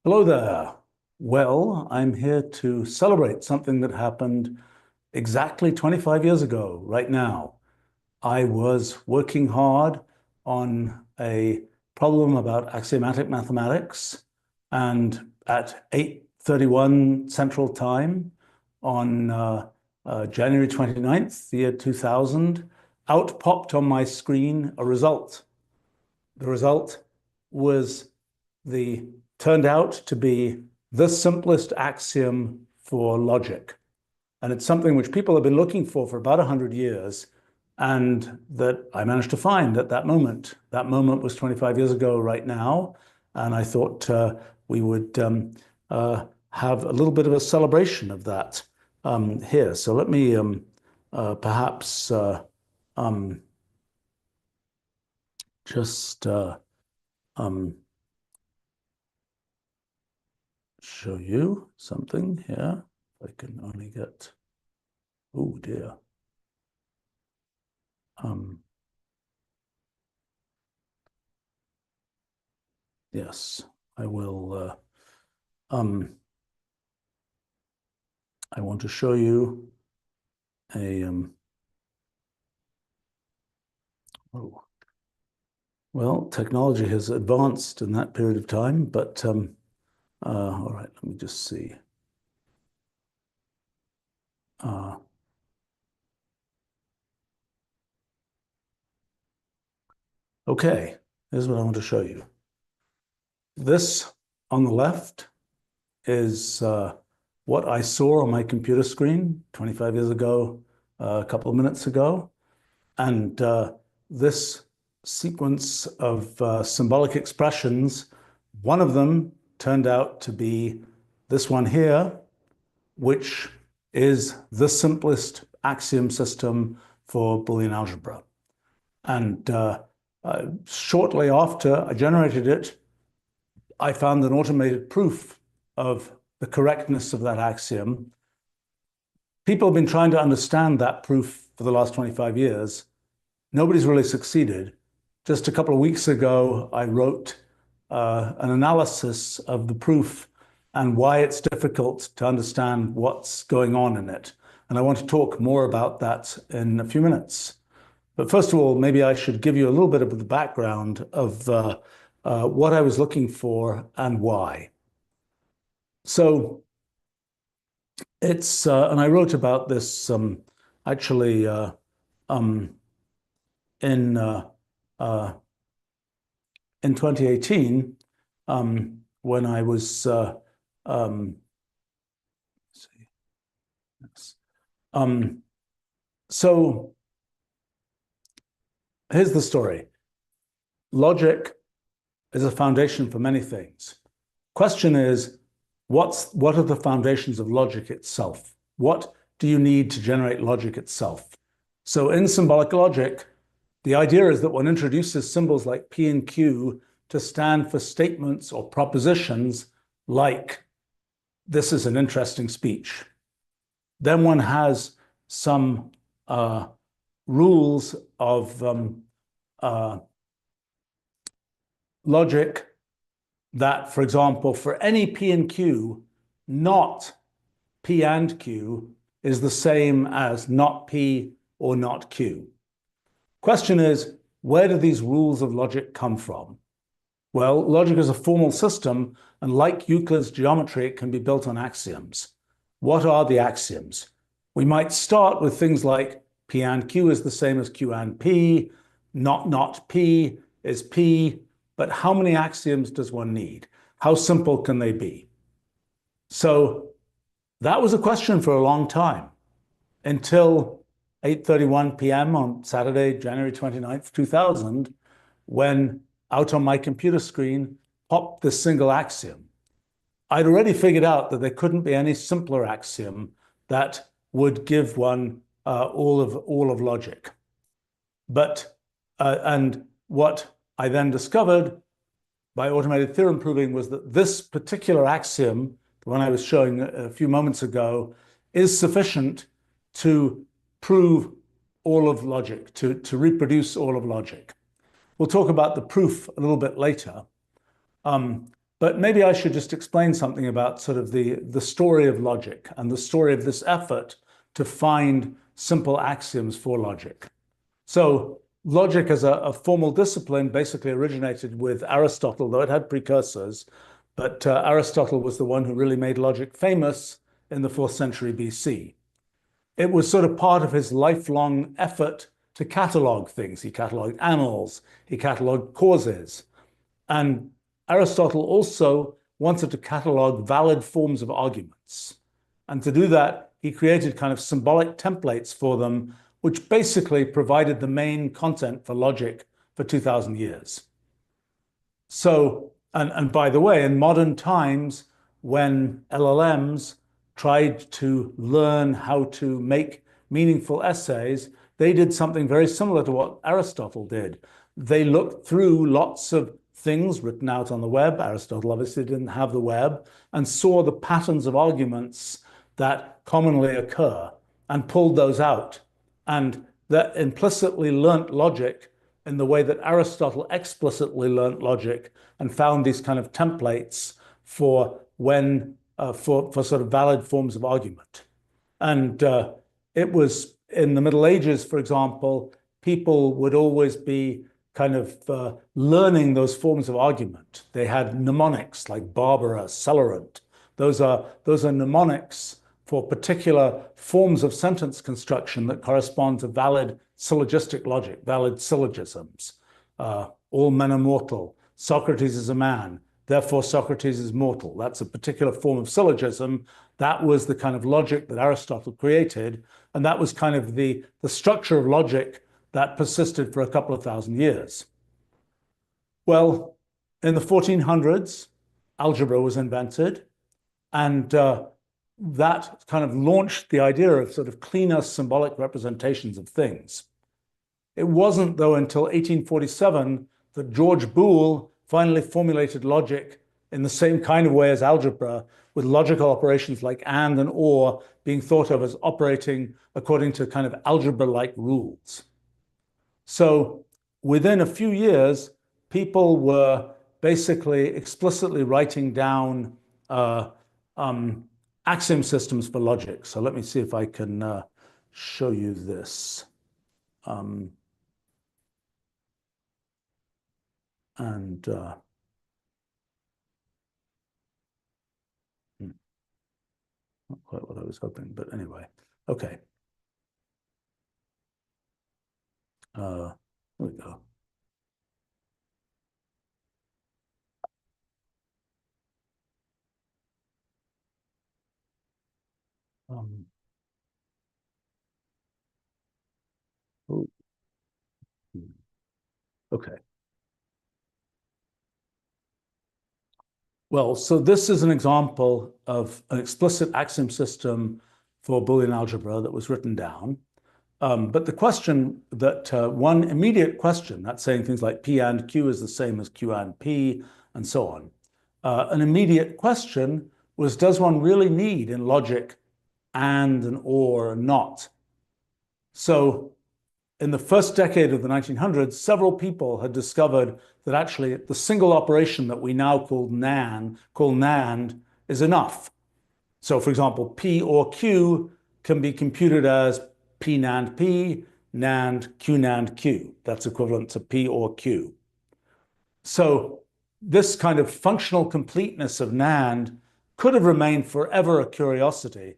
Hello there. Well, I'm here to celebrate something that happened exactly 25 years ago, right now. I was working hard on a problem about axiomatic mathematics, and at 8:31 Central Time on January 29th, the year 2000, out popped on my screen a result. The result was the turned out to be the simplest axiom for logic. And it's something which people have been looking for about 100 years, and that I managed to find at that moment. That moment was 25 years ago right now, and I thought we would have a little bit of a celebration of that here. So let me perhaps um, just show you something here. If I can only get, oh dear. Yes, I will. I want to show you a. Oh, well, technology has advanced in that period of time, but all right, let me just see. Okay, here's what I want to show you. This on the left is what I saw on my computer screen 25 years ago, a couple of minutes ago. And this sequence of symbolic expressions, one of them turned out to be this one here, which is the simplest axiom system for Boolean algebra. And shortly after I generated it, I found an automated proof of the correctness of that axiom. People have been trying to understand that proof for the last 25 years. Nobody's really succeeded. Just a couple of weeks ago, I wrote an analysis of the proof and why it's difficult to understand what's going on in it. And I want to talk more about that in a few minutes. But first of all, maybe I should give you a little bit of the background of what I was looking for and why. So it's, and I wrote about this actually in 2018 when I was let's see. Yes. So here's the story. Logic is a foundation for many things. Question is, what are the foundations of logic itself? What do you need to generate logic itself? So in symbolic logic, the idea is that one introduces symbols like P and Q to stand for statements or propositions like, this is an interesting speech. Then one has some rules of logic that, for example, for any P and Q, not P and Q is the same as not P or not Q. Question is, where do these rules of logic come from? Well, logic is a formal system, and like Euclid's geometry, it can be built on axioms. What are the axioms? We might start with things like P and Q is the same as Q and P, not P is P, but how many axioms does one need? How simple can they be? So that was a question for a long time, until 8:31 p.m. on Saturday, January 29th, 2000, when out on my computer screen popped this single axiom. I'd already figured out that there couldn't be any simpler axiom that would give one all of logic. But and what I then discovered by automated theorem proving was that this particular axiom, the one I was showing a few moments ago, is sufficient to prove all of logic, to reproduce all of logic. We'll talk about the proof a little bit later. But maybe I should just explain something about sort of the story of logic and the story of this effort to find simple axioms for logic. So logic as a formal discipline basically originated with Aristotle, though it had precursors. But Aristotle was the one who really made logic famous in the 4th century BC. It was sort of part of his lifelong effort to catalog things. He cataloged animals, he cataloged causes. And Aristotle also wanted to catalog valid forms of arguments. And to do that, he created kind of symbolic templates for them, which basically provided the main content for logic for 2,000 years. So, and by the way, in modern times, when LLMs tried to learn how to make meaningful essays, they did something very similar to what Aristotle did. They looked through lots of things written out on the web. Aristotle obviously didn't have the web, and saw the patterns of arguments that commonly occur and pulled those out. And that implicitly learnt logic in the way that Aristotle explicitly learnt logic and found these kind of templates for when for sort of valid forms of argument. And it was in the Middle Ages, for example, people would always be kind of learning those forms of argument. They had mnemonics like Barbara, Celerant. Those are mnemonics for particular forms of sentence construction that correspond to valid syllogistic logic, valid syllogisms. All men are mortal. Socrates is a man. Therefore, Socrates is mortal. That's a particular form of syllogism. That was the kind of logic that Aristotle created. And that was kind of the structure of logic that persisted for a couple of thousand years. Well, in the 1400s, algebra was invented. And that kind of launched the idea of sort of cleaner symbolic representations of things. It wasn't, though, until 1847 that George Boole finally formulated logic in the same kind of way as algebra, with logical operations like and or being thought of as operating according to kind of algebra-like rules. So within a few years, people were basically explicitly writing down axiom systems for logic. So let me see if I can show you this. Not quite what I was hoping, but anyway, okay. Here we go. Okay. Well, so this is an example of an explicit axiom system for Boolean algebra that was written down. But the question that one immediate question, that's saying things like P and Q is the same as Q and P, and so on. An immediate question was, does one really need in logic and an or a not? So in the first decade of the 1900s, several people had discovered that actually the single operation that we now call NAND is enough. So for example, P or Q can be computed as P NAND P, NAND Q NAND Q. That's equivalent to P or Q. So this kind of functional completeness of NAND could have remained forever a curiosity,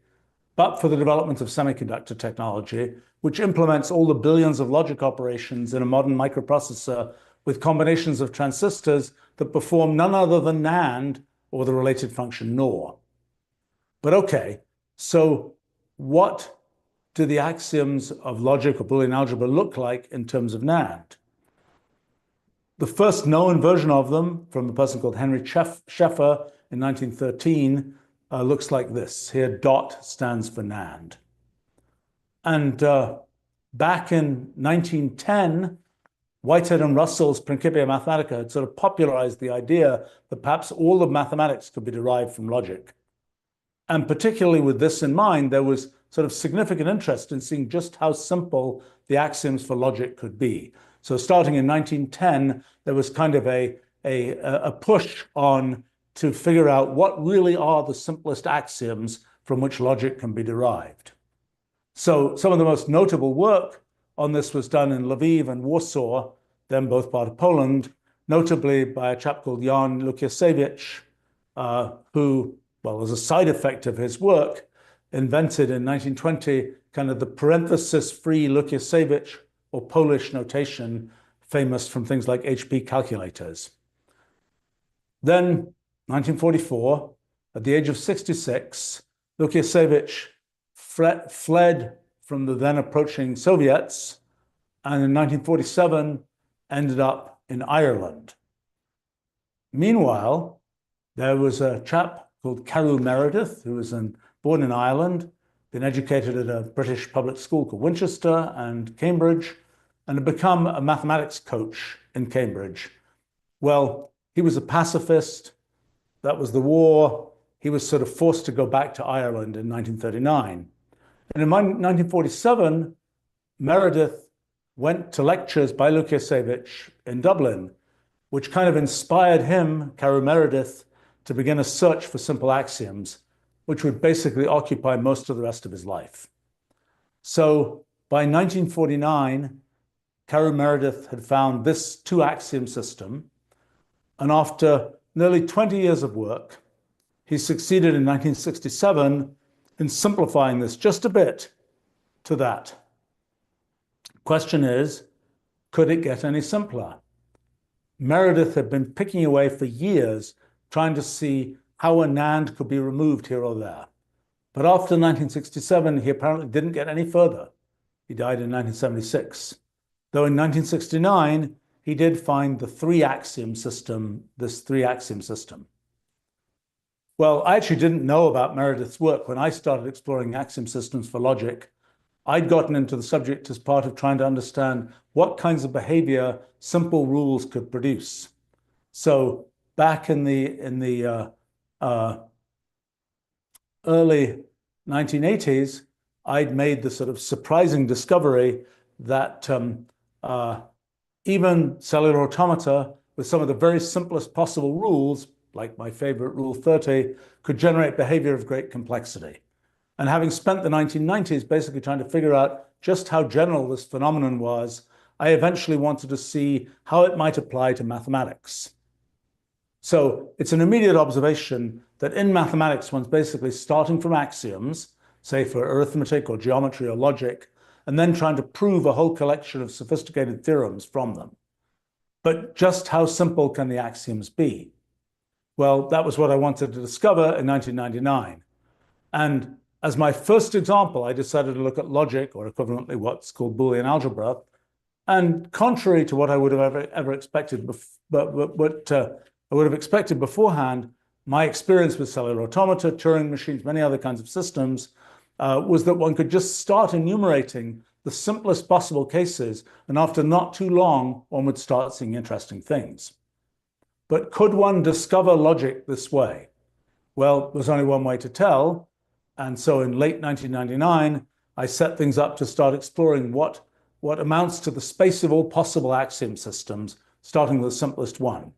but for the development of semiconductor technology, which implements all the billions of logic operations in a modern microprocessor with combinations of transistors that perform none other than NAND or the related function NOR. But okay, so what do the axioms of logic or Boolean algebra look like in terms of NAND? The first known version of them, from a person called Henry Scheffer in 1913, looks like this. Here, dot stands for NAND. And back in 1910, Whitehead and Russell's Principia Mathematica had sort of popularized the idea that perhaps all of mathematics could be derived from logic. And particularly with this in mind, there was sort of significant interest in seeing just how simple the axioms for logic could be. So starting in 1910, there was kind of a push on to figure out what really are the simplest axioms from which logic can be derived. So some of the most notable work on this was done in Lviv and Warsaw, then both part of Poland, notably by a chap called Jan Lukiasiewicz, who, well, as a side effect of his work, invented in 1920 kind of the parenthesis-free Lukiasiewicz or Polish notation, famous from things like HP calculators. Then, 1944, at the age of 66, Lukiasiewicz fled from the then approaching Soviets, and in 1947 ended up in Ireland. Meanwhile, there was a chap called Carew Meredith, who was born in Ireland, been educated at a British public school called Winchester and Cambridge, and had become a mathematics coach in Cambridge. Well, he was a pacifist. That was the war. He was sort of forced to go back to Ireland in 1939. And in 1947, Meredith went to lectures by Lukiasiewicz in Dublin, which kind of inspired him, Carew Meredith, to begin a search for simple axioms, which would basically occupy most of the rest of his life. So by 1949, Carew Meredith had found this two-axiom system, and after nearly 20 years of work, he succeeded in 1967 in simplifying this just a bit to that. Question is, could it get any simpler? Meredith had been picking away for years trying to see how a NAND could be removed here or there. But after 1967, he apparently didn't get any further. He died in 1976. Though in 1969, he did find the three-axiom system, this three-axiom system. Well, I actually didn't know about Meredith's work when I started exploring axiom systems for logic. I'd gotten into the subject as part of trying to understand what kinds of behavior simple rules could produce. So back in the early 1980s, I'd made the sort of surprising discovery that even cellular automata with some of the very simplest possible rules, like my favorite Rule 30, could generate behavior of great complexity. And having spent the 1990s basically trying to figure out just how general this phenomenon was, I eventually wanted to see how it might apply to mathematics. So it's an immediate observation that in mathematics, one's basically starting from axioms, say for arithmetic or geometry or logic, and then trying to prove a whole collection of sophisticated theorems from them. But just how simple can the axioms be? Well, that was what I wanted to discover in 1999. And as my first example, I decided to look at logic, or equivalently what's called Boolean algebra. And contrary to what I would have ever expected, what I would have expected beforehand, my experience with cellular automata, Turing machines, many other kinds of systems, was that one could just start enumerating the simplest possible cases, and after not too long, one would start seeing interesting things. But could one discover logic this way? Well, there's only one way to tell. And so in late 1999, I set things up to start exploring what amounts to the space of all possible axiom systems, starting with the simplest one.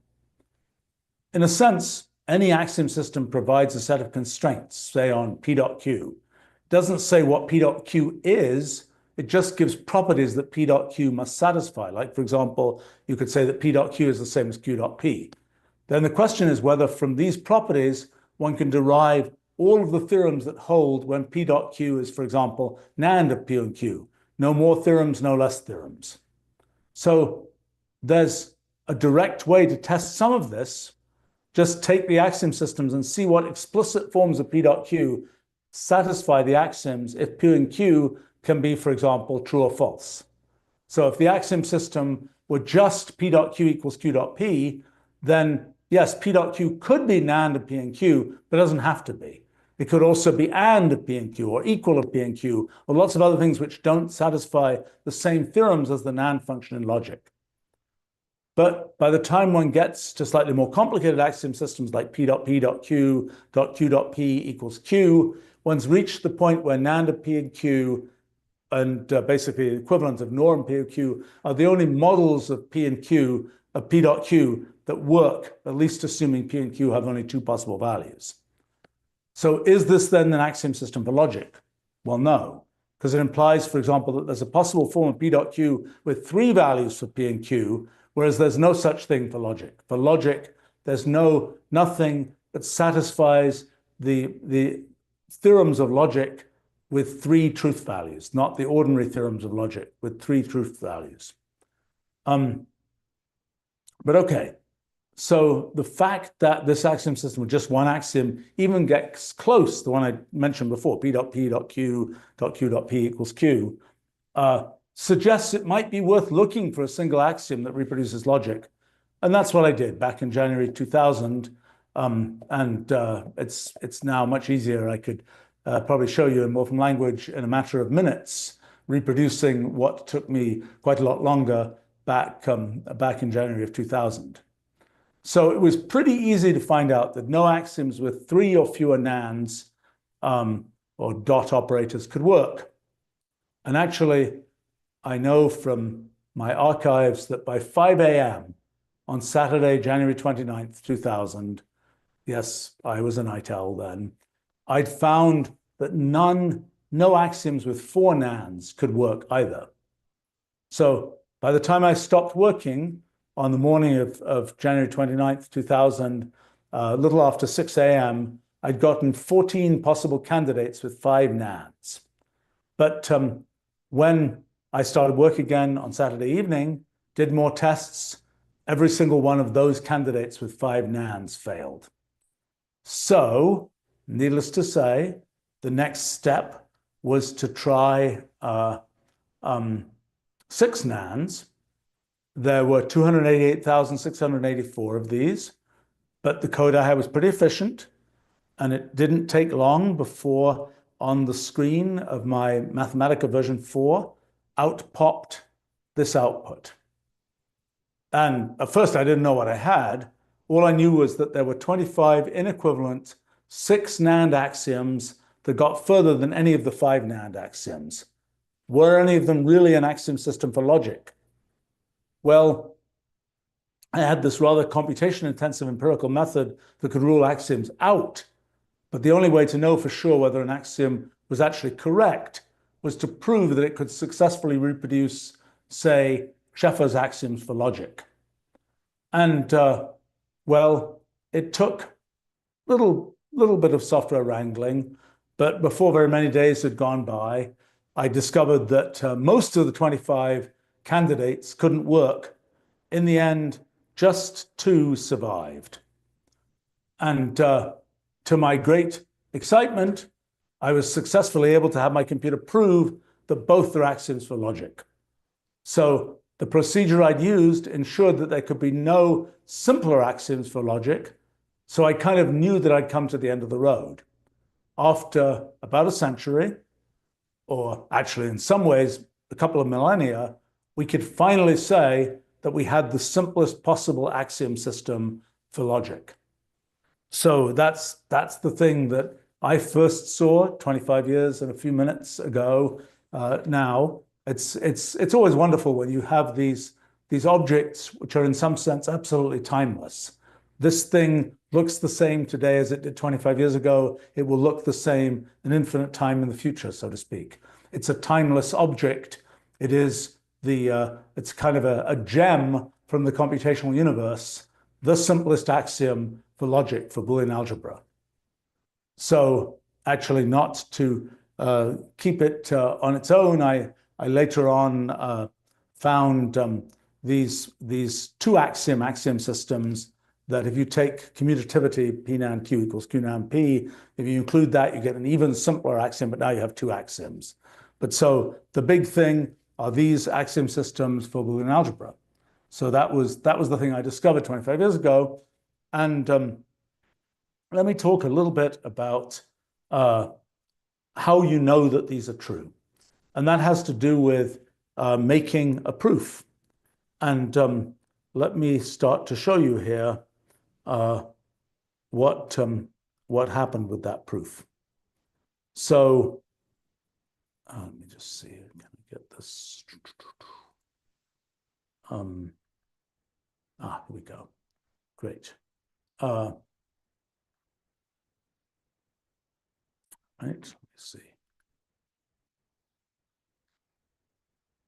In a sense, any axiom system provides a set of constraints, say on P.Q. It doesn't say what P.Q is, it just gives properties that P.Q must satisfy. Like, for example, you could say that P.Q is the same as Q.P. Then the question is whether from these properties, one can derive all of the theorems that hold when P.Q is, for example, NAND of P and Q. No more theorems, no less theorems. So there's a direct way to test some of this. Just take the axiom systems and see what explicit forms of P.Q satisfy the axioms if P and Q can be, for example, true or false. So if the axiom system were just P.Q equals Q.P, then yes, P.Q could be NAND of P and Q, but it doesn't have to be. It could also be AND of P and Q or equal of P and Q, or lots of other things which don't satisfy the same theorems as the NAND function in logic. But by the time one gets to slightly more complicated axiom systems like P.Q, Q.P equals Q, one's reached the point where NAND of P and Q and basically the equivalent of norm P and Q are the only models of P and Q, of P.Q, that work, at least assuming P and Q have only two possible values. So is this then an axiom system for logic? Well, no, because it implies, for example, that there's a possible form of P dot Q with three values for P and Q, whereas there's no such thing for logic. For logic, there's nothing that satisfies the theorems of logic with three truth values, not the ordinary theorems of logic with three truth values. But okay, so the fact that this axiom system with just one axiom even gets close, the one I mentioned before, P dot P dot Q dot Q dot P equals Q, suggests it might be worth looking for a single axiom that reproduces logic. And that's what I did back in January 2000. It's now much easier. I could probably show you in Wolfram language in a matter of minutes, reproducing what took me quite a lot longer back in January of 2000. So it was pretty easy to find out that no axioms with three or fewer nands or dot operators could work. And actually, I know from my archives that by 5 a.m. on Saturday, January 29th, 2000, yes, I was a night owl then, I'd found that no axioms with four nands could work either. So by the time I stopped working on the morning of January 29th, 2000, a little after 6 a.m., I'd gotten 14 possible candidates with five nands. But when I started work again on Saturday evening, did more tests, every single one of those candidates with five nands failed. So, needless to say, the next step was to try 6 nands. There were 288,684 of these, but the code I had was pretty efficient, and it didn't take long before on the screen of my Mathematica version 4, out popped this output. And at first I didn't know what I had. All I knew was that there were 25 inequivalent 6 NAND axioms that got further than any of the 5 NAND axioms. Were any of them really an axiom system for logic? Well, I had this rather computation-intensive empirical method that could rule axioms out. But the only way to know for sure whether an axiom was actually correct was to prove that it could successfully reproduce, say, Sheffer's axioms for logic. And, well, it took a little bit of software wrangling, but before very many days had gone by, I discovered that most of the 25 candidates couldn't work. In the end, just 2 survived. And to my great excitement, I was successfully able to have my computer prove that both are axioms for logic. So the procedure I'd used ensured that there could be no simpler axioms for logic. So I kind of knew that I'd come to the end of the road. After about a century, or actually in some ways a couple of millennia, we could finally say that we had the simplest possible axiom system for logic. So that's the thing that I first saw 25 years and a few minutes ago. Now it's always wonderful when you have these objects which are in some sense absolutely timeless. This thing looks the same today as it did 25 years ago. It will look the same an infinite time in the future, so to speak. It's a timeless object. It is it's kind of a gem from the computational universe, the simplest axiom for logic for Boolean algebra. So actually not to keep it on its own, I later on found these 2 axiom systems that if you take commutativity, P nan Q equals Q nan P, if you include that, you get an even simpler axiom, but now you have 2 axioms. But so the big thing are these axiom systems for Boolean algebra. So that was the thing I discovered 25 years ago. And let me talk a little bit about how you know that these are true. And that has to do with making a proof. And let me start to show you here what happened with that proof. So let me just see, can I get this? Here we go. Great. Right, let me see.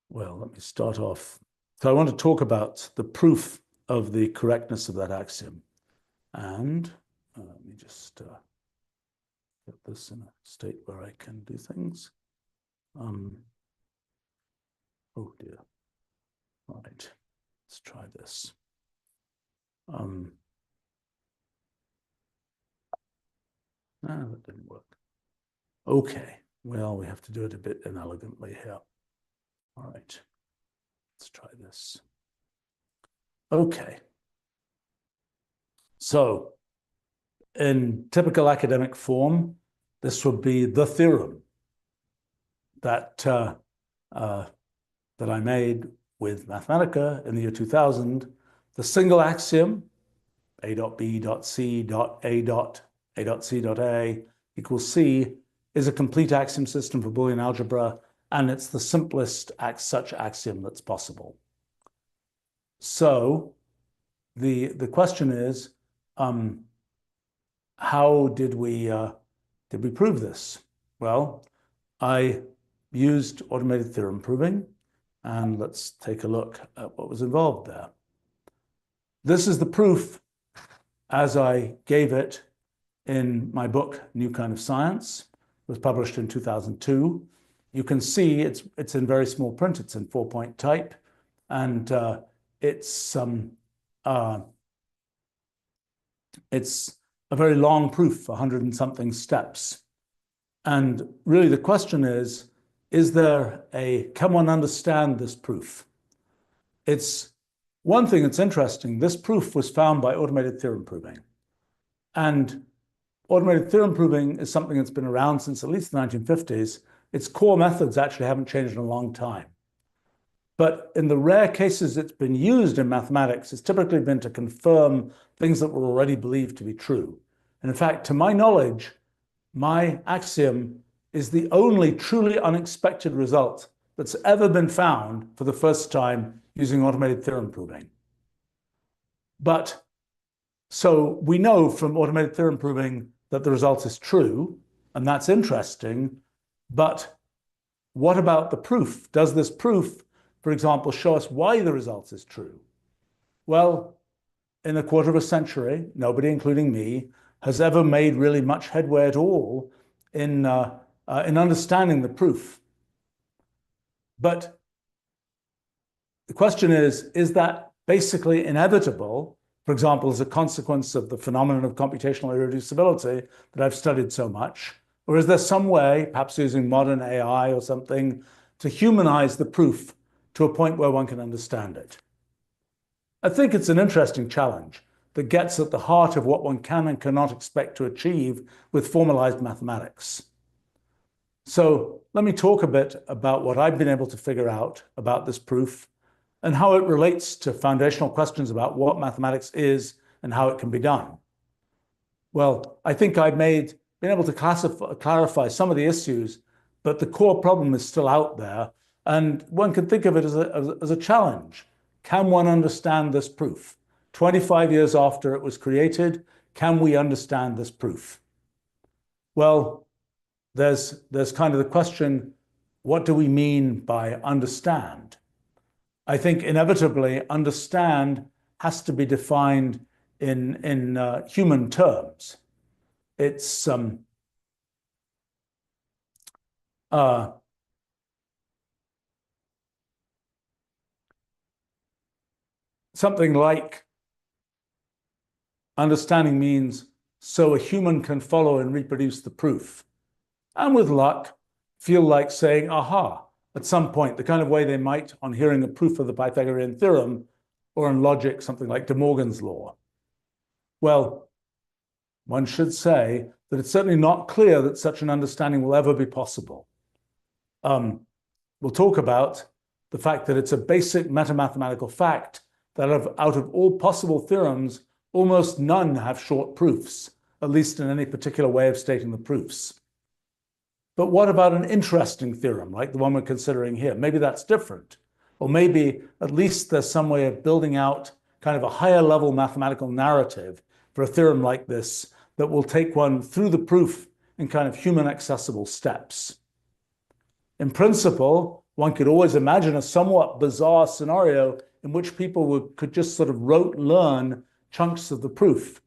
Well, let me start off. So I want to talk about the proof of the correctness of that axiom. And let me just get this in a state where I can do things. Oh dear. All right, let's try this. That didn't work. Okay, well, we have to do it a bit inelegantly here. All right, let's try this. Okay. So in typical academic form, this would be the theorem that I made with Mathematica in the year 2000. The single axiom, A dot B dot C dot A dot C dot A equals C, is a complete axiom system for Boolean algebra, and it's the simplest such axiom that's possible. So the question is, how did we prove this? Well, I used automated theorem proving, and let's take a look at what was involved there. This is the proof as I gave it in my book, New Kind of Science. It was published in 2002. You can see it's in very small print. It's in 4-point type, and it's a very long proof, 100 and something steps. And really the question is can one understand this proof? It's one thing that's interesting. This proof was found by automated theorem proving. And automated theorem proving is something that's been around since at least the 1950s. Its core methods actually haven't changed in a long time. But in the rare cases it's been used in mathematics, it's typically been to confirm things that were already believed to be true. And in fact, to my knowledge, my axiom is the only truly unexpected result that's ever been found for the first time using automated theorem proving. But so we know from automated theorem proving that the result is true, and that's interesting. But what about the proof? Does this proof, for example, show us why the result is true? Well, in a quarter of a century, nobody, including me, has ever made really much headway at all in understanding the proof. But the question is that basically inevitable, for example, as a consequence of the phenomenon of computational irreducibility that I've studied so much? Or is there some way, perhaps using modern AI or something, to humanize the proof to a point where one can understand it? I think it's an interesting challenge that gets at the heart of what one can and cannot expect to achieve with formalized mathematics. So let me talk a bit about what I've been able to figure out about this proof and how it relates to foundational questions about what mathematics is and how it can be done. Well, I think I've been able to clarify some of the issues, but the core problem is still out there, and one can think of it as a challenge. Can one understand this proof? 25 years after it was created, can we understand this proof? Well, there's kind of the question, what do we mean by understand? I think inevitably understand has to be defined in human terms. It's something like understanding means so a human can follow and reproduce the proof. And with luck, feel like saying, aha, at some point, the kind of way they might on hearing a proof of the Pythagorean theorem, or in logic, something like De Morgan's law. Well, one should say that it's certainly not clear that such an understanding will ever be possible. We'll talk about the fact that it's a basic metamathematical fact that out of all possible theorems, almost none have short proofs, at least in any particular way of stating the proofs. But what about an interesting theorem, like the one we're considering here? Maybe that's different. Or maybe at least there's some way of building out kind of a higher level mathematical narrative for a theorem like this that will take one through the proof in kind of human accessible steps. In principle, one could always imagine a somewhat bizarre scenario in which people could just sort of rote learn chunks of the proof,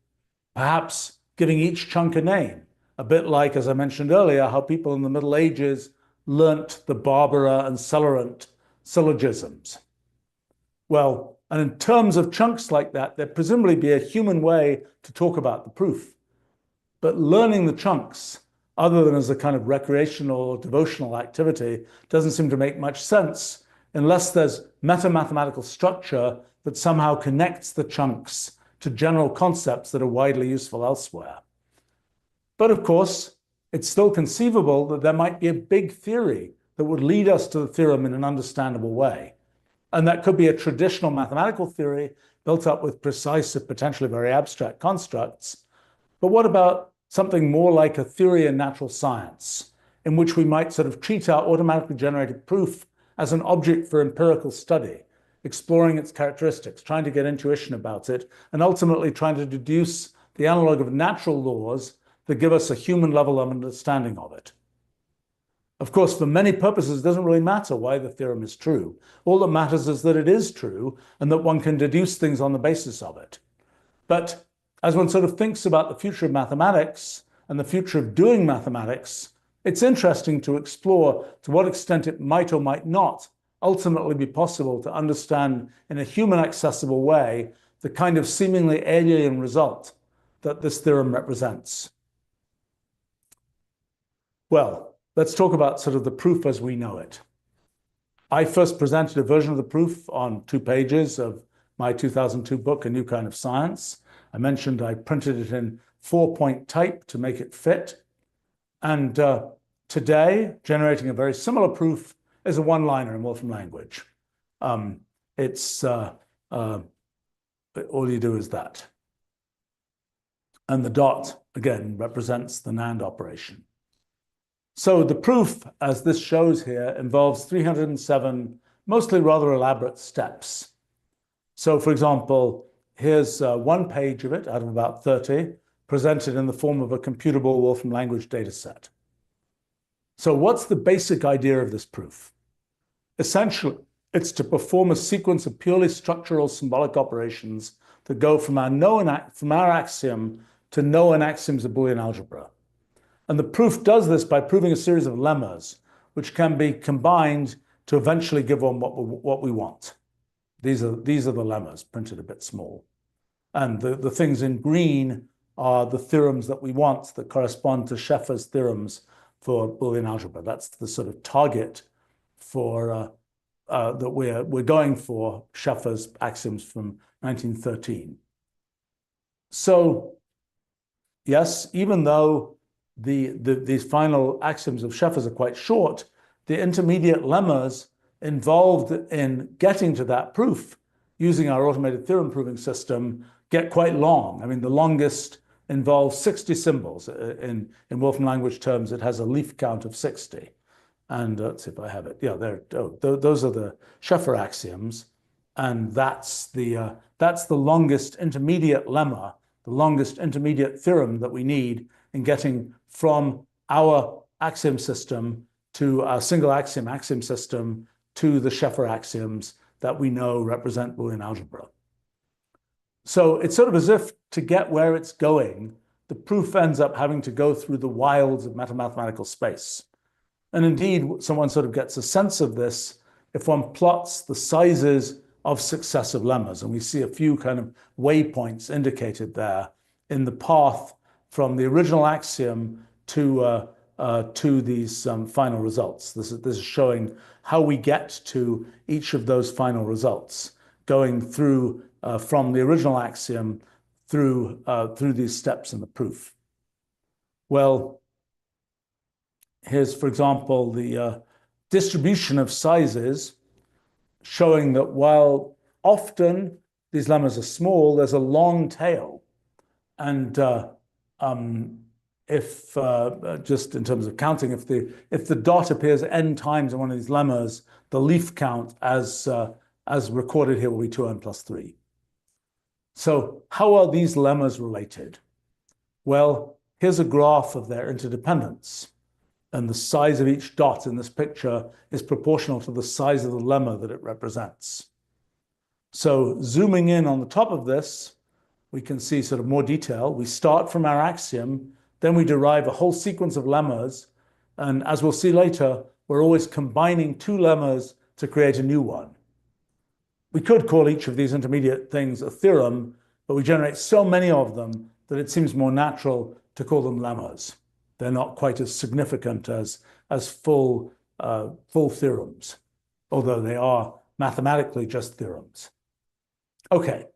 perhaps giving each chunk a name, a bit like, as I mentioned earlier, how people in the Middle Ages learnt the Barbara and Celerant syllogisms. Well, and in terms of chunks like that, there'd presumably be a human way to talk about the proof. But learning the chunks, other than as a kind of recreational or devotional activity, doesn't seem to make much sense unless there's meta-mathematical structure that somehow connects the chunks to general concepts that are widely useful elsewhere. But of course, it's still conceivable that there might be a big theory that would lead us to the theorem in an understandable way. And that could be a traditional mathematical theory built up with precise, if potentially very abstract constructs. But what about something more like a theory in natural science, in which we might sort of treat our automatically generated proof as an object for empirical study, exploring its characteristics, trying to get intuition about it, and ultimately trying to deduce the analog of natural laws that give us a human level of understanding of it. Of course, for many purposes, it doesn't really matter why the theorem is true. All that matters is that it is true and that one can deduce things on the basis of it. But as one sort of thinks about the future of mathematics and the future of doing mathematics, it's interesting to explore to what extent it might or might not ultimately be possible to understand in a human accessible way the kind of seemingly alien result that this theorem represents. Well, let's talk about sort of the proof as we know it. I first presented a version of the proof on 2 pages of my 2002 book, A New Kind of Science. I mentioned I printed it in 4-point type to make it fit. And today, generating a very similar proof is a one-liner in Wolfram language. All you do is that. And the dot, again, represents the NAND operation. So the proof, as this shows here, involves 307 mostly rather elaborate steps. So for example, here's 1 page of it out of about 30, presented in the form of a computable Wolfram language dataset. So what's the basic idea of this proof? Essentially, it's to perform a sequence of purely structural symbolic operations that go from our axiom to known axioms of Boolean algebra. And the proof does this by proving a series of lemmas, which can be combined to eventually give one what we want. These are the lemmas, printed a bit small. And the things in green are the theorems that we want that correspond to Scheffer's theorems for Boolean algebra. That's the sort of target for that we're going for Scheffer's axioms from 1913. So yes, even though these final axioms of Scheffer's are quite short, the intermediate lemmas involved in getting to that proof using our automated theorem proving system get quite long. I mean, the longest involves 60 symbols. In Wolfram language terms, it has a leaf count of 60. And let's see if I have it. Yeah, those are the Scheffer axioms. And that's the longest intermediate lemma, the longest intermediate theorem that we need in getting from our axiom system to a single axiom system to the Scheffer axioms that we know represent Boolean algebra. So it's sort of as if to get where it's going, the proof ends up having to go through the wilds of mathematical space. And indeed, someone sort of gets a sense of this if one plots the sizes of successive lemmas. And we see a few kind of waypoints indicated there in the path from the original axiom to these final results. This is showing how we get to each of those final results, going through from the original axiom through these steps in the proof. Well, here's, for example, the distribution of sizes, showing that while often these lemmas are small, there's a long tail. And if just in terms of counting, if the dot appears n times in one of these lemmas, the leaf count as recorded here will be 2n plus 3. So how are these lemmas related? Well, here's a graph of their interdependence. And the size of each dot in this picture is proportional to the size of the lemma that it represents. So zooming in on the top of this, we can see sort of more detail. We start from our axiom, then we derive a whole sequence of lemmas. And as we'll see later, we're always combining two lemmas to create a new one. We could call each of these intermediate things a theorem, but we generate so many of them that it seems more natural to call them lemmas. They're not quite as significant as full theorems, although they are mathematically just theorems. Okay,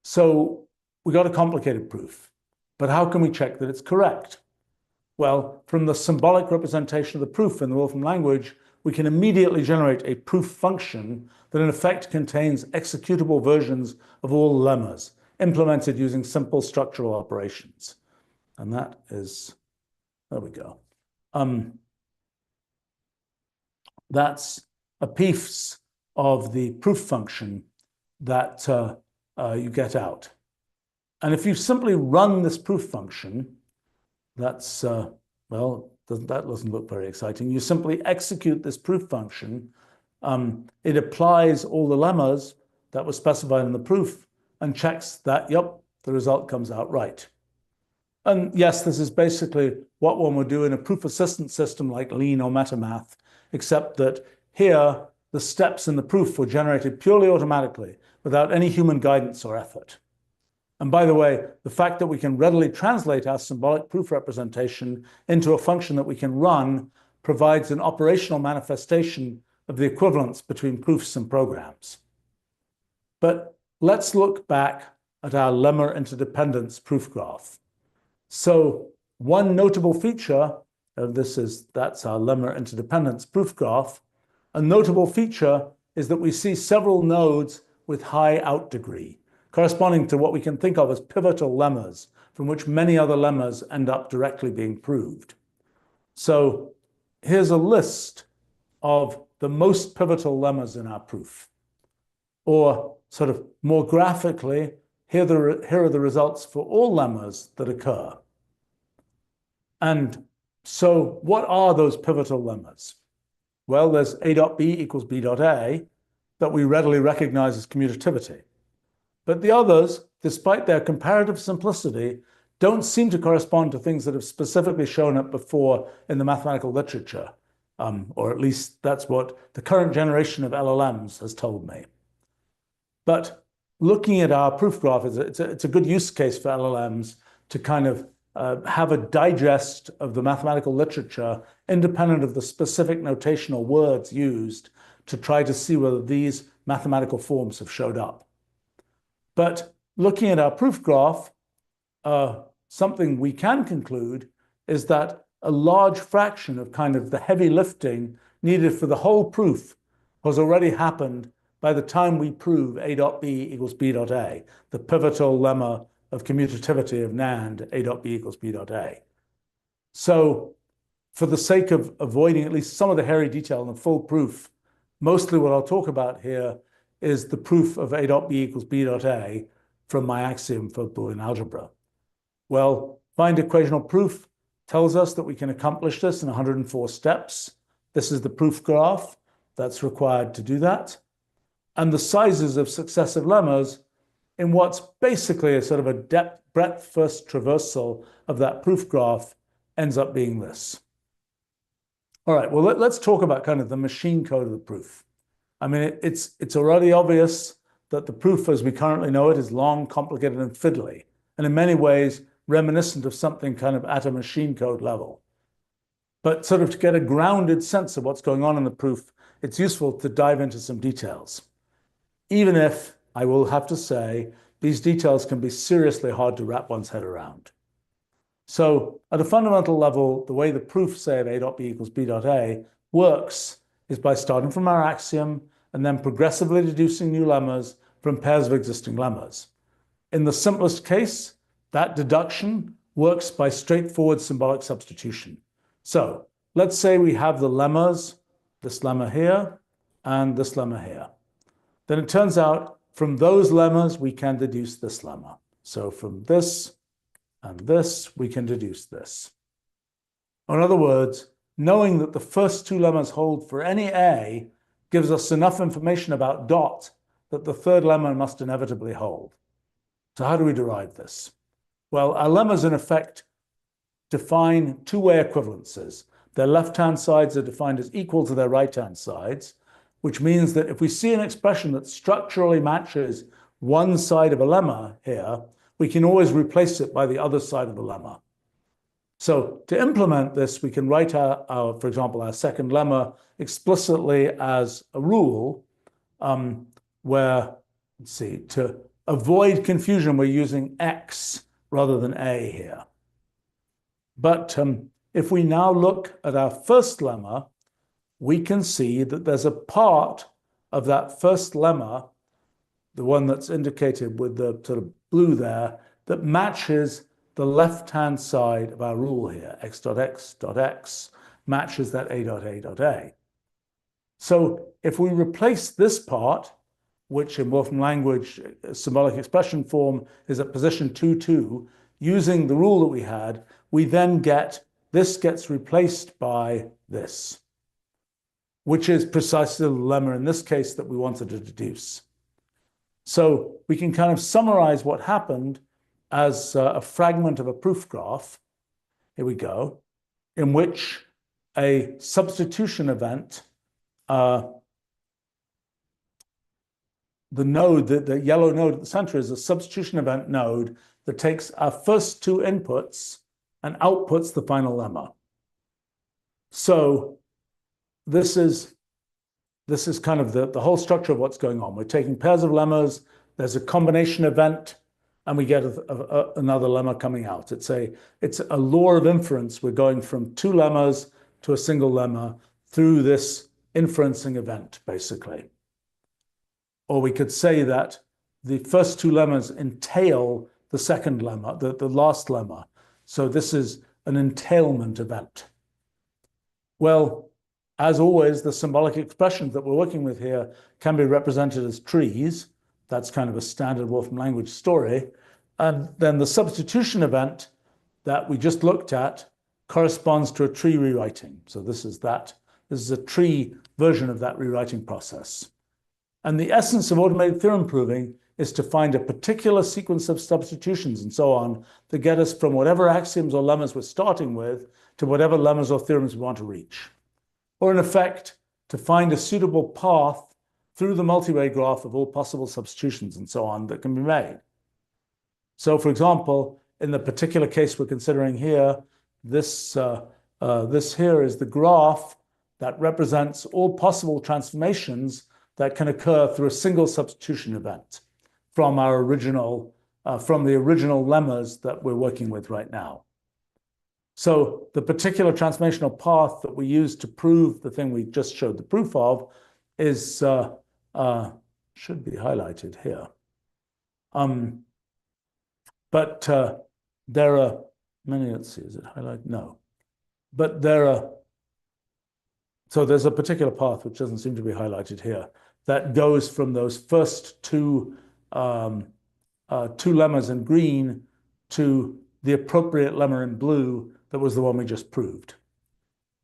so we got a complicated proof, but how can we check that it's correct? Well, from the symbolic representation of the proof in the Wolfram language, we can immediately generate a proof function that in effect contains executable versions of all lemmas, implemented using simple structural operations. And that is, there we go. That's a piece of the proof function that you get out. And if you simply run this proof function, that's, well, that doesn't look very exciting. You simply execute this proof function. It applies all the lemmas that were specified in the proof and checks that, yep, the result comes out right. And yes, this is basically what one would do in a proof assistance system like Lean or MetaMath, except that here, the steps in the proof were generated purely automatically without any human guidance or effort. And by the way, the fact that we can readily translate our symbolic proof representation into a function that we can run provides an operational manifestation of the equivalence between proofs and programs. But let's look back at our lemma interdependence proof graph. So one notable feature of this is, that's our lemma interdependence proof graph. A notable feature is that we see several nodes with high out degree, corresponding to what we can think of as pivotal lemmas, from which many other lemmas end up directly being proved. So here's a list of the most pivotal lemmas in our proof. Or sort of more graphically, here are the results for all lemmas that occur. And so what are those pivotal lemmas? Well, there's A dot B equals B dot A that we readily recognize as commutativity. But the others, despite their comparative simplicity, don't seem to correspond to things that have specifically shown up before in the mathematical literature, or at least that's what the current generation of LLMs has told me. But looking at our proof graph, it's a good use case for LLMs to kind of have a digest of the mathematical literature independent of the specific notational words used to try to see whether these mathematical forms have showed up. But looking at our proof graph, something we can conclude is that a large fraction of kind of the heavy lifting needed for the whole proof has already happened by the time we prove A dot B equals B dot A, the pivotal lemma of commutativity of NAND, A dot B equals B dot A. So for the sake of avoiding at least some of the hairy detail in the full proof, mostly what I'll talk about here is the proof of A dot B equals B dot A from my axiom for Boolean algebra. Well, find equational proof tells us that we can accomplish this in 104 steps. This is the proof graph that's required to do that. And the sizes of successive lemmas in what's basically a sort of a breadth-first traversal of that proof graph ends up being this. All right, well, let's talk about kind of the machine code of the proof. I mean, it's already obvious that the proof as we currently know it is long, complicated, and fiddly, and in many ways reminiscent of something kind of at a machine code level. But sort of to get a grounded sense of what's going on in the proof, it's useful to dive into some details. Even if, I will have to say, these details can be seriously hard to wrap one's head around. So at a fundamental level, the way the proof, say, of A dot B equals B dot A works is by starting from our axiom and then progressively deducing new lemmas from pairs of existing lemmas. In the simplest case, that deduction works by straightforward symbolic substitution. So let's say we have the lemmas, this lemma here and this lemma here. Then it turns out from those lemmas, we can deduce this lemma. So from this and this, we can deduce this. In other words, knowing that the first two lemmas hold for any A gives us enough information about dot that the third lemma must inevitably hold. So how do we derive this? Well, our lemmas, in effect, define two-way equivalences. Their left-hand sides are defined as equal to their right-hand sides, which means that if we see an expression that structurally matches one side of a lemma here, we can always replace it by the other side of the lemma. So to implement this, we can write for example, our second lemma explicitly as a rule where, let's see, to avoid confusion, we're using X rather than A here. But if we now look at our first lemma, we can see that there's a part of that first lemma, the one that's indicated with the sort of blue there, that matches the left-hand side of our rule here. X dot X dot X matches that A dot A dot A. So if we replace this part, which in Wolfram language, symbolic expression form is at position 2, 2, using the rule that we had, we then get, this gets replaced by this, which is precisely the lemma in this case that we wanted to deduce. So we can kind of summarize what happened as a fragment of a proof graph. Here we go, in which a substitution event, the node, the yellow node at the center is a substitution event node that takes our first two inputs and outputs the final lemma. So this is kind of the whole structure of what's going on. We're taking pairs of lemmas, there's a combination event, and we get another lemma coming out. It's a law of inference. We're going from two lemmas to a single lemma through this inferencing event, basically. Or we could say that the first two lemmas entail the second lemma, the last lemma. So this is an entailment event. Well, as always, the symbolic expressions that we're working with here can be represented as trees. That's kind of a standard Wolfram language story. And then the substitution event that we just looked at corresponds to a tree rewriting. So this is that. This is a tree version of that rewriting process. And the essence of automated theorem proving is to find a particular sequence of substitutions and so on that get us from whatever axioms or lemmas we're starting with to whatever lemmas or theorems we want to reach. Or in effect, to find a suitable path through the multi-way graph of all possible substitutions and so on that can be made. So for example, in the particular case we're considering here, this here is the graph that represents all possible transformations that can occur through a single substitution event from our original, from the original lemmas that we're working with right now. So the particular transformational path that we use to prove the thing we just showed the proof of is, should be highlighted here. But there are many, let's see, is it highlighted? No. But there are, so there's a particular path which doesn't seem to be highlighted here that goes from those first two lemmas in green to the appropriate lemma in blue that was the one we just proved.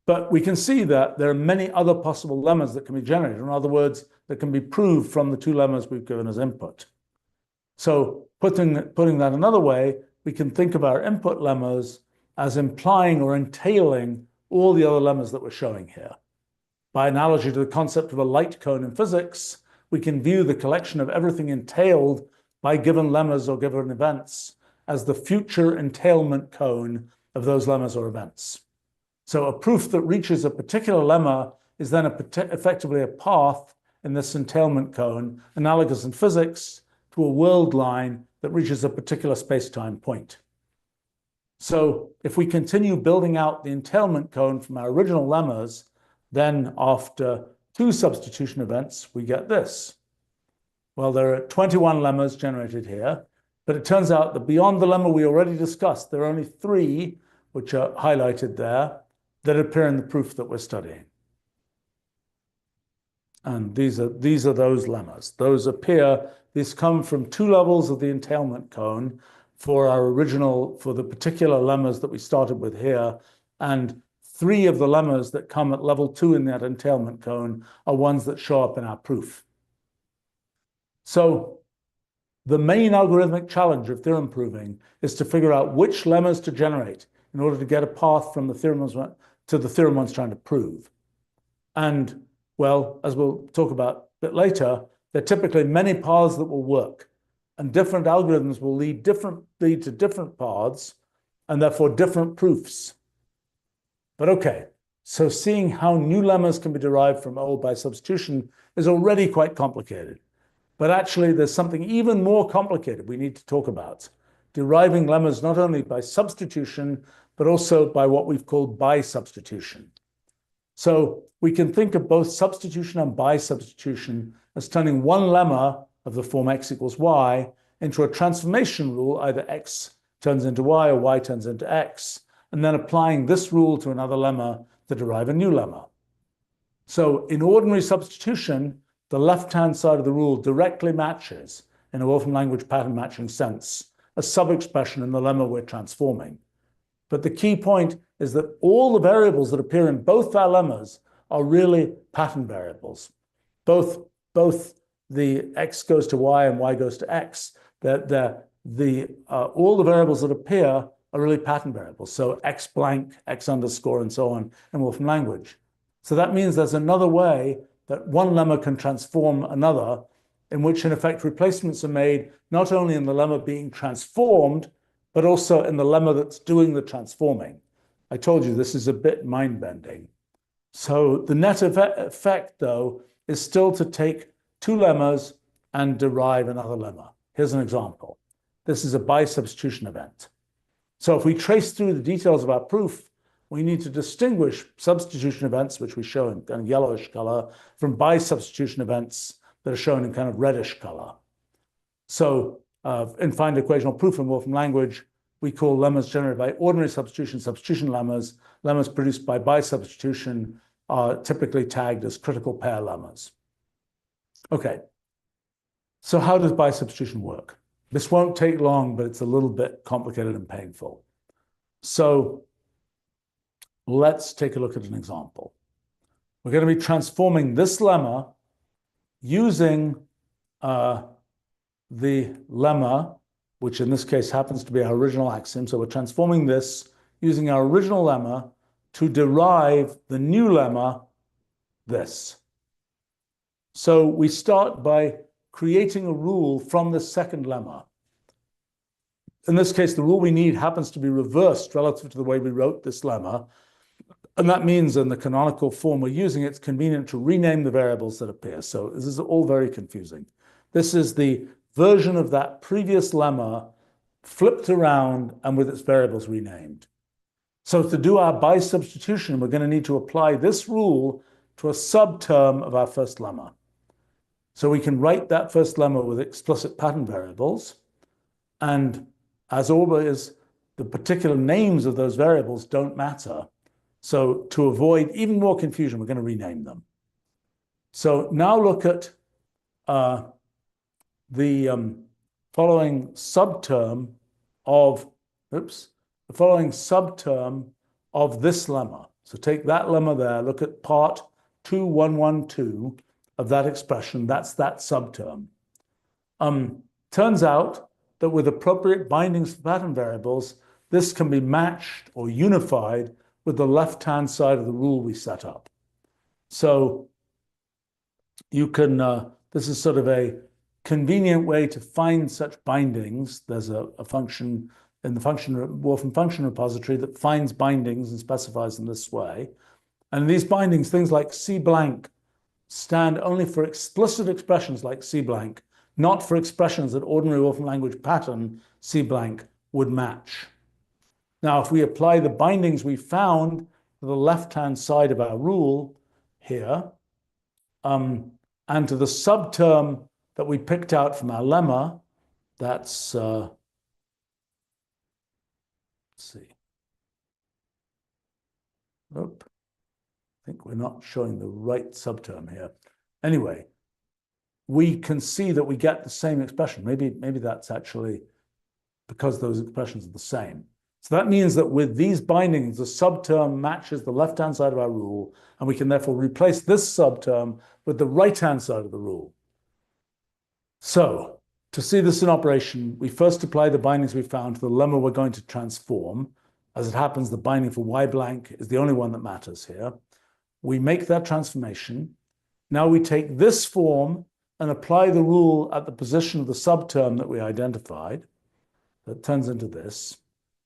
But we can see that there are many other possible lemmas that can be generated. In other words, that can be proved from the two lemmas we've given as input. So putting that another way, we can think of our input lemmas as implying or entailing all the other lemmas that we're showing here. By analogy to the concept of a light cone in physics, we can view the collection of everything entailed by given lemmas or given events as the future entailment cone of those lemmas or events. So a proof that reaches a particular lemma is then effectively a path in this entailment cone, analogous in physics to a world line that reaches a particular space-time point. So if we continue building out the entailment cone from our original lemmas, then after two substitution events, we get this. Well, there are 21 lemmas generated here, but it turns out that beyond the lemma we already discussed, there are only 3, which are highlighted there, that appear in the proof that we're studying. And these are those lemmas. Those appear, these come from two levels of the entailment cone for the particular lemmas that we started with here. And three of the lemmas that come at level 2 in that entailment cone are ones that show up in our proof. So the main algorithmic challenge of theorem proving is to figure out which lemmas to generate in order to get a path from the theorem to the theorem one's trying to prove. And, well, as we'll talk about a bit later, there are typically many paths that will work, and different algorithms will lead to different paths, and therefore different proofs. But okay, so seeing how new lemmas can be derived from old by substitution is already quite complicated. But actually, there's something even more complicated we need to talk about, deriving lemmas not only by substitution, but also by what we've called bi-substitution. So we can think of both substitution and bi-substitution as turning one lemma of the form x equals y into a transformation rule, either x turns into y or y turns into x, and then applying this rule to another lemma to derive a new lemma. So in ordinary substitution, the left-hand side of the rule directly matches, in a Wolfram language pattern matching sense, a sub-expression in the lemma we're transforming. But the key point is that all the variables that appear in both our lemmas are really pattern variables. Both the x goes to y and y goes to x, all the variables that appear are really pattern variables. So x blank, x underscore, and so on in Wolfram language. So that means there's another way that one lemma can transform another, in which in effect replacements are made not only in the lemma being transformed, but also in the lemma that's doing the transforming. I told you this is a bit mind-bending. So the net effect, though, is still to take two lemmas and derive another lemma. Here's an example. This is a bi-substitution event. So if we trace through the details of our proof, we need to distinguish substitution events, which we show in kind of yellowish color, from bi-substitution events that are shown in kind of reddish color. So in finite equational proof in Wolfram language, we call lemmas generated by ordinary substitution lemmas. Lemmas produced by bi-substitution are typically tagged as critical pair lemmas. Okay, so how does bi-substitution work? This won't take long, but it's a little bit complicated and painful. So let's take a look at an example. We're going to be transforming this lemma using the lemma, which in this case happens to be our original axiom. So we're transforming this using our original lemma to derive the new lemma, this. So we start by creating a rule from the second lemma. In this case, the rule we need happens to be reversed relative to the way we wrote this lemma. And that means in the canonical form we're using, it's convenient to rename the variables that appear. So this is all very confusing. This is the version of that previous lemma flipped around and with its variables renamed. So to do our bi-substitution, we're going to need to apply this rule to a subterm of our first lemma. So we can write that first lemma with explicit pattern variables. And as always, the particular names of those variables don't matter. So to avoid even more confusion, we're going to rename them. So now look at the following subterm of this lemma. So take that lemma there, look at part 2112 of that expression. That's that subterm. Turns out that with appropriate bindings for pattern variables, this can be matched or unified with the left-hand side of the rule we set up. So you can, this is sort of a convenient way to find such bindings. There's a function in the Wolfram function repository that finds bindings and specifies them this way. And these bindings, things like C blank, stand only for explicit expressions like C blank, not for expressions that ordinary Wolfram language pattern C blank would match. Now, if we apply the bindings we found to the left-hand side of our rule here, and to the subterm that we picked out from our lemma, that's, let's see. I think we're not showing the right subterm here. Anyway, we can see that we get the same expression. Maybe that's actually because those expressions are the same. So that means that with these bindings, the subterm matches the left-hand side of our rule, and we can therefore replace this subterm with the right-hand side of the rule. So to see this in operation, we first apply the bindings we found to the lemma we're going to transform. As it happens, the binding for y blank is the only one that matters here. We make that transformation. Now we take this form and apply the rule at the position of the subterm that we identified. That turns into this.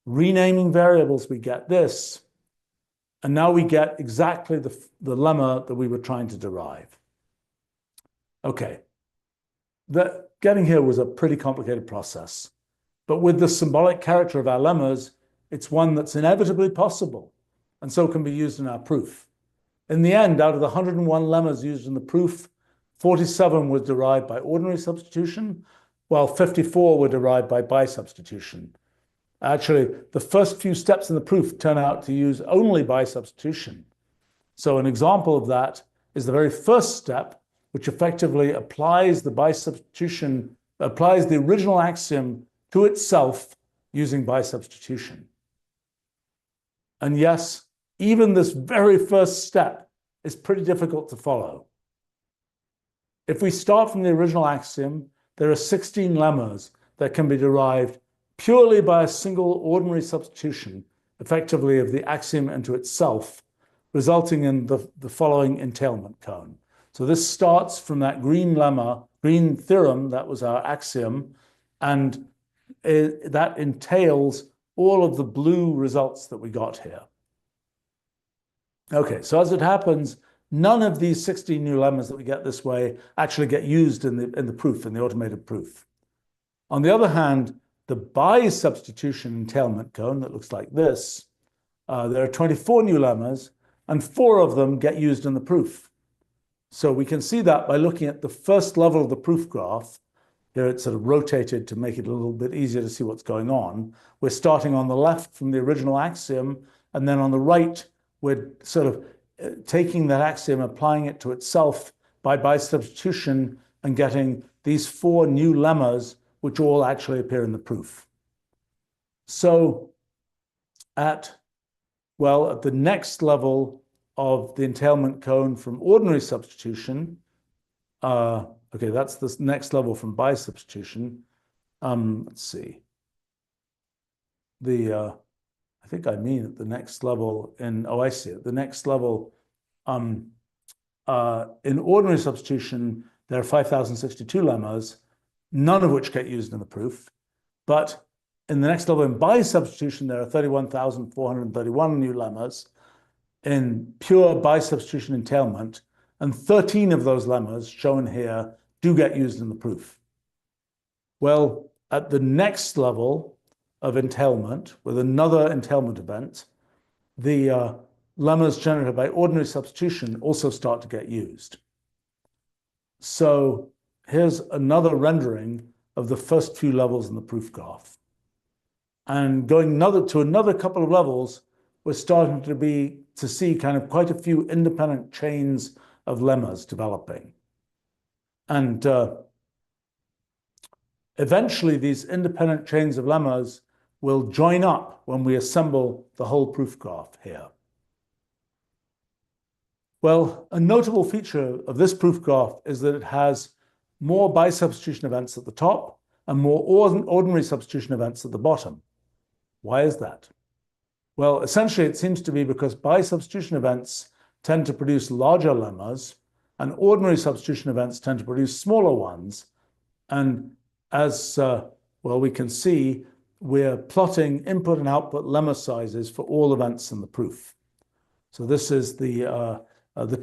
Renaming variables, we get this. And now we get exactly the lemma that we were trying to derive. Okay. Getting here was a pretty complicated process. But with the symbolic character of our lemmas, it's one that's inevitably possible, and so can be used in our proof. In the end, out of the 101 lemmas used in the proof, 47 were derived by ordinary substitution, while 54 were derived by substitution. Actually, the first few steps in the proof turn out to use only by substitution. So an example of that is the very first step, which effectively applies the original axiom to itself using by substitution. And yes, even this very first step is pretty difficult to follow. If we start from the original axiom, there are 16 lemmas that can be derived purely by a single ordinary substitution, effectively of the axiom into itself, resulting in the following entailment cone. So this starts from that green theorem, that was our axiom, and that entails all of the blue results that we got here. Okay, so as it happens, none of these 16 new lemmas that we get this way actually get used in the proof, in the automated proof. On the other hand, the by substitution entailment cone that looks like this, there are 24 new lemmas, and 4 of them get used in the proof. So we can see that by looking at the first level of the proof graph. Here it's sort of rotated to make it a little bit easier to see what's going on. We're starting on the left from the original axiom, and then on the right, we're sort of taking that axiom, applying it to itself by substitution, and getting these 4 new lemmas, which all actually appear in the proof. So at the next level of the entailment cone from ordinary substitution, okay, that's the next level from by substitution. Let's see. I think I mean at the next level I see it. The next level in ordinary substitution, there are 5,062 lemmas, none of which get used in the proof. But in the next level in by substitution, there are 31,431 new lemmas in pure by substitution entailment, and 13 of those lemmas shown here do get used in the proof. Well, at the next level of entailment, with another entailment event, the lemmas generated by ordinary substitution also start to get used. So here's another rendering of the first few levels in the proof graph. And going to another couple of levels, we're starting to see kind of quite a few independent chains of lemmas developing. And eventually, these independent chains of lemmas will join up when we assemble the whole proof graph here. Well, a notable feature of this proof graph is that it has more by substitution events at the top and more ordinary substitution events at the bottom. Why is that? Well, essentially, it seems to be because by substitution events tend to produce larger lemmas, and ordinary substitution events tend to produce smaller ones. And as we can see, we're plotting input and output lemma sizes for all events in the proof. So this is the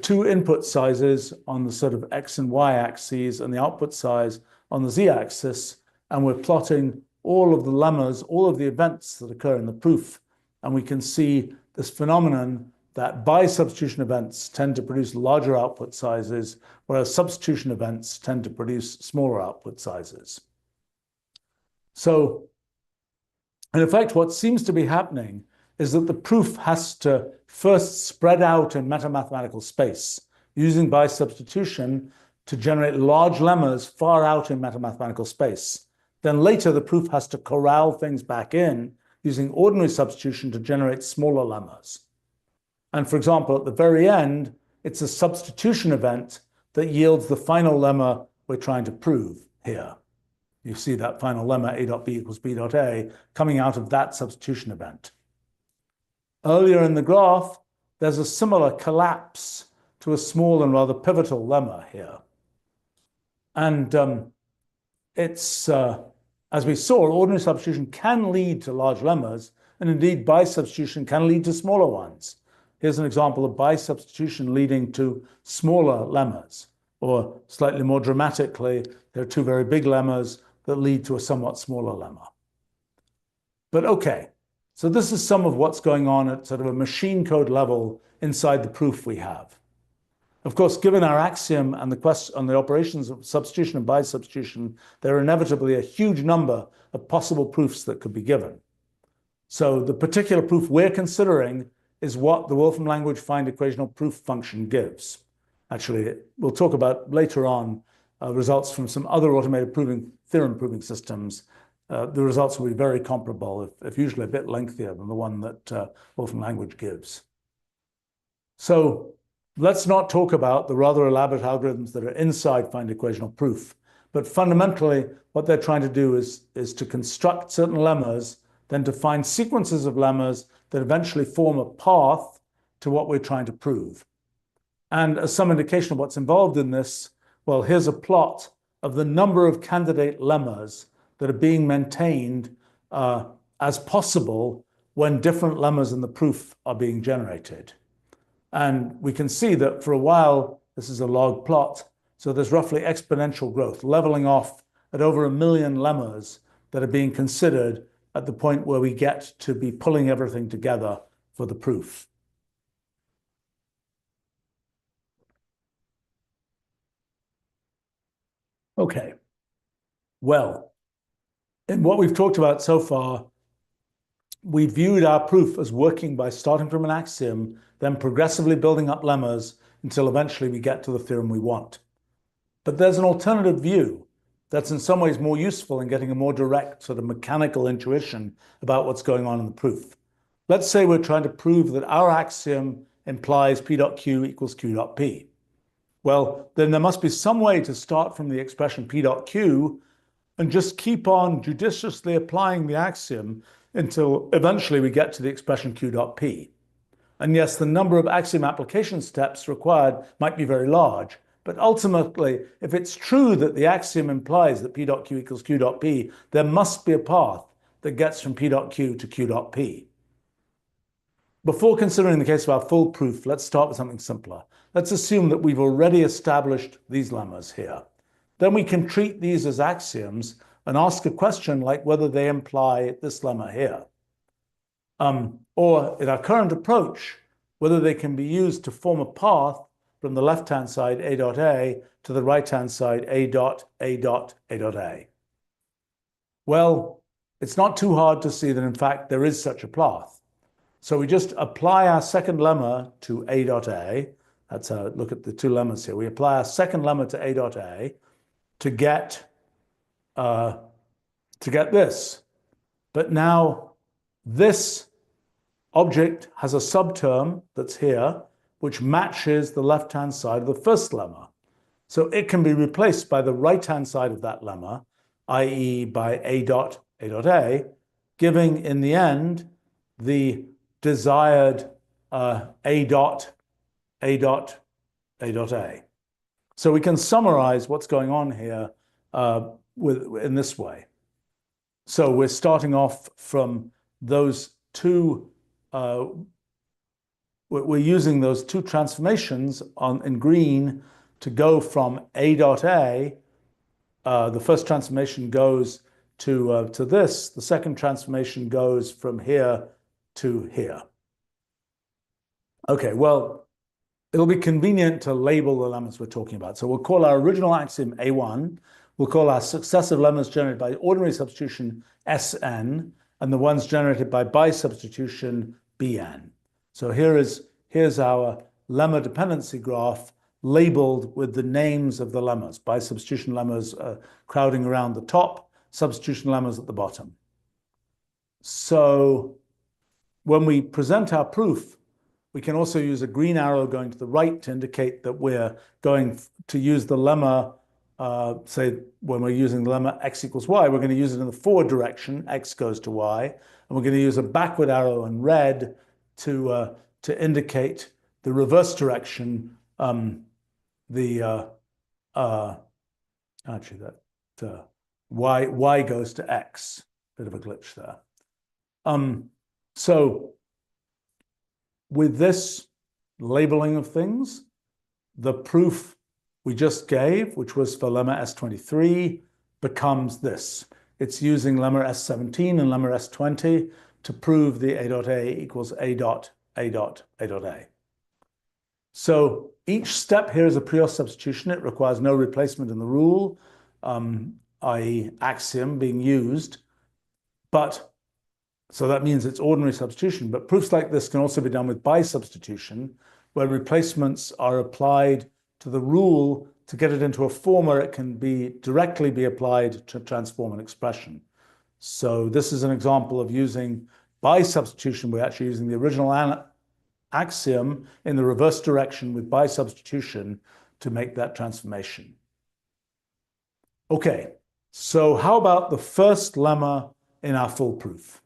2 input sizes on the sort of x and y axes and the output size on the z-axis, and we're plotting all of the lemmas, all of the events that occur in the proof. And we can see this phenomenon that by substitution events tend to produce larger output sizes, whereas substitution events tend to produce smaller output sizes. So, in effect, what seems to be happening is that the proof has to first spread out in metamathematical space using by substitution to generate large lemmas far out in metamathematical space. Then later, the proof has to corral things back in using ordinary substitution to generate smaller lemmas. And for example, at the very end, it's a substitution event that yields the final lemma we're trying to prove here. You see that final lemma, a dot b equals b dot a, coming out of that substitution event. Earlier in the graph, there's a similar collapse to a small and rather pivotal lemma here. And as we saw, ordinary substitution can lead to large lemmas, and indeed bisubstitution can lead to smaller ones. Here's an example of bisubstitution leading to smaller lemmas, or slightly more dramatically, there are two very big lemmas that lead to a somewhat smaller lemma. But okay, so this is some of what's going on at sort of a machine code level inside the proof we have. Of course, given our axiom and the question on the operations of substitution and bisubstitution, there are inevitably a huge number of possible proofs that could be given. So the particular proof we're considering is what the Wolfram language find equational proof function gives. Actually, we'll talk about later on results from some other automated theorem proving systems. The results will be very comparable, if usually a bit lengthier than the one that Wolfram language gives. So let's not talk about the rather elaborate algorithms that are inside find equational proof, but fundamentally what they're trying to do is to construct certain lemmas, then to find sequences of lemmas that eventually form a path to what we're trying to prove. And as some indication of what's involved in this, well, here's a plot of the number of candidate lemmas that are being maintained as possible when different lemmas in the proof are being generated. And we can see that for a while, this is a log plot, so there's roughly exponential growth, leveling off at over 1 million lemmas that are being considered at the point where we get to be pulling everything together for the proof. Okay, well, in what we've talked about so far, we viewed our proof as working by starting from an axiom, then progressively building up lemmas until eventually we get to the theorem we want. But there's an alternative view that's in some ways more useful in getting a more direct sort of mechanical intuition about what's going on in the proof. Let's say we're trying to prove that our axiom implies p dot q equals q dot p. Well, then there must be some way to start from the expression p dot q and just keep on judiciously applying the axiom until eventually we get to the expression q dot p. And yes, the number of axiom application steps required might be very large, but ultimately, if it's true that the axiom implies that p dot q equals q dot p, there must be a path that gets from p dot q to q dot p. Before considering the case of our full proof, let's start with something simpler. Let's assume that we've already established these lemmas here. Then we can treat these as axioms and ask a question like whether they imply this lemma here. Or in our current approach, whether they can be used to form a path from the left-hand side, a dot a, to the right-hand side, a dot, a dot, a dot a. Well, it's not too hard to see that, in fact, there is such a path. So we just apply our second lemma to a dot a. That's how, look at the two lemmas here. We apply our second lemma to a dot a to get this. But now this object has a subterm that's here, which matches the left-hand side of the first lemma. So it can be replaced by the right-hand side of that lemma, i.e. by a dot a, giving in the end the desired a dot a. So we can summarize what's going on here in this way. So we're starting off from those two, we're using those two transformations in green to go from a dot a. The first transformation goes to this. The second transformation goes from here to here. Okay, well, it'll be convenient to label the lemmas we're talking about. So we'll call our original axiom A1. We'll call our successive lemmas generated by ordinary substitution Sn, and the ones generated by bisubstitution Bn. So here's our lemma dependency graph labeled with the names of the lemmas, by substitution lemmas crowding around the top, substitution lemmas at the bottom. So when we present our proof, we can also use a green arrow going to the right to indicate that we're going to use the lemma, say when we're using the lemma x equals y, we're going to use it in the forward direction, x goes to y, and we're going to use a backward arrow in red to indicate the reverse direction, actually that y goes to x, bit of a glitch there. So with this labeling of things, the proof we just gave, which was for lemma S23, becomes this. It's using lemma S17 and lemma S20 to prove the A dot A equals A dot A dot A dot A. So each step here is a pure substitution. It requires no replacement in the rule, i.e. axiom being used. So that means it's ordinary substitution. But proofs like this can also be done with by substitution, where replacements are applied to the rule to get it into a form where it can directly be applied to transform an expression. So this is an example of using by substitution. We're actually using the original axiom in the reverse direction with by substitution to make that transformation. Okay, so how about the first lemma in our full proof?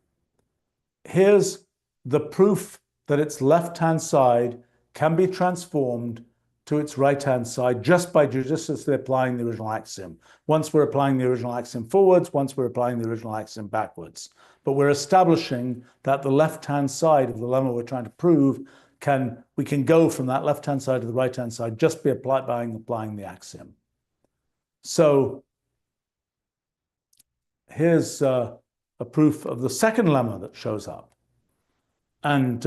Here's the proof that its left-hand side can be transformed to its right-hand side just by judiciously applying the original axiom. Once we're applying the original axiom forwards, once we're applying the original axiom backwards. But we're establishing that the left-hand side of the lemma we're trying to prove we can go from that left-hand side to the right-hand side just by applying the axiom. So here's a proof of the second lemma that shows up. And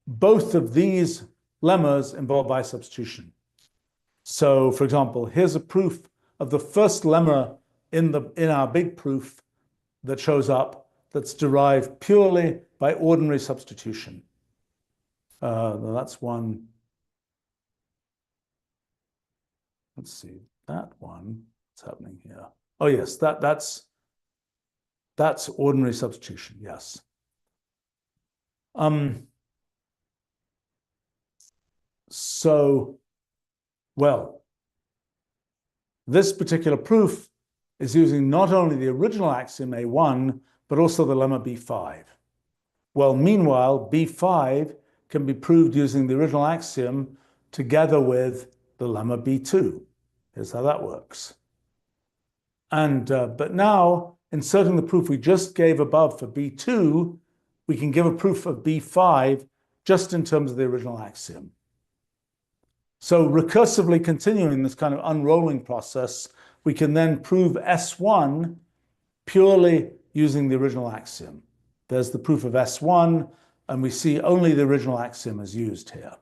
both of these lemmas involve by substitution. So, for example, here's a proof of the first lemma in our big proof that shows up that's derived purely by ordinary substitution. That's one. Let's see, that one. What's happening here? Oh yes, that's ordinary substitution. Yes. So, well, this particular proof is using not only the original axiom A1, but also the lemma B5. Well, meanwhile, B5 can be proved using the original axiom together with the lemma B2. Here's how that works. And but now, inserting the proof we just gave above for B2, we can give a proof of B5 just in terms of the original axiom. So recursively continuing this kind of unrolling process, we can then prove S1 purely using the original axiom. There's the proof of S1, and we see only the original axiom is used here.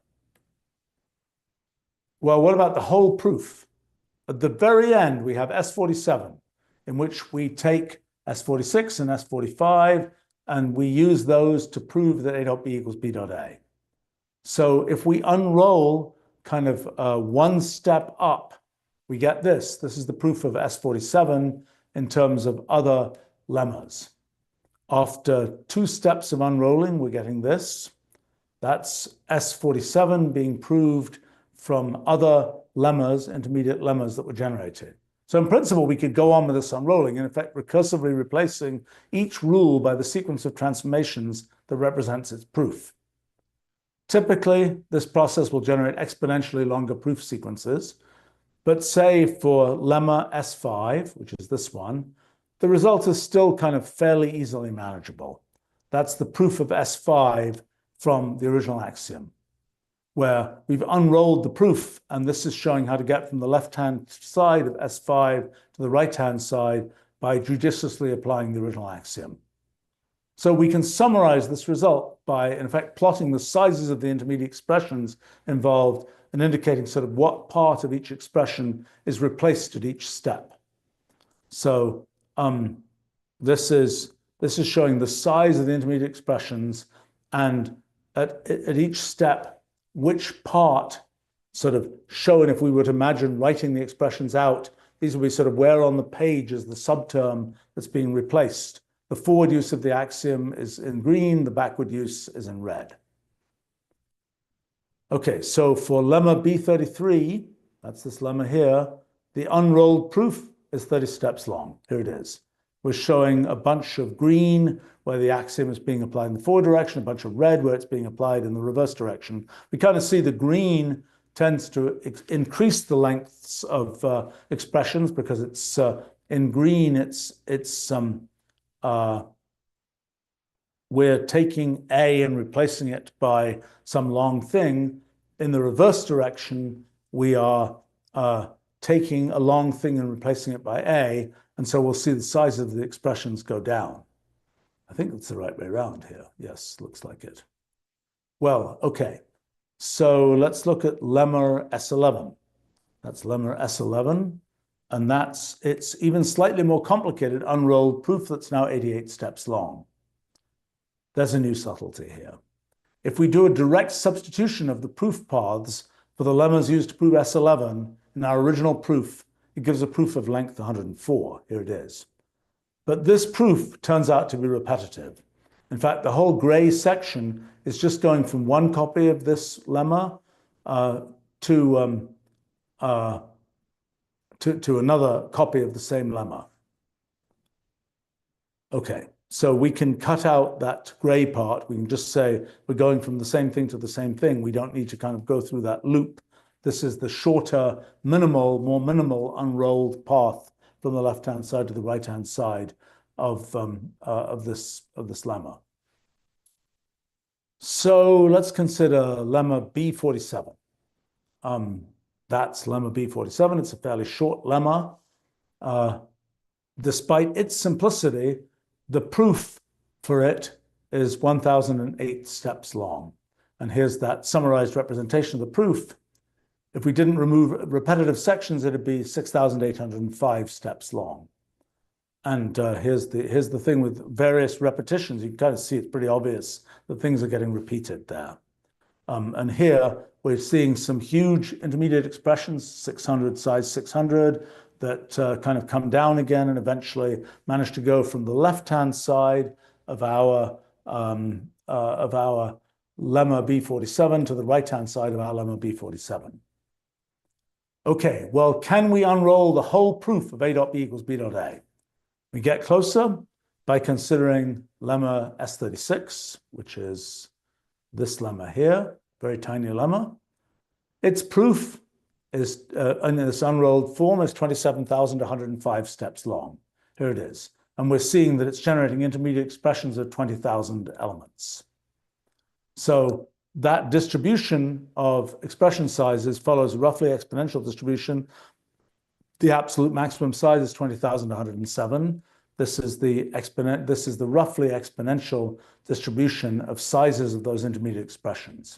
Well, what about the whole proof? At the very end, we have S47, in which we take S46 and S45, and we use those to prove that A dot B equals B dot A. So if we unroll kind of one step up, we get this. This is the proof of S47 in terms of other lemmas. After two steps of unrolling, we're getting this. That's S47 being proved from other lemmas, intermediate lemmas that were generated. So in principle, we could go on with this unrolling, in effect, recursively replacing each rule by the sequence of transformations that represents its proof. Typically, this process will generate exponentially longer proof sequences, but say for lemma S5, which is this one, the result is still kind of fairly easily manageable. That's the proof of S5 from the original axiom, where we've unrolled the proof, and this is showing how to get from the left-hand side of S5 to the right-hand side by judiciously applying the original axiom. So we can summarize this result by, in effect, plotting the sizes of the intermediate expressions involved and indicating sort of what part of each expression is replaced at each step. So this is showing the size of the intermediate expressions, and at each step, which part sort of shown if we were to imagine writing the expressions out. These will be sort of where on the page is the subterm that's being replaced. The forward use of the axiom is in green, the backward use is in red. Okay, so for lemma B33, that's this lemma here, the unrolled proof is 30 steps long. Here it is. We're showing a bunch of green where the axiom is being applied in the forward direction, a bunch of red where it's being applied in the reverse direction. We kind of see the green tends to increase the lengths of expressions because it's in green, we're taking A and replacing it by some long thing. In the reverse direction, we are taking a long thing and replacing it by A, and so we'll see the size of the expressions go down. I think it's the right way around here. Yes, looks like it. Well, okay. So let's look at lemma S11. That's lemma S11, and it's even slightly more complicated unrolled proof that's now 88 steps long. There's a new subtlety here. If we do a direct substitution of the proof paths for the lemmas used to prove S11 in our original proof, it gives a proof of length 104. Here it is. But this proof turns out to be repetitive. In fact, the whole gray section is just going from one copy of this lemma to another copy of the same lemma. Okay, so we can cut out that gray part. We can just say we're going from the same thing to the same thing. We don't need to kind of go through that loop. This is the shorter, more minimal unrolled path from the left-hand side to the right-hand side of this lemma. So let's consider lemma B47. That's lemma B47. It's a fairly short lemma. Despite its simplicity, the proof for it is 1,008 steps long. And here's that summarized representation of the proof. If we didn't remove repetitive sections, it'd be 6,805 steps long. And here's the thing with various repetitions. You can kind of see it's pretty obvious that things are getting repeated there. And here we're seeing some huge intermediate expressions, 600, size 600, that kind of come down again and eventually manage to go from the left-hand side of our lemma B47 to the right-hand side of our lemma B47. Okay, well, can we unroll the whole proof of A dot B equals B dot A? We get closer by considering lemma S36, which is this lemma here, very tiny lemma. Its proof is in this unrolled form is 27,105 steps long. Here it is. And we're seeing that it's generating intermediate expressions of 20,000 elements. So that distribution of expression sizes follows a roughly exponential distribution. The absolute maximum size is 20,107. This is the roughly exponential distribution of sizes of those intermediate expressions.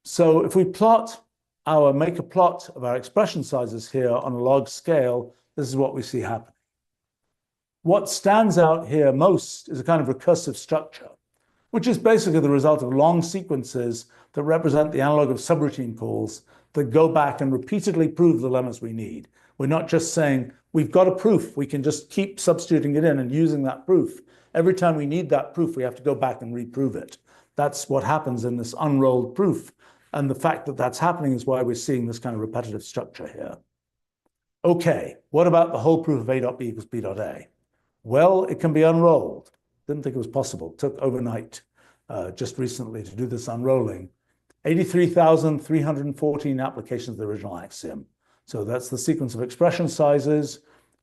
So if we make a plot of our expression sizes here on a log scale, this is what we see happening. What stands out here most is a kind of recursive structure, which is basically the result of long sequences that represent the analog of subroutine calls that go back and repeatedly prove the lemmas we need. We're not just saying, we've got a proof, we can just keep substituting it in and using that proof. Every time we need that proof, we have to go back and reprove it. That's what happens in this unrolled proof. And the fact that that's happening is why we're seeing this kind of repetitive structure here. Okay, what about the whole proof of A dot B equals B dot A? Well, it can be unrolled. Didn't think it was possible. Took overnight, just recently, to do this unrolling. 83,314 applications of the original axiom. So that's the sequence of expression sizes,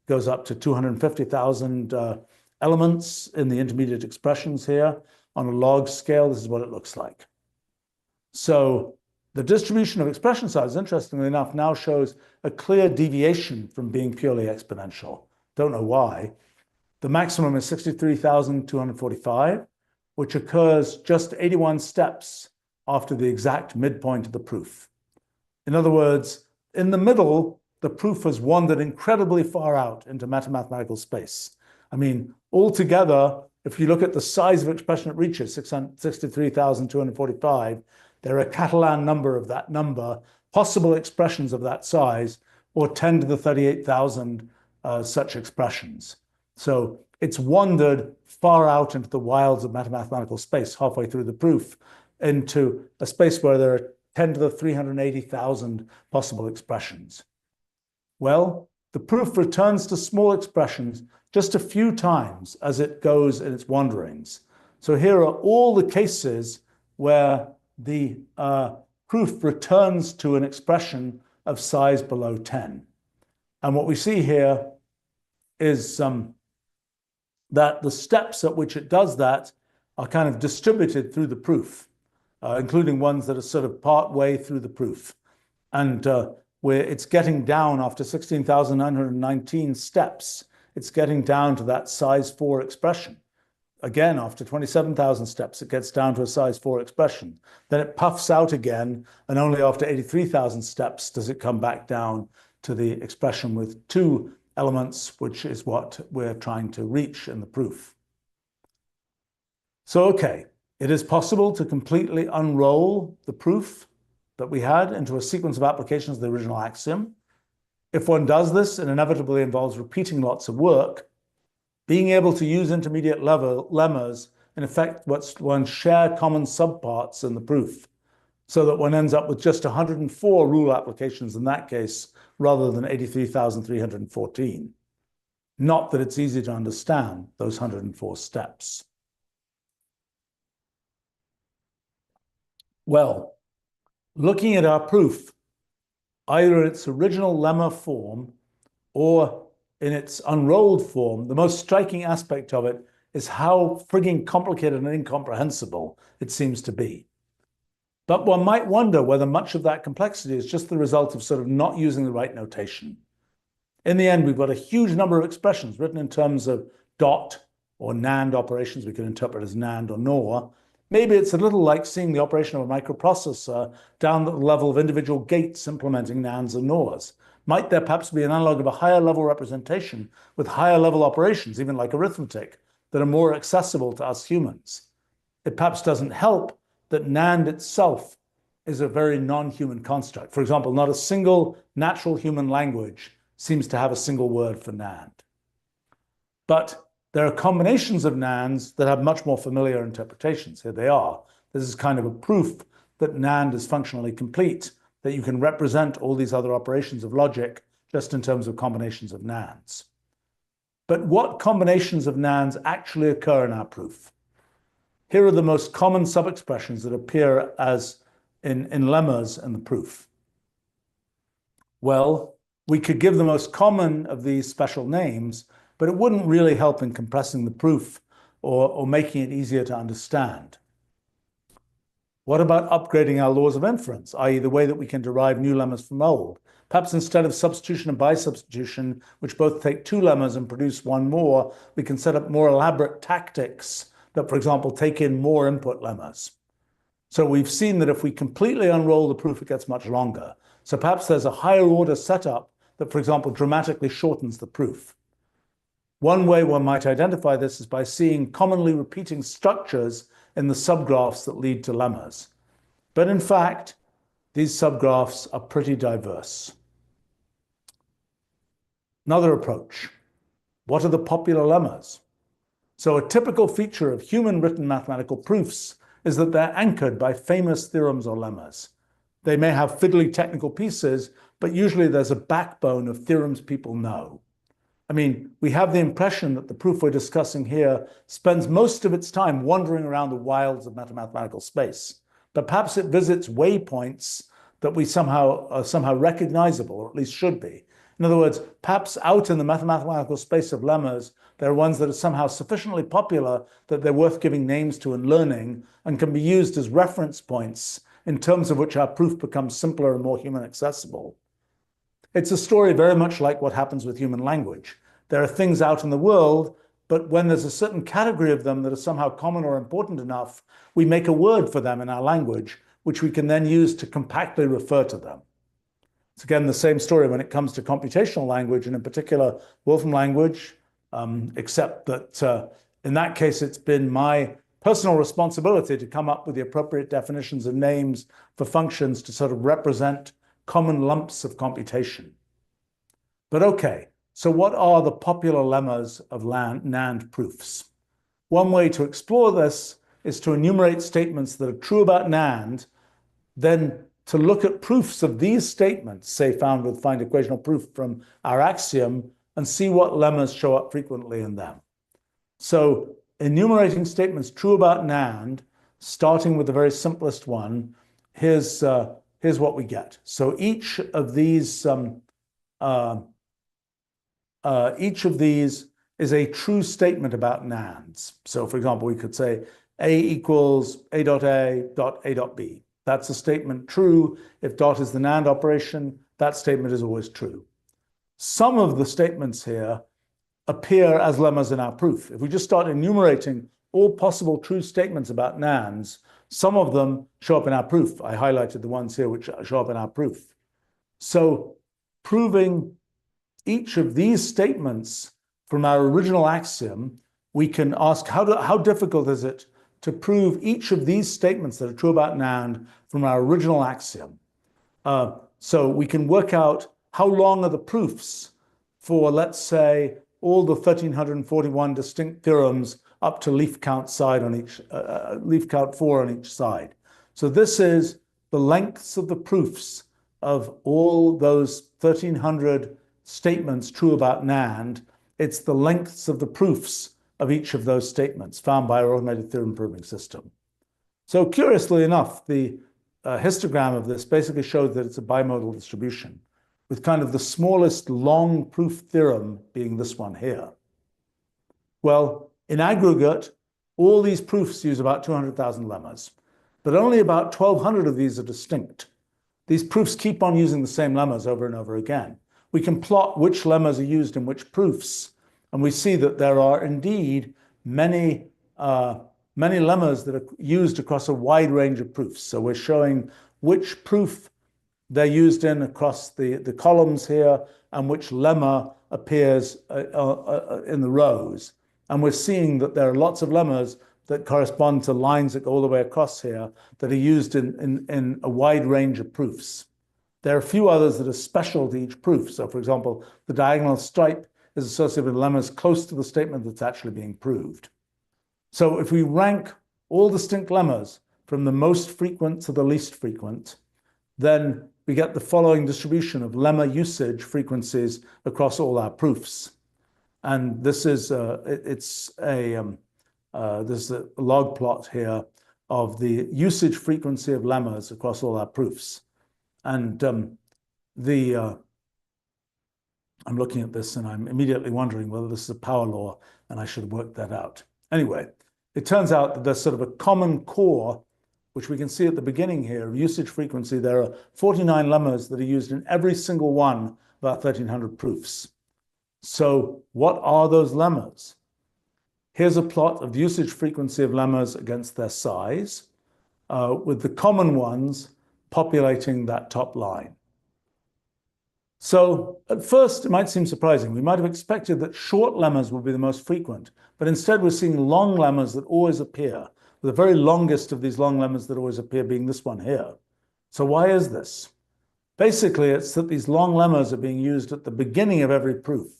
goes up to 250,000 elements in the intermediate expressions here. On a log scale, this is what it looks like. So the distribution of expression size, interestingly enough, now shows a clear deviation from being purely exponential. Don't know why. The maximum is 63,245, which occurs just 81 steps after the exact midpoint of the proof. In other words, in the middle, the proof has wandered incredibly far out into mathematical space. I mean, altogether, if you look at the size of expression it reaches, 63,245, there are a Catalan number of that number possible expressions of that size, or 10 to the 38,000 such expressions. So it's wandered far out into the wilds of mathematical space, halfway through the proof, into a space where there are 10 to the 380,000 possible expressions. Well, the proof returns to small expressions just a few times as it goes in its wanderings. So here are all the cases where the proof returns to an expression of size below 10. And what we see here is that the steps at which it does that are kind of distributed through the proof, including ones that are sort of part way through the proof. And where it's getting down after 16,919 steps, it's getting down to that size 4 expression. Again, after 27,000 steps, it gets down to a size 4 expression. Then it puffs out again, and only after 83,000 steps does it come back down to the expression with 2 elements, which is what we're trying to reach in the proof. So, okay, it is possible to completely unroll the proof that we had into a sequence of applications of the original axiom. If one does this, it inevitably involves repeating lots of work. Being able to use intermediate lemmas, in effect, one share common subparts in the proof, so that one ends up with just 104 rule applications in that case, rather than 83,314. Not that it's easy to understand those 104 steps. Well, looking at our proof, either in its original lemma form or in its unrolled form, the most striking aspect of it is how frigging complicated and incomprehensible it seems to be. But one might wonder whether much of that complexity is just the result of sort of not using the right notation. In the end, we've got a huge number of expressions written in terms of dot or NAND operations we can interpret as NAND or NOR. Maybe it's a little like seeing the operation of a microprocessor down at the level of individual gates implementing NANDs and NORs. Might there perhaps be an analog of a higher level representation with higher level operations, even like arithmetic, that are more accessible to us humans? It perhaps doesn't help that NAND itself is a very non-human construct. For example, not a single natural human language seems to have a single word for NAND. But there are combinations of NANDs that have much more familiar interpretations. Here they are. This is kind of a proof that NAND is functionally complete, that you can represent all these other operations of logic just in terms of combinations of NANDs. But what combinations of NANDs actually occur in our proof? Here are the most common subexpressions that appear as in lemmas in the proof. Well, we could give the most common of these special names, but it wouldn't really help in compressing the proof or making it easier to understand. What about upgrading our laws of inference, i.e. the way that we can derive new lemmas from old? Perhaps instead of substitution and bisubstitution, which both take 2 lemmas and produce 1 more, we can set up more elaborate tactics that, for example, take in more input lemmas. So we've seen that if we completely unroll the proof, it gets much longer. So perhaps there's a higher order setup that, for example, dramatically shortens the proof. One way one might identify this is by seeing commonly repeating structures in the subgraphs that lead to lemmas. But in fact, these subgraphs are pretty diverse. Another approach. What are the popular lemmas? So a typical feature of human-written mathematical proofs is that they're anchored by famous theorems or lemmas. They may have fiddly technical pieces, but usually there's a backbone of theorems people know. I mean, we have the impression that the proof we're discussing here spends most of its time wandering around the wilds of mathematical space, but perhaps it visits waypoints that we are somehow recognizable, or at least should be. In other words, perhaps out in the mathematical space of lemmas, there are ones that are somehow sufficiently popular that they're worth giving names to and learning, and can be used as reference points in terms of which our proof becomes simpler and more human accessible. It's a story very much like what happens with human language. There are things out in the world, but when there's a certain category of them that are somehow common or important enough, we make a word for them in our language, which we can then use to compactly refer to them. It's again the same story when it comes to computational language, and in particular Wolfram language, except that in that case, it's been my personal responsibility to come up with the appropriate definitions and names for functions to sort of represent common lumps of computation. But okay, so what are the popular lemmas of NAND proofs? One way to explore this is to enumerate statements that are true about NAND, then to look at proofs of these statements, say found with find equational proof from our axiom, and see what lemmas show up frequently in them. So enumerating statements true about NAND, starting with the very simplest one, here's what we get. So each of these is a true statement about NANDs. So for example, we could say A equals A dot A dot A dot B. That's a statement true. If dot is the NAND operation, that statement is always true. Some of the statements here appear as lemmas in our proof. If we just start enumerating all possible true statements about NANDs, some of them show up in our proof. I highlighted the ones here which show up in our proof. So proving each of these statements from our original axiom, we can ask how difficult is it to prove each of these statements that are true about NAND from our original axiom. So we can work out how long are the proofs for, let's say, all the 1,341 distinct theorems up to leaf count 4 on each side. So this is the lengths of the proofs of all those 1,300 statements true about NAND. It's the lengths of the proofs of each of those statements found by our automated theorem proving system. So curiously enough, the histogram of this basically shows that it's a bimodal distribution, with kind of the smallest long proof theorem being this one here. Well, in aggregate, all these proofs use about 200,000 lemmas, but only about 1,200 of these are distinct. These proofs keep on using the same lemmas over and over again. We can plot which lemmas are used in which proofs, and we see that there are indeed many lemmas that are used across a wide range of proofs. So we're showing which proof they're used in across the columns here, and which lemma appears in the rows. And we're seeing that there are lots of lemmas that correspond to lines that go all the way across here that are used in a wide range of proofs. There are a few others that are special to each proof. So for example, the diagonal stripe is associated with lemmas close to the statement that's actually being proved. So if we rank all distinct lemmas from the most frequent to the least frequent, then we get the following distribution of lemma usage frequencies across all our proofs. And this is there's a log plot here of the usage frequency of lemmas across all our proofs. And I'm looking at this and I'm immediately wondering whether this is a power law and I should have worked that out. Anyway, it turns out that there's sort of a common core, which we can see at the beginning here, of usage frequency. There are 49 lemmas that are used in every single one of our 1,300 proofs. So what are those lemmas? Here's a plot of the usage frequency of lemmas against their size, with the common ones populating that top line. So at first, it might seem surprising. We might have expected that short lemmas would be the most frequent, but instead we're seeing long lemmas that always appear, with the very longest of these long lemmas that always appear being this one here. So why is this? Basically, it's that these long lemmas are being used at the beginning of every proof.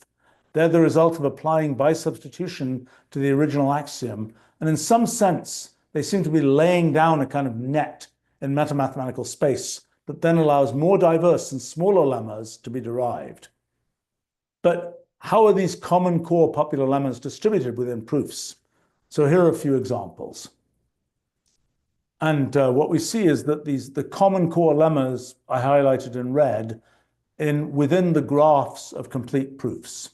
They're the result of applying by substitution to the original axiom, and in some sense, they seem to be laying down a kind of net in metamathematical space that then allows more diverse and smaller lemmas to be derived. But how are these common core popular lemmas distributed within proofs? So here are a few examples. And what we see is that the common core lemmas I highlighted in red within the graphs of complete proofs.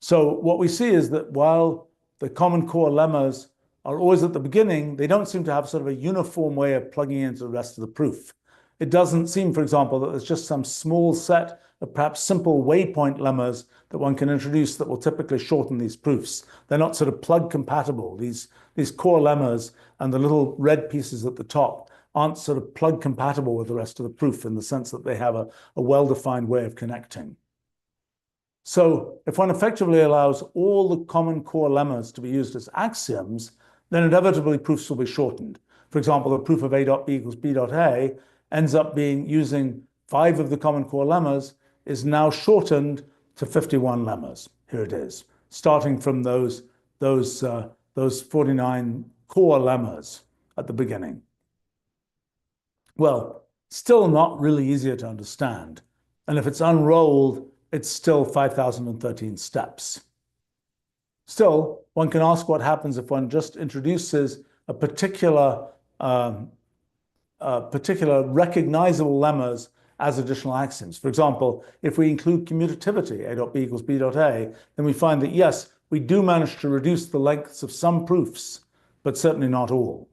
So what we see is that while the common core lemmas are always at the beginning, they don't seem to have sort of a uniform way of plugging into the rest of the proof. It doesn't seem, for example, that there's just some small set of perhaps simple waypoint lemmas that one can introduce that will typically shorten these proofs. They're not sort of plug compatible. These core lemmas and the little red pieces at the top aren't sort of plug compatible with the rest of the proof in the sense that they have a well-defined way of connecting. So if one effectively allows all the common core lemmas to be used as axioms, then inevitably proofs will be shortened. For example, the proof of A dot B equals B dot A ends up using 5 of the common core lemmas is now shortened to 51 lemmas. Here it is, starting from those 49 core lemmas at the beginning. Well, still not really easier to understand. And if it's unrolled, it's still 5,013 steps. Still, one can ask what happens if one just introduces a particular recognizable lemmas as additional axioms. For example, if we include commutativity, A dot B equals B dot A, then we find that, yes, we do manage to reduce the lengths of some proofs, but certainly not all.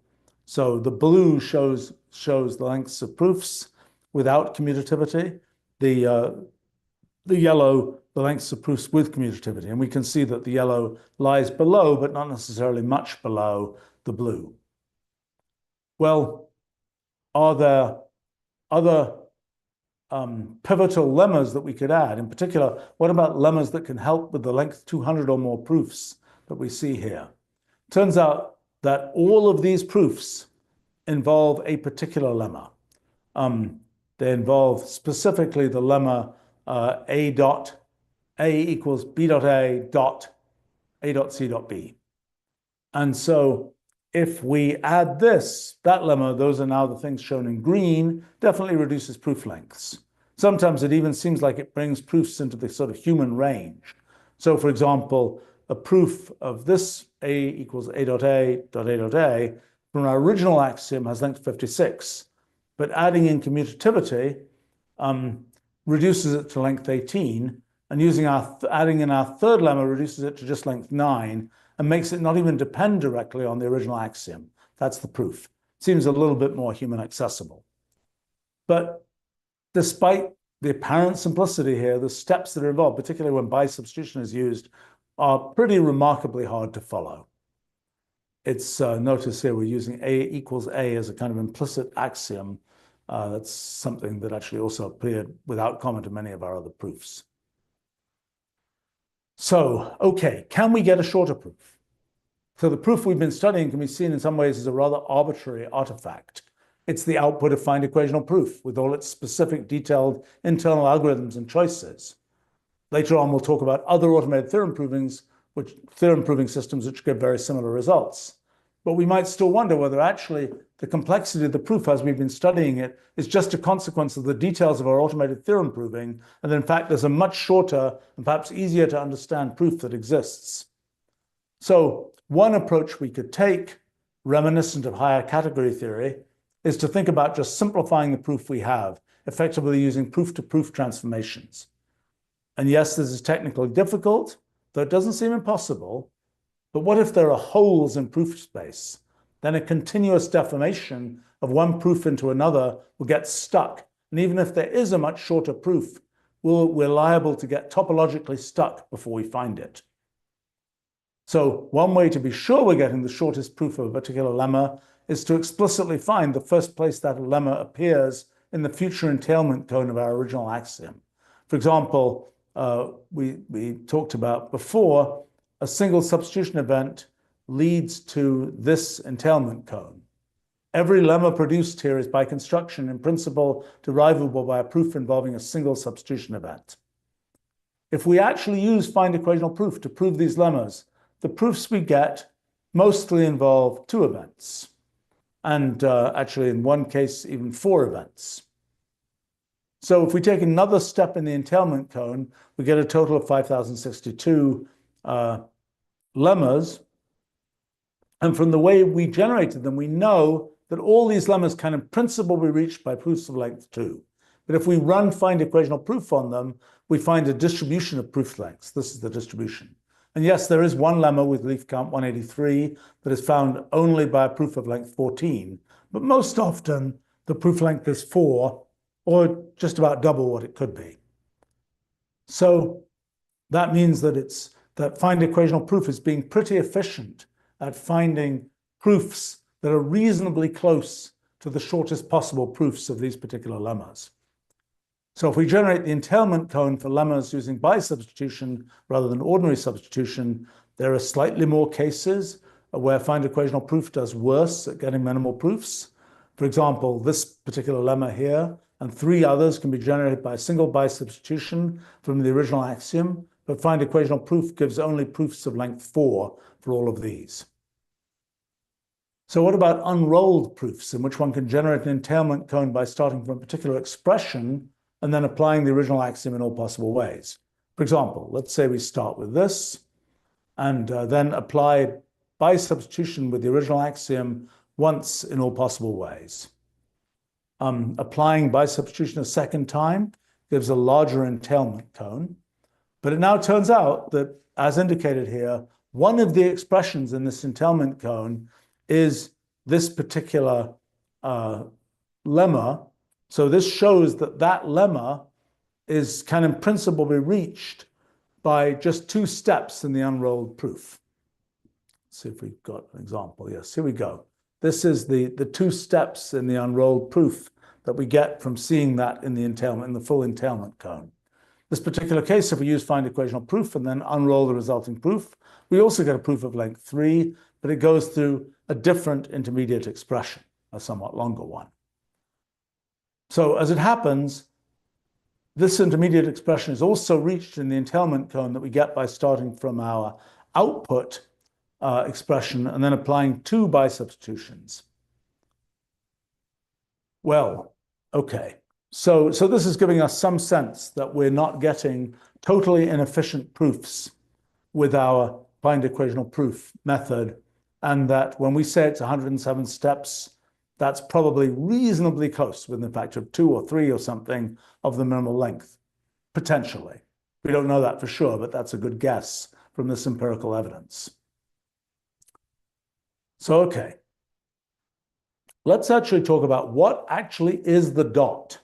So the blue shows the lengths of proofs without commutativity, the yellow, the lengths of proofs with commutativity. And we can see that the yellow lies below, but not necessarily much below the blue. Well, are there other pivotal lemmas that we could add? In particular, what about lemmas that can help with the length 200 or more proofs that we see here? Turns out that all of these proofs involve a particular lemma. They involve specifically the lemma A dot A equals B dot A dot A dot C dot B. And so if we add that lemma, those are now the things shown in green, definitely reduces proof lengths. Sometimes it even seems like it brings proofs into the sort of human range. So for example, a proof of this A equals A dot A dot A dot A from our original axiom has length 56, but adding in commutativity reduces it to length 18, and adding in our third lemma reduces it to just length 9, and makes it not even depend directly on the original axiom. That's the proof. Seems a little bit more human accessible. But despite the apparent simplicity here, the steps that are involved, particularly when bi-substitution is used, are pretty remarkably hard to follow. It's notice here we're using A equals A as a kind of implicit axiom. That's something that actually also appeared without comment in many of our other proofs. So, okay, can we get a shorter proof? So the proof we've been studying can be seen in some ways as a rather arbitrary artifact. It's the output of find equational proof with all its specific detailed internal algorithms and choices. Later on, we'll talk about other automated theorem proving systems which give very similar results. But we might still wonder whether actually the complexity of the proof as we've been studying it is just a consequence of the details of our automated theorem proving, and in fact there's a much shorter and perhaps easier to understand proof that exists. So one approach we could take, reminiscent of higher category theory, is to think about just simplifying the proof we have, effectively using proof-to-proof transformations. And yes, this is technically difficult, though it doesn't seem impossible. But what if there are holes in proof space? Then a continuous deformation of one proof into another will get stuck. And even if there is a much shorter proof, we're liable to get topologically stuck before we find it. So one way to be sure we're getting the shortest proof of a particular lemma is to explicitly find the first place that lemma appears in the future entailment cone of our original axiom. For example, we talked about before, a single substitution event leads to this entailment cone. Every lemma produced here is by construction, in principle, derivable by a proof involving a single substitution event. If we actually use find equational proof to prove these lemmas, the proofs we get mostly involve 2 events, and actually in one case, even 4 events. So if we take another step in the entailment cone, we get a total of 5,062 lemmas. And from the way we generated them, we know that all these lemmas can in principle be reached by proofs of length 2. But if we run find equational proof on them, we find a distribution of proof lengths. This is the distribution. And yes, there is one lemma with leaf count 183 that is found only by a proof of length 14. But most often, the proof length is 4, or just about double what it could be. So that means that find equational proof is being pretty efficient at finding proofs that are reasonably close to the shortest possible proofs of these particular lemmas. So if we generate the entailment cone for lemmas using bi-substitution rather than ordinary substitution, there are slightly more cases where find equational proof does worse at getting minimal proofs. For example, this particular lemma here and 3 others can be generated by a single bisubstitution from the original axiom, but find equational proof gives only proofs of length 4 for all of these. So what about unrolled proofs, in which one can generate an entailment cone by starting from a particular expression and then applying the original axiom in all possible ways? For example, let's say we start with this and then apply bisubstitution with the original axiom once in all possible ways. Applying bisubstitution a second time gives a larger entailment cone, but it now turns out that, as indicated here, one of the expressions in this entailment cone is this particular lemma. So this shows that that lemma can in principle be reached by just 2 steps in the unrolled proof. Let's see if we've got an example. Yes, here we go. This is the 2 steps in the unrolled proof that we get from seeing that in the entailment, in the full entailment cone. This particular case, if we use find equational proof and then unroll the resulting proof, we also get a proof of length 3, but it goes through a different intermediate expression, a somewhat longer one. So as it happens, this intermediate expression is also reached in the entailment cone that we get by starting from our output expression and then applying 2 bisubstitutions. Well, okay. So this is giving us some sense that we're not getting totally inefficient proofs with our find equational proof method, and that when we say it's 107 steps, that's probably reasonably close, within a factor of 2 or 3 or something of the minimal length, potentially. We don't know that for sure, but that's a good guess from this empirical evidence. So, okay. Let's actually talk about what actually is the dot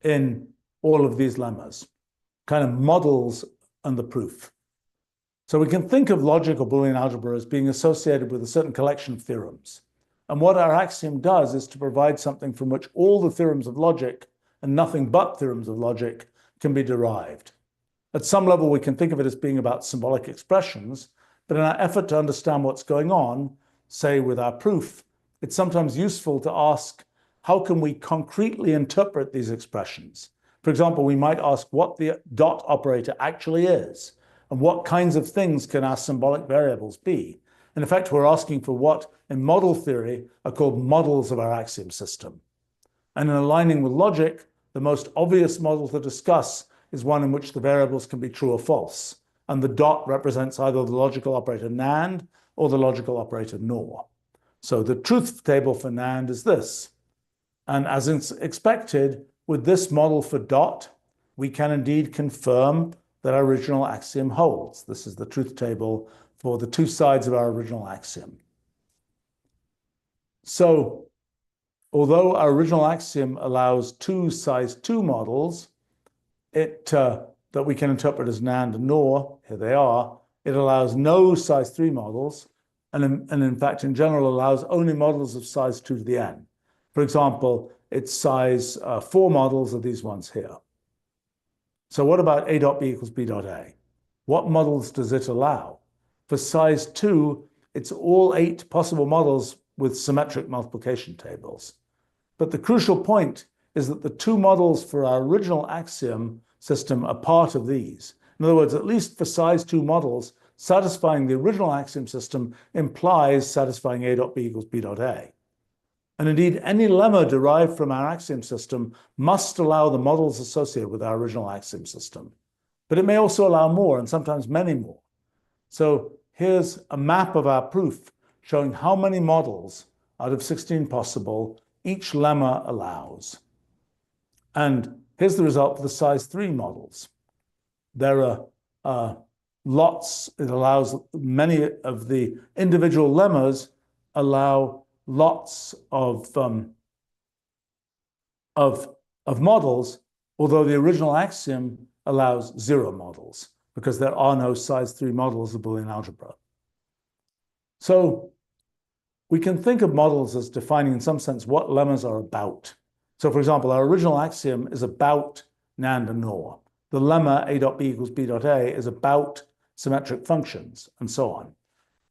in all of these lemmas, kind of models and the proof. So we can think of logic or Boolean algebra as being associated with a certain collection of theorems. And what our axiom does is to provide something from which all the theorems of logic and nothing but theorems of logic can be derived. At some level, we can think of it as being about symbolic expressions, but in our effort to understand what's going on, say with our proof, it's sometimes useful to ask, how can we concretely interpret these expressions? For example, we might ask what the dot operator actually is, and what kinds of things can our symbolic variables be? In effect, we're asking for what, in model theory, are called models of our axiom system. And in aligning with logic, the most obvious model to discuss is one in which the variables can be true or false, and the dot represents either the logical operator NAND or the logical operator NOR. So the truth table for NAND is this. And as expected, with this model for dot, we can indeed confirm that our original axiom holds. This is the truth table for the 2 sides of our original axiom. So although our original axiom allows 2 size 2 models, that we can interpret as NAND and NOR, here they are, it allows no size 3 models, and in fact, in general, allows only models of size 2 to the n. For example, its size 4 models are these ones here. So what about A dot B equals B dot A? What models does it allow? For size 2, it's all 8 possible models with symmetric multiplication tables. But the crucial point is that the 2 models for our original axiom system are part of these. In other words, at least for size 2 models, satisfying the original axiom system implies satisfying A dot B equals B dot A. And indeed, any lemma derived from our axiom system must allow the models associated with our original axiom system. But it may also allow more, and sometimes many more. So here's a map of our proof showing how many models out of 16 possible each lemma allows. And here's the result for the size 3 models. There are lots. It allows many of the individual lemmas allow lots of models, although the original axiom allows 0 models because there are no size 3 models of Boolean algebra. So we can think of models as defining in some sense what lemmas are about. So for example, our original axiom is about NAND and NOR. The lemma A dot B equals B dot A is about symmetric functions and so on.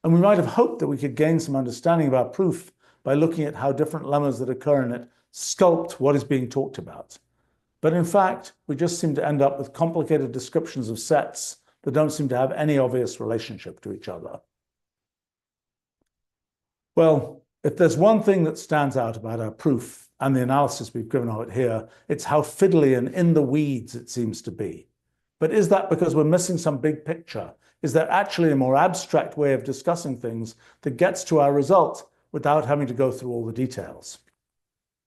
And we might have hoped that we could gain some understanding of our proof by looking at how different lemmas that occur in it sculpt what is being talked about. But in fact, we just seem to end up with complicated descriptions of sets that don't seem to have any obvious relationship to each other. Well, if there's one thing that stands out about our proof and the analysis we've given of it here, it's how fiddly and in the weeds it seems to be. But is that because we're missing some big picture? Is there actually a more abstract way of discussing things that gets to our result without having to go through all the details?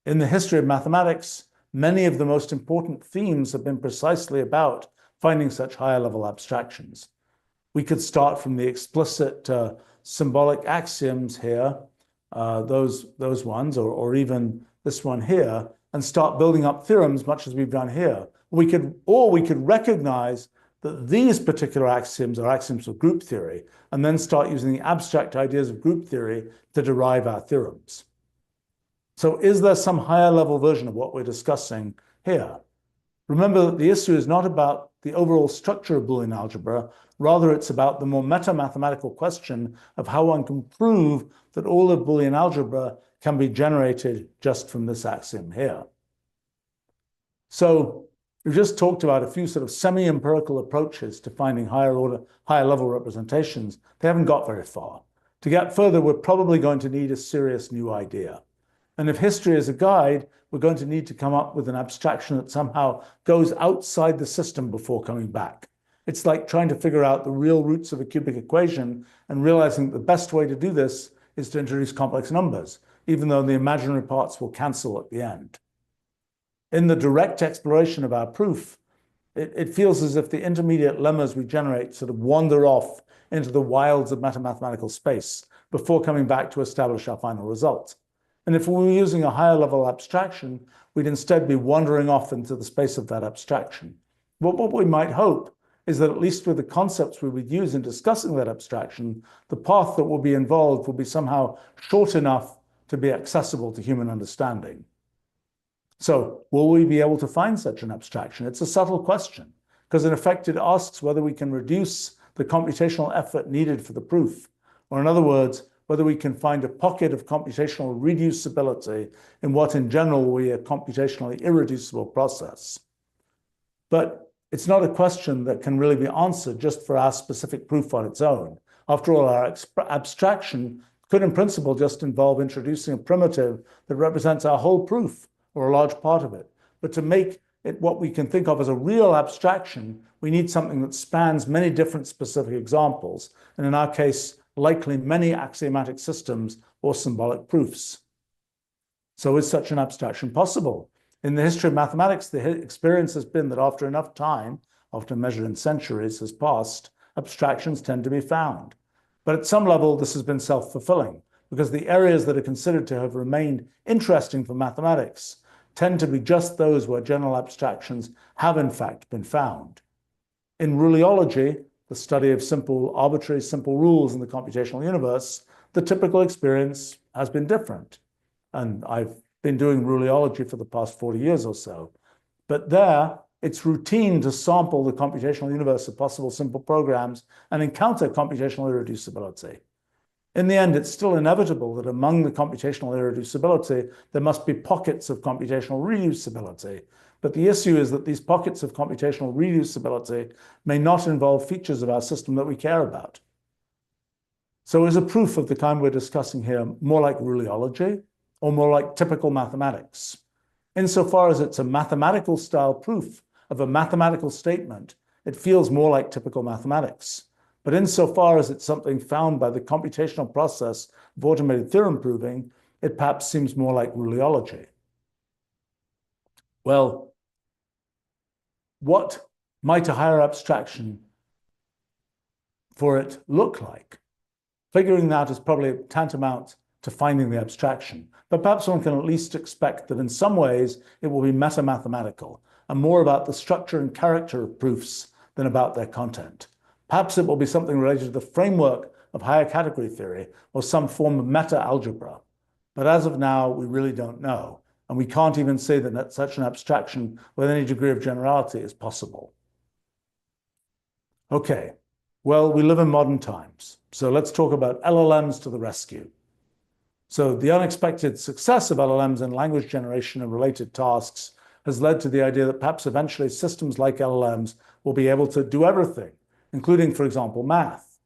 In the history of mathematics, many of the most important themes have been precisely about finding such higher level abstractions. We could start from the explicit symbolic axioms here, those ones, or even this one here, and start building up theorems, much as we've done here. We could recognize that these particular axioms are axioms of group theory, and then start using the abstract ideas of group theory to derive our theorems. So is there some higher level version of what we're discussing here? Remember that the issue is not about the overall structure of Boolean algebra, rather it's about the more meta-mathematical question of how one can prove that all of Boolean algebra can be generated just from this axiom here. So we've just talked about a few sort of semi-empirical approaches to finding higher level representations. They haven't got very far. To get further, we're probably going to need a serious new idea. And if history is a guide, we're going to need to come up with an abstraction that somehow goes outside the system before coming back. It's like trying to figure out the real roots of a cubic equation and realizing that the best way to do this is to introduce complex numbers, even though the imaginary parts will cancel at the end. In the direct exploration of our proof, it feels as if the intermediate lemmas we generate sort of wander off into the wilds of metamathematical space before coming back to establish our final result. And if we were using a higher level abstraction, we'd instead be wandering off into the space of that abstraction. But what we might hope is that at least with the concepts we would use in discussing that abstraction, the path that will be involved will be somehow short enough to be accessible to human understanding. So will we be able to find such an abstraction? It's a subtle question, because in effect it asks whether we can reduce the computational effort needed for the proof, or in other words, whether we can find a pocket of computational reducibility in what in general will be a computationally irreducible process. But it's not a question that can really be answered just for our specific proof on its own. After all, our abstraction could in principle just involve introducing a primitive that represents our whole proof, or a large part of it. But to make it what we can think of as a real abstraction, we need something that spans many different specific examples, and in our case, likely many axiomatic systems or symbolic proofs. So is such an abstraction possible? In the history of mathematics, the experience has been that after enough time, often measured in centuries, has passed, abstractions tend to be found. But at some level, this has been self-fulfilling, because the areas that are considered to have remained interesting for mathematics tend to be just those where general abstractions have in fact been found. In ruleology, the study of arbitrary simple rules in the computational universe, the typical experience has been different. And I've been doing ruleology for the past 40 years or so. But there, it's routine to sample the computational universe of possible simple programs and encounter computational irreducibility. In the end, it's still inevitable that among the computational irreducibility, there must be pockets of computational reusability. But the issue is that these pockets of computational reusability may not involve features of our system that we care about. So is a proof of the kind we're discussing here more like ruleology or more like typical mathematics? Insofar as it's a mathematical style proof of a mathematical statement, it feels more like typical mathematics. But insofar as it's something found by the computational process of automated theorem proving, it perhaps seems more like ruleology. Well, what might a higher abstraction for it look like? Figuring that is probably tantamount to finding the abstraction, but perhaps one can at least expect that in some ways it will be meta-mathematical and more about the structure and character of proofs than about their content. Perhaps it will be something related to the framework of higher category theory or some form of meta-algebra. But as of now, we really don't know. And we can't even say that such an abstraction with any degree of generality is possible. Okay, well, we live in modern times. So let's talk about LLMs to the rescue. So the unexpected success of LLMs in language generation and related tasks has led to the idea that perhaps eventually systems like LLMs will be able to do everything, including, for example, math.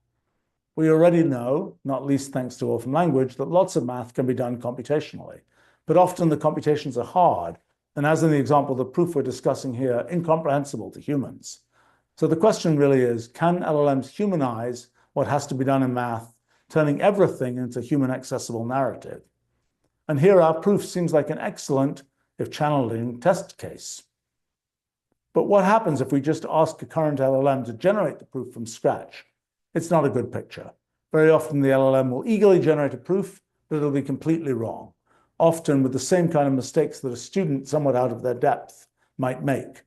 We already know, not least thanks to Wolfram language, that lots of math can be done computationally, but often the computations are hard, and as in the example, the proof we're discussing here, incomprehensible to humans. So the question really is, can LLMs humanize what has to be done in math, turning everything into human accessible narrative? And here our proof seems like an excellent, if challenging, test case. But what happens if we just ask a current LLM to generate the proof from scratch? It's not a good picture. Very often the LLM will eagerly generate a proof, but it'll be completely wrong, often with the same kind of mistakes that a student somewhat out of their depth might make.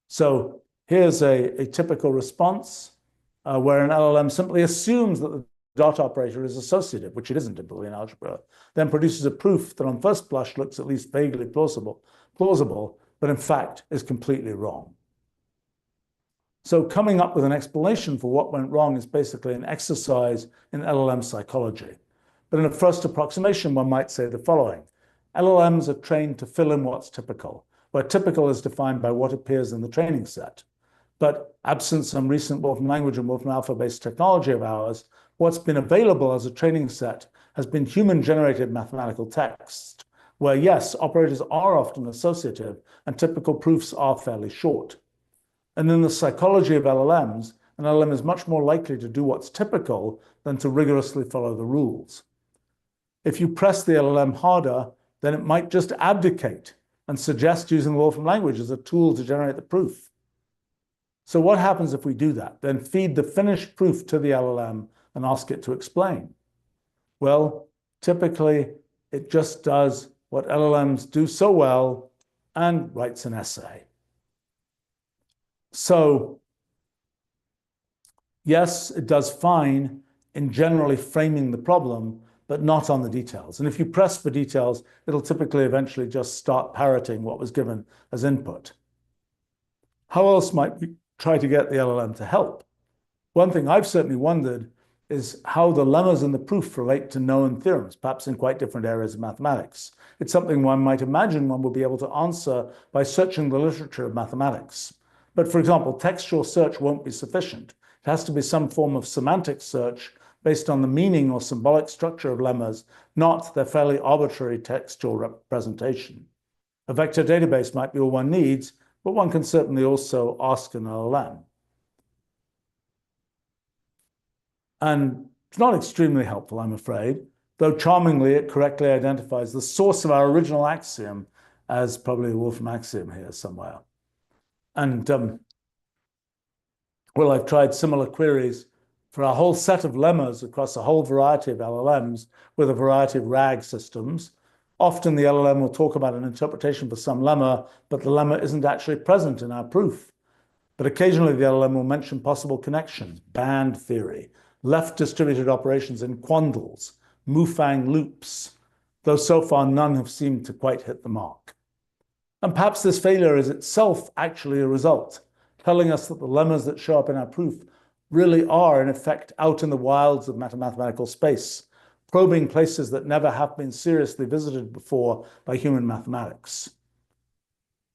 So here's a typical response where an LLM simply assumes that the dot operator is associative, which it isn't in Boolean algebra, then produces a proof that on first blush looks at least vaguely plausible, but in fact is completely wrong. So coming up with an explanation for what went wrong is basically an exercise in LLM psychology. But in a first approximation, one might say the following. LLMs are trained to fill in what's typical, where typical is defined by what appears in the training set. But absent some recent Wolfram language and Wolfram alpha-based technology of ours, what's been available as a training set has been human-generated mathematical text, where yes, operators are often associative and typical proofs are fairly short. And in the psychology of LLMs, an LLM is much more likely to do what's typical than to rigorously follow the rules. If you press the LLM harder, then it might just abdicate and suggest using the Wolfram language as a tool to generate the proof. So what happens if we do that? Then feed the finished proof to the LLM and ask it to explain. Well, typically, it just does what LLMs do so well and writes an essay. So yes, it does fine in generally framing the problem, but not on the details. And if you press for details, it'll typically eventually just start parroting what was given as input. How else might we try to get the LLM to help? One thing I've certainly wondered is how the lemmas in the proof relate to known theorems, perhaps in quite different areas of mathematics. It's something one might imagine one will be able to answer by searching the literature of mathematics. But for example, textual search won't be sufficient. It has to be some form of semantic search based on the meaning or symbolic structure of lemmas, not their fairly arbitrary textual representation. A vector database might be all one needs, but one can certainly also ask an LLM. And it's not extremely helpful, I'm afraid, though charmingly it correctly identifies the source of our original axiom as probably a Wolfram axiom here somewhere. And well, I've tried similar queries for a whole set of lemmas across a whole variety of LLMs with a variety of RAG systems. Often the LLM will talk about an interpretation for some lemma, but the lemma isn't actually present in our proof. But occasionally the LLM will mention possible connections, band theory, left distributed operations in quandles, Mufang loops, though so far none have seemed to quite hit the mark. And perhaps this failure is itself actually a result, telling us that the lemmas that show up in our proof really are, in effect, out in the wilds of mathematical space, probing places that never have been seriously visited before by human mathematics.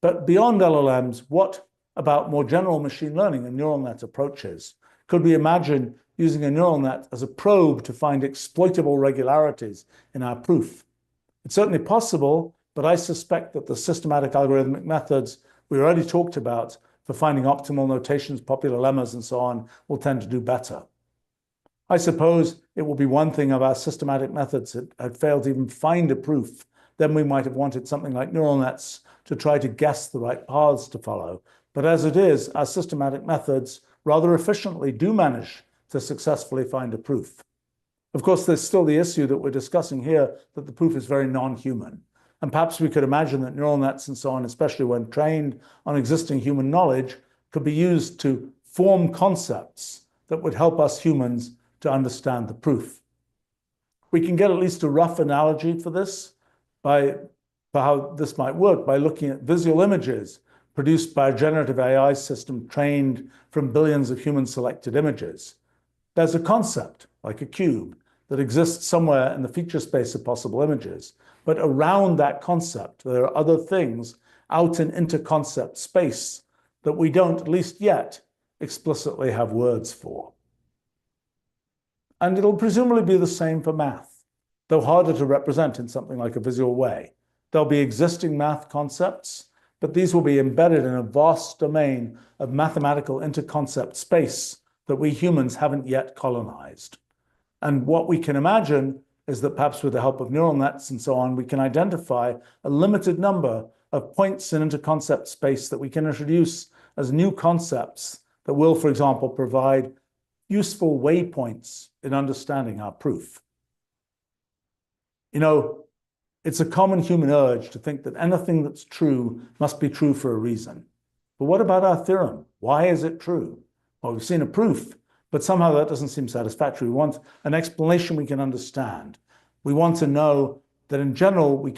But beyond LLMs, what about more general machine learning and neural net approaches? Could we imagine using a neural net as a probe to find exploitable regularities in our proof? It's certainly possible, but I suspect that the systematic algorithmic methods we already talked about for finding optimal notations, popular lemmas, and so on will tend to do better. I suppose it will be one thing if our systematic methods had failed to even find a proof. Then we might have wanted something like neural nets to try to guess the right paths to follow. But as it is, our systematic methods rather efficiently do manage to successfully find a proof. Of course, there's still the issue that we're discussing here, that the proof is very non-human. And perhaps we could imagine that neural nets and so on, especially when trained on existing human knowledge, could be used to form concepts that would help us humans to understand the proof. We can get at least a rough analogy for this for how this might work by looking at visual images produced by a generative AI system trained from billions of human selected images. There's a concept, like a cube, that exists somewhere in the feature space of possible images. But around that concept, there are other things out in interconcept space that we don't, at least yet, explicitly have words for. And it'll presumably be the same for math, though harder to represent in something like a visual way. There'll be existing math concepts, but these will be embedded in a vast domain of mathematical interconcept space that we humans haven't yet colonized. And what we can imagine is that perhaps with the help of neural nets and so on, we can identify a limited number of points in interconcept space that we can introduce as new concepts that will, for example, provide useful waypoints in understanding our proof. You know, it's a common human urge to think that anything that's true must be true for a reason. But what about our theorem? Why is it true? Well, we've seen a proof, but somehow that doesn't seem satisfactory. We want an explanation we can understand. We want to know that in general we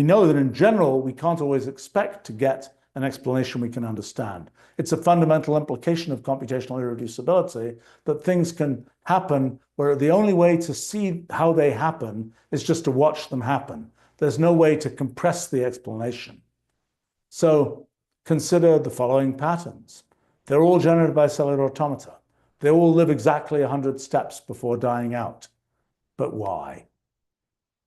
know that in general we can't always expect to get an explanation we can understand. It's a fundamental implication of computational irreducibility that things can happen where the only way to see how they happen is just to watch them happen. There's no way to compress the explanation. So consider the following patterns. They're all generated by cellular automata. They all live exactly 100 steps before dying out. But why?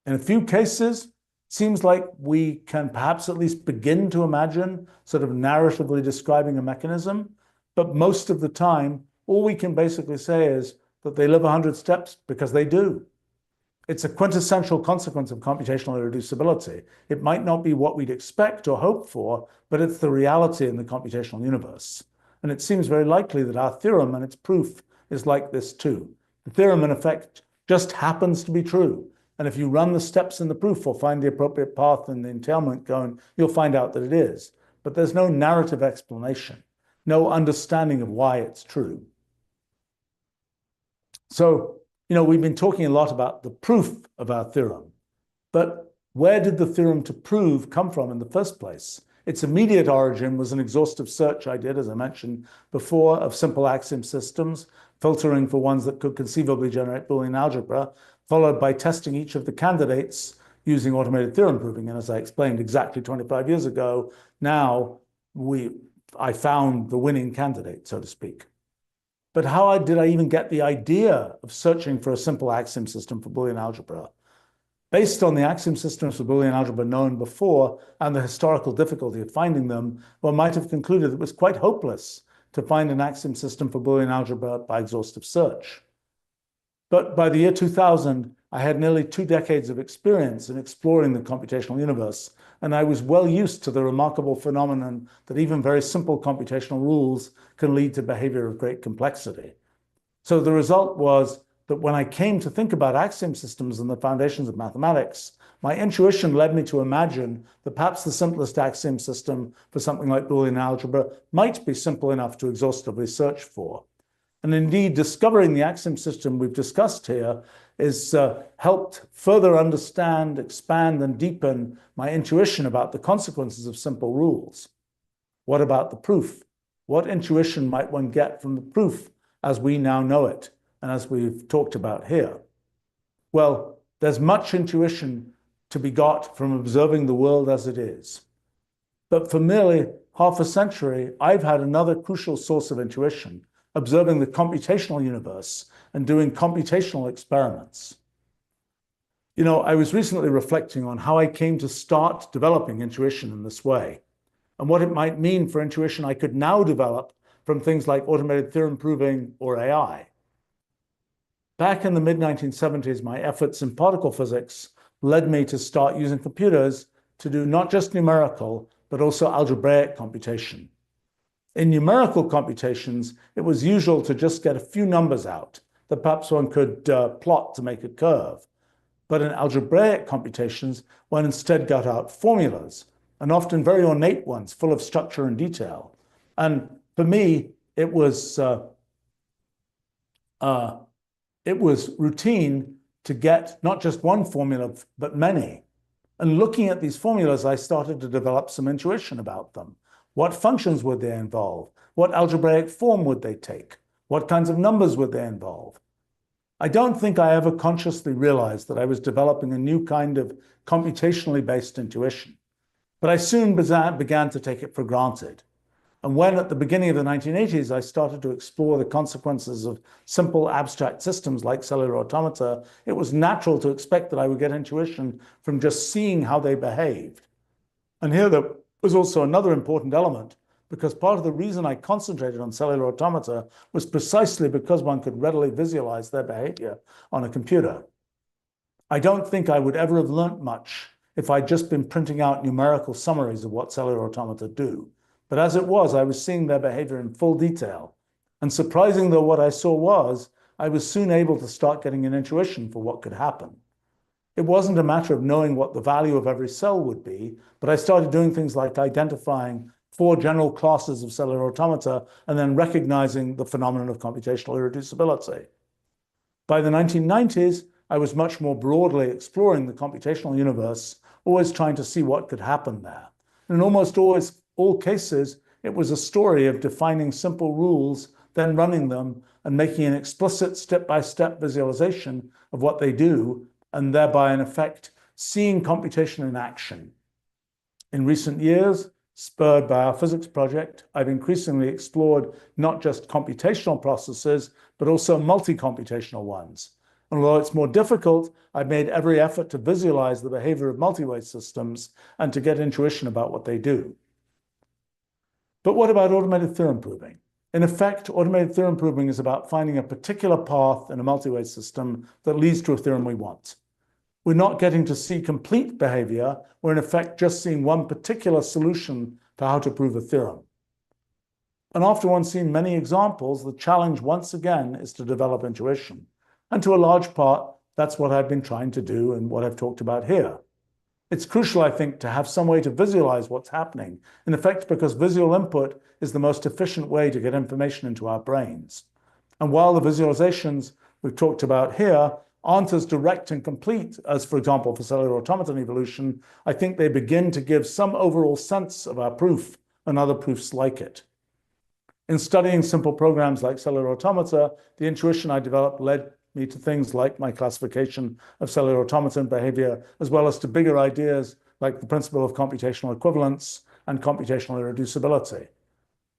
In a few cases, it seems like we can perhaps at least begin to imagine sort of narratively describing a mechanism, but most of the time, all we can basically say is that they live 100 steps because they do. It's a quintessential consequence of computational irreducibility. It might not be what we'd expect or hope for, but it's the reality in the computational universe. And it seems very likely that our theorem and its proof is like this too. The theorem, in effect, just happens to be true. And if you run the steps in the proof or find the appropriate path in the entailment going, you'll find out that it is. But there's no narrative explanation, no understanding of why it's true. So, you know, we've been talking a lot about the proof of our theorem, but where did the theorem to prove come from in the first place? Its immediate origin was an exhaustive search I did, as I mentioned before, of simple axiom systems, filtering for ones that could conceivably generate Boolean algebra, followed by testing each of the candidates using automated theorem proving. And as I explained exactly 25 years ago, now I found the winning candidate, so to speak. But how did I even get the idea of searching for a simple axiom system for Boolean algebra? Based on the axiom systems for Boolean algebra known before and the historical difficulty of finding them, one might have concluded it was quite hopeless to find an axiom system for Boolean algebra by exhaustive search. But by the year 2000, I had nearly 2 decades of experience in exploring the computational universe, and I was well used to the remarkable phenomenon that even very simple computational rules can lead to behavior of great complexity. So the result was that when I came to think about axiom systems and the foundations of mathematics, my intuition led me to imagine that perhaps the simplest axiom system for something like Boolean algebra might be simple enough to exhaustively search for. And indeed, discovering the axiom system we've discussed here is helped further understand, expand, and deepen my intuition about the consequences of simple rules. What about the proof? What intuition might one get from the proof as we now know it, and as we've talked about here? Well, there's much intuition to be got from observing the world as it is. But for merely half a century, I've had another crucial source of intuition, observing the computational universe and doing computational experiments. You know, I was recently reflecting on how I came to start developing intuition in this way, and what it might mean for intuition I could now develop from things like automated theorem proving or AI. Back in the mid-1970s, my efforts in particle physics led me to start using computers to do not just numerical, but also algebraic computation. In numerical computations, it was usual to just get a few numbers out that perhaps one could plot to make a curve. But in algebraic computations, one instead got out formulas, and often very ornate ones, full of structure and detail. And for me, it was routine to get not just one formula, but many. And looking at these formulas, I started to develop some intuition about them. What functions would they involve? What algebraic form would they take? What kinds of numbers would they involve? I don't think I ever consciously realized that I was developing a new kind of computationally based intuition, but I soon began to take it for granted. And when at the beginning of the 1980s, I started to explore the consequences of simple abstract systems like cellular automata, it was natural to expect that I would get intuition from just seeing how they behaved. And here there was also another important element, because part of the reason I concentrated on cellular automata was precisely because one could readily visualize their behavior on a computer. I don't think I would ever have learnt much if I'd just been printing out numerical summaries of what cellular automata do. But as it was, I was seeing their behavior in full detail. And surprising though what I saw was, I was soon able to start getting an intuition for what could happen. It wasn't a matter of knowing what the value of every cell would be, but I started doing things like identifying 4 general classes of cellular automata and then recognizing the phenomenon of computational irreducibility. By the 1990s, I was much more broadly exploring the computational universe, always trying to see what could happen there. And in almost all cases, it was a story of defining simple rules, then running them, and making an explicit step-by-step visualization of what they do, and thereby, in effect, seeing computation in action. In recent years, spurred by our physics project, I've increasingly explored not just computational processes, but also multi-computational ones. And although it's more difficult, I've made every effort to visualize the behavior of multi-way systems and to get intuition about what they do. But what about automated theorem proving? In effect, automated theorem proving is about finding a particular path in a multi-way system that leads to a theorem we want. We're not getting to see complete behavior, we're in effect just seeing one particular solution for how to prove a theorem. And after one's seen many examples, the challenge once again is to develop intuition. And to a large part, that's what I've been trying to do and what I've talked about here. It's crucial, I think, to have some way to visualize what's happening, in effect because visual input is the most efficient way to get information into our brains. And while the visualizations we've talked about here aren't as direct and complete as, for example, for cellular automaton evolution, I think they begin to give some overall sense of our proof and other proofs like it. In studying simple programs like cellular automata, the intuition I developed led me to things like my classification of cellular automaton behavior, as well as to bigger ideas like the principle of computational equivalence and computational irreducibility.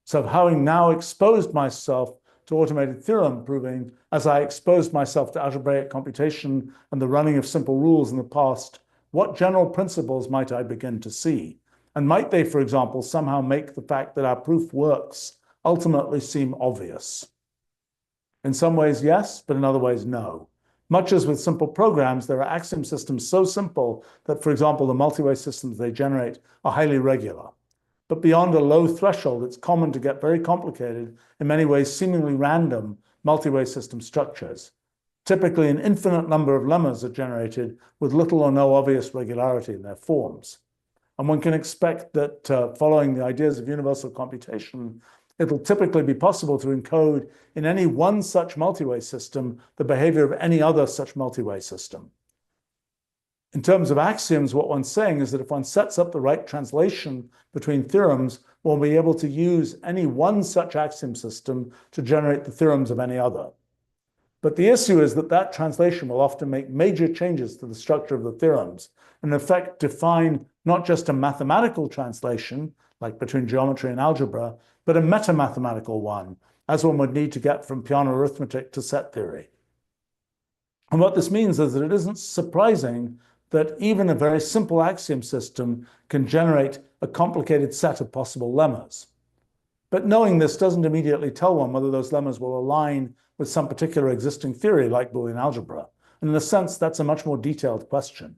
So having now exposed myself to automated theorem proving, as I exposed myself to algebraic computation and the running of simple rules in the past, what general principles might I begin to see? And might they, for example, somehow make the fact that our proof works ultimately seem obvious? In some ways, yes, but in other ways, no. Much as with simple programs, there are axiom systems so simple that, for example, the multi-way systems they generate are highly regular. But beyond a low threshold, it's common to get very complicated, in many ways seemingly random, multi-way system structures. Typically, an infinite number of lemmas are generated with little or no obvious regularity in their forms. And one can expect that following the ideas of universal computation, it'll typically be possible to encode in any one such multi-way system the behavior of any other such multi-way system. In terms of axioms, what one's saying is that if one sets up the right translation between theorems, one will be able to use any one such axiom system to generate the theorems of any other. But the issue is that that translation will often make major changes to the structure of the theorems, and in effect define not just a mathematical translation, like between geometry and algebra, but a meta-mathematical one, as one would need to get from Peano arithmetic to set theory. And what this means is that it isn't surprising that even a very simple axiom system can generate a complicated set of possible lemmas. But knowing this doesn't immediately tell one whether those lemmas will align with some particular existing theory like Boolean algebra. And in a sense, that's a much more detailed question.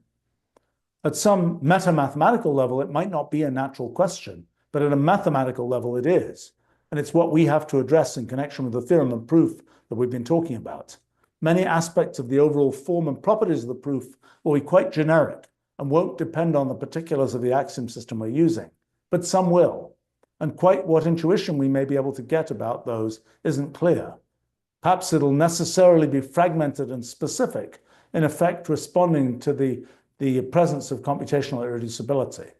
At some meta-mathematical level, it might not be a natural question, but at a mathematical level, it is. And it's what we have to address in connection with the theorem and proof that we've been talking about. Many aspects of the overall form and properties of the proof will be quite generic and won't depend on the particulars of the axiom system we're using, but some will. And quite what intuition we may be able to get about those isn't clear. Perhaps it'll necessarily be fragmented and specific, in effect responding to the presence of computational irreducibility.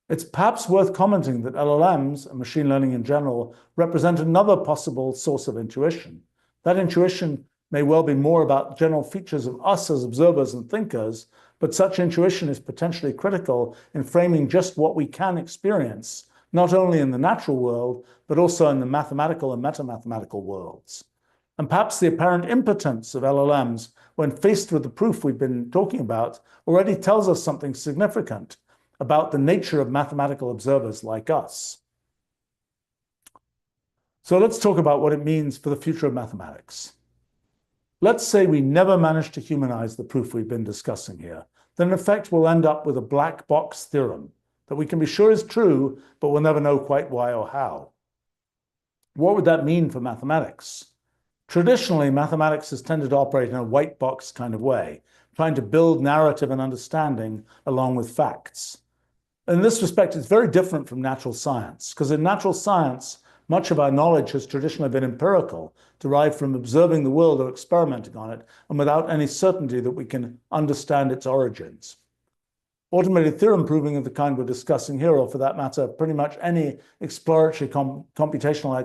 It's perhaps worth commenting that LLMs, and machine learning in general, represent another possible source of intuition. That intuition may well be more about general features of us as observers and thinkers, but such intuition is potentially critical in framing just what we can experience, not only in the natural world, but also in the mathematical and metamathematical worlds. And perhaps the apparent impotence of LLMs when faced with the proof we've been talking about already tells us something significant about the nature of mathematical observers like us. So let's talk about what it means for the future of mathematics. Let's say we never manage to humanize the proof we've been discussing here. Then in effect, we'll end up with a black box theorem that we can be sure is true, but we'll never know quite why or how. What would that mean for mathematics? Traditionally, mathematics has tended to operate in a white box kind of way, trying to build narrative and understanding along with facts. In this respect, it's very different from natural science, because in natural science, much of our knowledge has traditionally been empirical, derived from observing the world or experimenting on it, and without any certainty that we can understand its origins. Automated theorem proving of the kind we're discussing here, or for that matter, pretty much any exploratory computational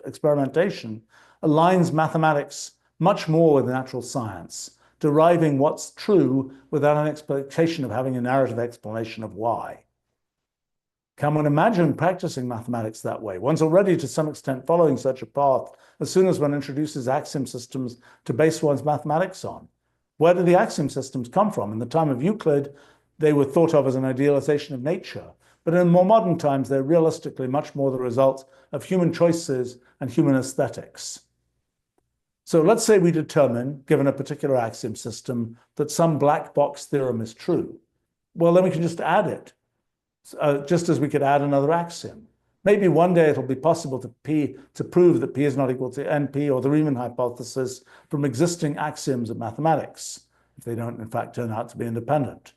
experimentation, aligns mathematics much more with natural science, deriving what's true without an expectation of having a narrative explanation of why. Can one imagine practicing mathematics that way? One's already to some extent following such a path as soon as one introduces axiom systems to base one's mathematics on. Where do the axiom systems come from? In the time of Euclid, they were thought of as an idealization of nature, but in more modern times, they're realistically much more the result of human choices and human aesthetics. So let's say we determine, given a particular axiom system, that some black box theorem is true. Well, then we can just add it, just as we could add another axiom. Maybe one day it'll be possible to prove that P is not equal to NP or the Riemann hypothesis from existing axioms of mathematics, if they don't in fact turn out to be independent.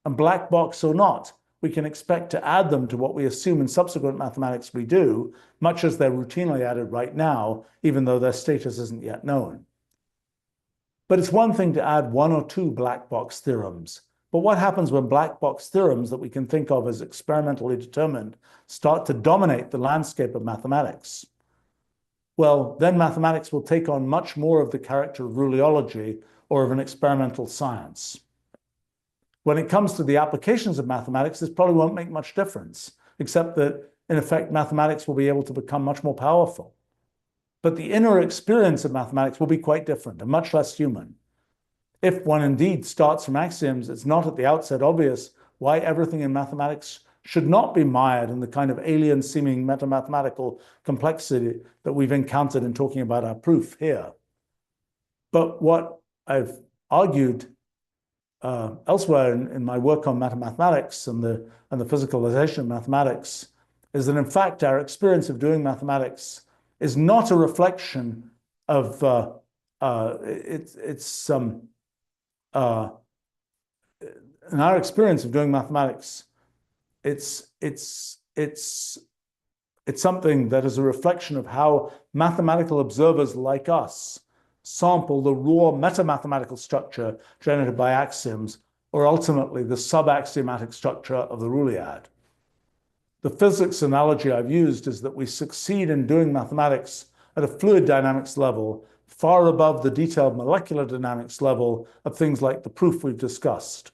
And black box or not, we can expect to add them to what we assume in subsequent mathematics we do, much as they're routinely added right now, even though their status isn't yet known. But it's one thing to add one or two black box theorems. But what happens when black box theorems that we can think of as experimentally determined start to dominate the landscape of mathematics? Well, then mathematics will take on much more of the character of ruleyology or of an experimental science. When it comes to the applications of mathematics, this probably won't make much difference, except that, in effect, mathematics will be able to become much more powerful. But the inner experience of mathematics will be quite different and much less human. If one indeed starts from axioms, it's not at the outset obvious why everything in mathematics should not be mired in the kind of alien-seeming metamathematical complexity that we've encountered in talking about our proof here. But what I've argued elsewhere in my work on metamathematics and the physicalization of mathematics is that, in fact, our experience of doing mathematics is not a reflection of in our experience of doing mathematics, it's something that is a reflection of how mathematical observers like us sample the raw metamathematical structure generated by axioms, or ultimately the sub-axiomatic structure of the Rulliad. The physics analogy I've used is that we succeed in doing mathematics at a fluid dynamics level far above the detailed molecular dynamics level of things like the proof we've discussed.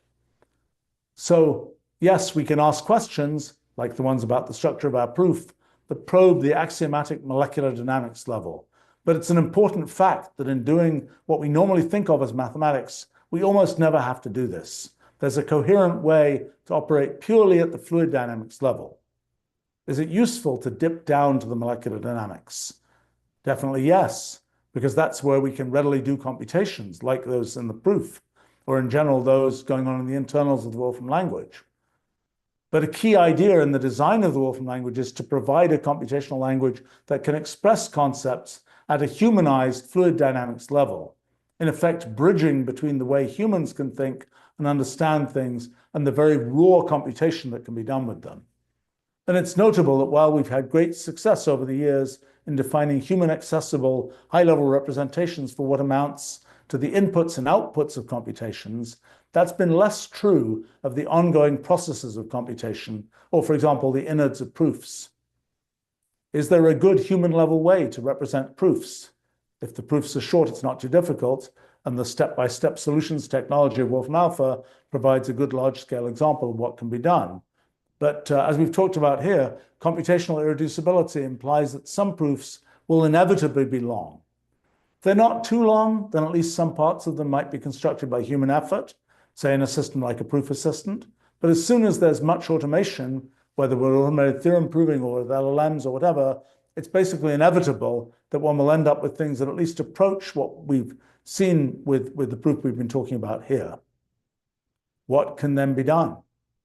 So yes, we can ask questions, like the ones about the structure of our proof, that probe the axiomatic molecular dynamics level. But it's an important fact that in doing what we normally think of as mathematics, we almost never have to do this. There's a coherent way to operate purely at the fluid dynamics level. Is it useful to dip down to the molecular dynamics? Definitely yes, because that's where we can readily do computations like those in the proof, or in general, those going on in the internals of the Wolfram language. But a key idea in the design of the Wolfram language is to provide a computational language that can express concepts at a humanized fluid dynamics level, in effect bridging between the way humans can think and understand things and the very raw computation that can be done with them. And it's notable that while we've had great success over the years in defining human accessible high-level representations for what amounts to the inputs and outputs of computations, That's been less true of the ongoing processes of computation, or for example, the innards of proofs. Is there a good human level way to represent proofs? If the proofs are short, it's not too difficult, and the step-by-step solutions technology of Wolfram Alpha provides a good large-scale example of what can be done. But as we've talked about here, computational irreducibility implies that some proofs will inevitably be long. If they're not too long, then at least some parts of them might be constructed by human effort, say in a system like a proof assistant. But as soon as there's much automation, whether we're automated theorem proving or with LLMs or whatever, it's basically inevitable that one will end up with things that at least approach what we've seen with the proof we've been talking about here. What can then be done?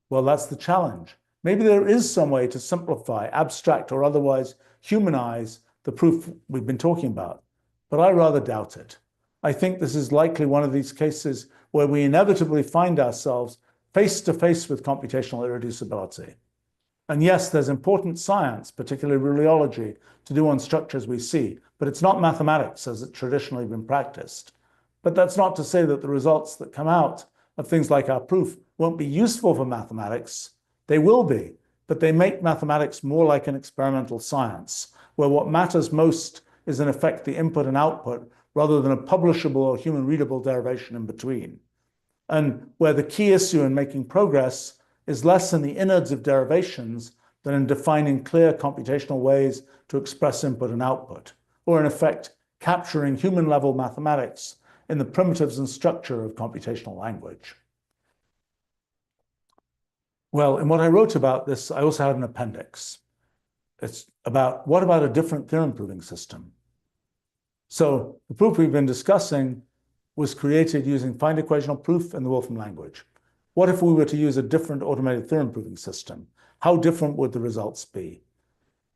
Well, that's the challenge. Maybe there is some way to simplify, abstract, or otherwise humanize the proof we've been talking about, but I rather doubt it. I think this is likely one of these cases where we inevitably find ourselves face to face with computational irreducibility. And yes, there's important science, particularly rheology, to do on structures we see, but it's not mathematics as it's traditionally been practiced. But that's not to say that the results that come out of things like our proof won't be useful for mathematics. They will be, but they make mathematics more like an experimental science, where what matters most is in effect the input and output rather than a publishable or human readable derivation in between. And where the key issue in making progress is less in the innards of derivations than in defining clear computational ways to express input and output, or in effect, capturing human-level mathematics in the primitives and structure of computational language. Well, in what I wrote about this, I also had an appendix. It's about, what about a different theorem proving system? So the proof we've been discussing was created using find equational proof in the Wolfram language. What if we were to use a different automated theorem proving system? How different would the results be?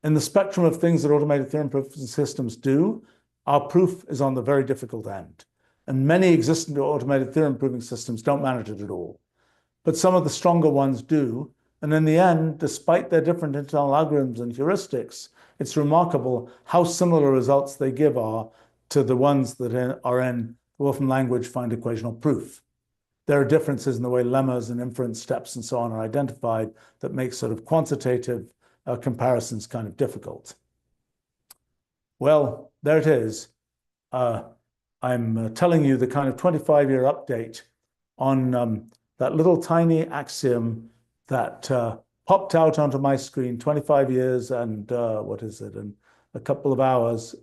In the spectrum of things that automated theorem proving systems do, our proof is on the very difficult end. And many existing automated theorem proving systems don't manage it at all. But some of the stronger ones do. And in the end, despite their different internal algorithms and heuristics, it's remarkable how similar results they give are to the ones that are in Wolfram language find equational proof. There are differences in the way lemmas and inference steps and so on are identified that make sort of quantitative comparisons kind of difficult. Well, there it is. I'm telling you the kind of 25-year update on that little tiny axiom that popped out onto my screen 25 years and and a couple of hours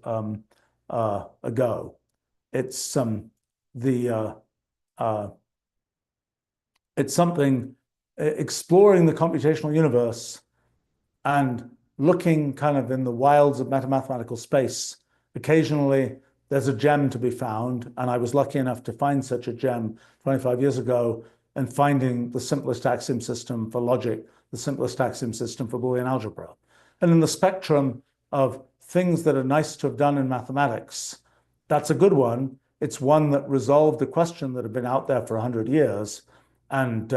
ago. It's it's something exploring the computational universe and looking kind of in the wilds of metamathematical space. Occasionally, there's a gem to be found, and I was lucky enough to find such a gem 25 years ago and finding the simplest axiom system for logic, the simplest axiom system for Boolean algebra. And in the spectrum of things that are nice to have done in mathematics, that's a good one. It's one that resolved a question that had been out there for 100 years and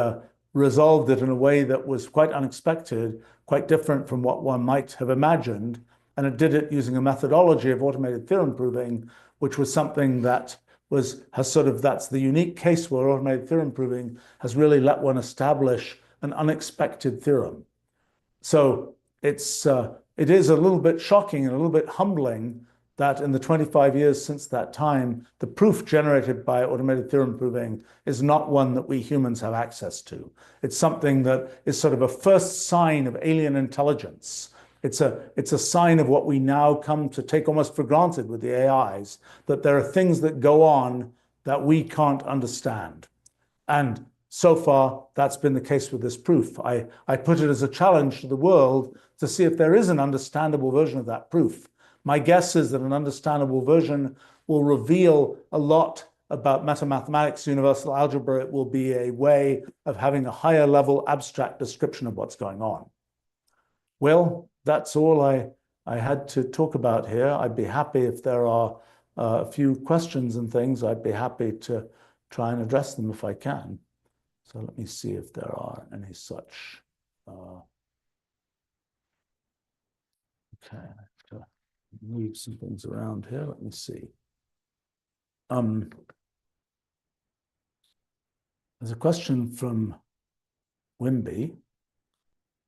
resolved it in a way that was quite unexpected, quite different from what one might have imagined. And it did it using a methodology of automated theorem proving, which was something that that's the unique case where automated theorem proving has really let one establish an unexpected theorem. So it is a little bit shocking and a little bit humbling that in the 25 years since that time, the proof generated by automated theorem proving is not one that we humans have access to. It's something that is sort of a first sign of alien intelligence. It's a sign of what we now come to take almost for granted with the AIs, that there are things that go on that we can't understand. And so far, that's been the case with this proof. I put it as a challenge to the world to see if there is an understandable version of that proof. My guess is that an understandable version will reveal a lot about metamathematics, universal algebra. It will be a way of having a higher level abstract description of what's going on. Well, that's all I had to talk about here. I'd be happy if there are a few questions and things. I'd be happy to try and address them if I can. So let me see if there are any such. Okay, I have to move some things around here. Let me see. There's a question from Wimby.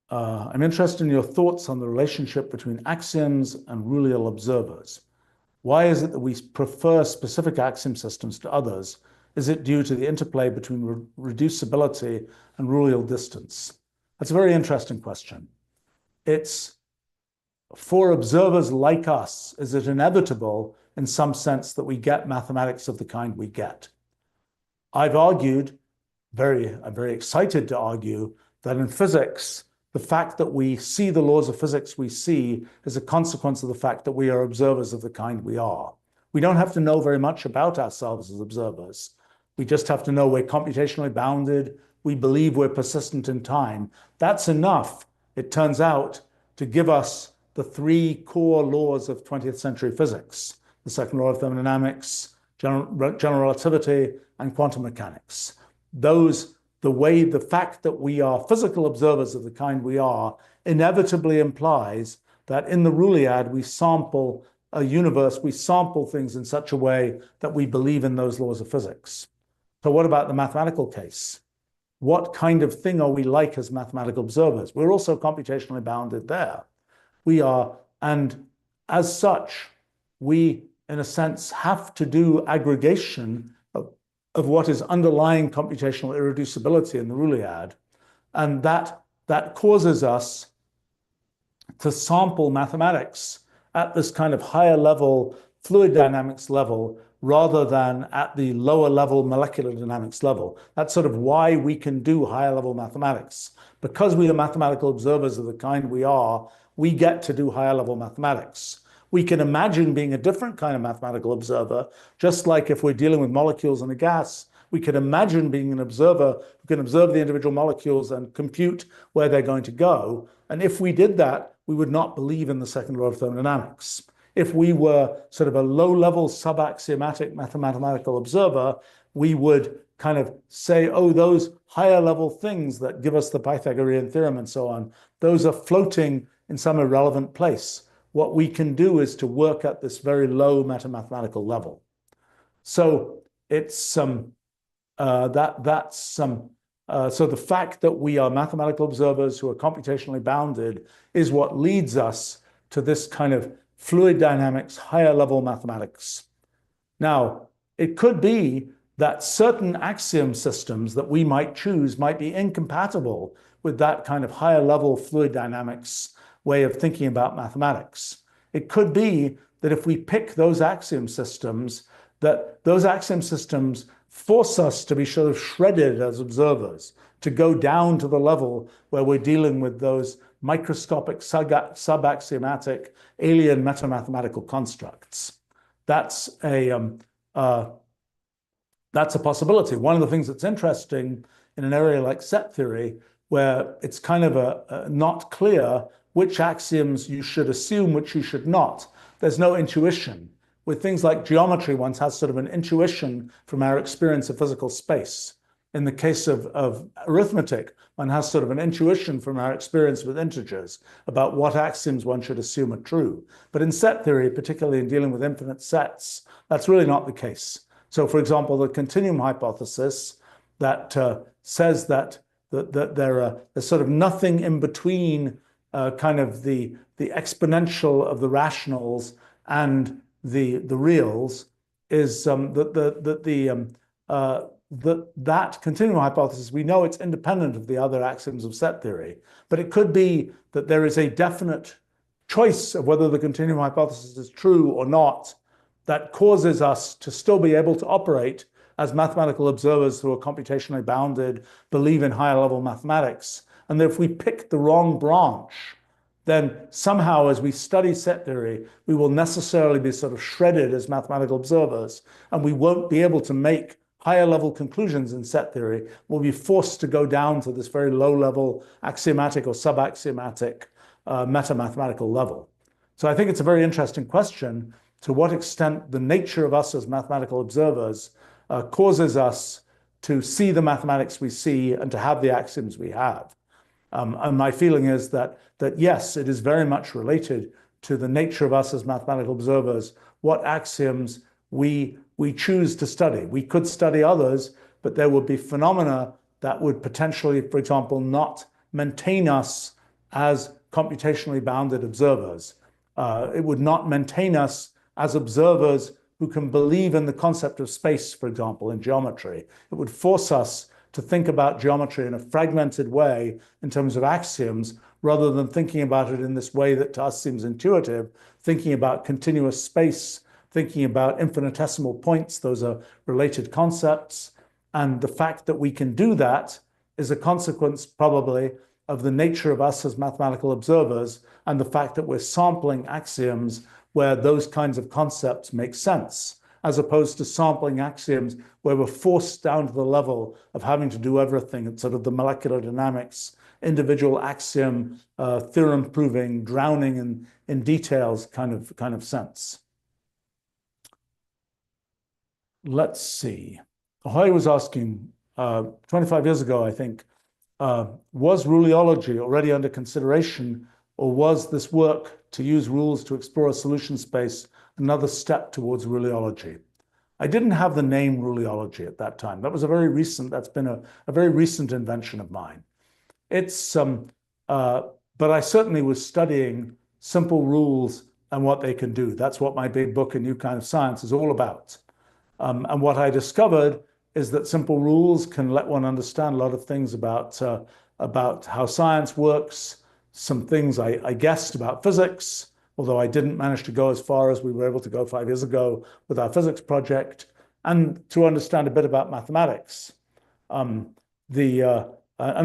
I'm interested in your thoughts on the relationship between axioms and rulal observers. Why is it that we prefer specific axiom systems to others? Is it due to the interplay between reducibility and rulal distance? That's a very interesting question. It's for observers like us, is it inevitable in some sense that we get mathematics of the kind we get? I've argued, I'm very excited to argue, that in physics, the fact that we see the laws of physics we see is a consequence of the fact that we are observers of the kind we are. We don't have to know very much about ourselves as observers. We just have to know we're computationally bounded. We believe we're persistent in time. That's enough, it turns out, to give us the three core laws of 20th century physics: the second law of thermodynamics, general relativity, and quantum mechanics. The fact that we are physical observers of the kind we are inevitably implies that in the Ruliad, we sample a universe, we sample things in such a way that we believe in those laws of physics. So what about the mathematical case? What kind of thing are we like as mathematical observers? We're also computationally bounded there. We are, and as such, we, in a sense, have to do aggregation of what is underlying computational irreducibility in the Ruliad. And that causes us to sample mathematics at this kind of higher level fluid dynamics level rather than at the lower level molecular dynamics level. That's sort of why we can do higher level mathematics. Because we are mathematical observers of the kind we are, we get to do higher level mathematics. We can imagine being a different kind of mathematical observer, just like if we're dealing with molecules in a gas, we could imagine being an observer who can observe the individual molecules and compute where they're going to go. And if we did that, we would not believe in the second law of thermodynamics. If we were sort of a low-level subaxiomatic mathematical observer, we would kind of say, oh, those higher-level things that give us the Pythagorean theorem and so on, those are floating in some irrelevant place. What we can do is to work at this very low metamathematical level. So it's so the fact that we are mathematical observers who are computationally bounded is what leads us to this kind of fluid dynamics, higher level mathematics. Now, it could be that certain axiom systems that we might choose might be incompatible with that kind of higher level fluid dynamics way of thinking about mathematics. It could be that if we pick those axiom systems, that those axiom systems force us to be sort of shredded as observers, to go down to the level where we're dealing with those microscopic subaxiomatic alien metamathematical constructs. That's a possibility. One of the things that's interesting in an area like set theory, where it's kind of not clear which axioms you should assume, which you should not. There's no intuition. With things like geometry, one has sort of an intuition from our experience of physical space. In the case of arithmetic, one has sort of an intuition from our experience with integers about what axioms one should assume are true. But in set theory, particularly in dealing with infinite sets, that's really not the case. So for example, the continuum hypothesis that says that there's sort of nothing in between kind of the exponential of the rationals and the reals is that continuum hypothesis, we know it's independent of the other axioms of set theory, but it could be that there is a definite choice of whether the continuum hypothesis is true or not that causes us to still be able to operate as mathematical observers who are computationally bounded, believe in higher level mathematics. And that if we pick the wrong branch, then somehow as we study set theory, we will necessarily be sort of shredded as mathematical observers, and we won't be able to make higher level conclusions in set theory. We'll be forced to go down to this very low level axiomatic or subaxiomatic metamathematical level. So I think it's a very interesting question to what extent the nature of us as mathematical observers causes us to see the mathematics we see and to have the axioms we have. And my feeling is that yes, it is very much related to the nature of us as mathematical observers, what axioms we choose to study. We could study others, but there would be phenomena that would potentially, for example, not maintain us as computationally bounded observers. It would not maintain us as observers who can believe in the concept of space, for example, in geometry. It would force us to think about geometry in a fragmented way in terms of axioms, rather than thinking about it in this way that to us seems intuitive, thinking about continuous space, thinking about infinitesimal points. Those are related concepts. And the fact that we can do that is a consequence, probably, of the nature of us as mathematical observers and the fact that we're sampling axioms where those kinds of concepts make sense, as opposed to sampling axioms where we're forced down to the level of having to do everything at sort of the molecular dynamics, individual axiom, theorem proving, drowning in details kind of sense. Let's see. Ahoy was asking, 25 years ago, I think, was ruleology already under consideration, or was this work to use rules to explore a solution space another step towards ruleology? I didn't have the name ruleology at that time. That's been a very recent invention of mine. But I certainly was studying simple rules and what they can do. That's what my big book, A New Kind of Science, is all about. And what I discovered is that simple rules can let one understand a lot of things about how science works, some things I guessed about physics, although I didn't manage to go as far as we were able to go 5 years ago with our physics project, and to understand a bit about mathematics, and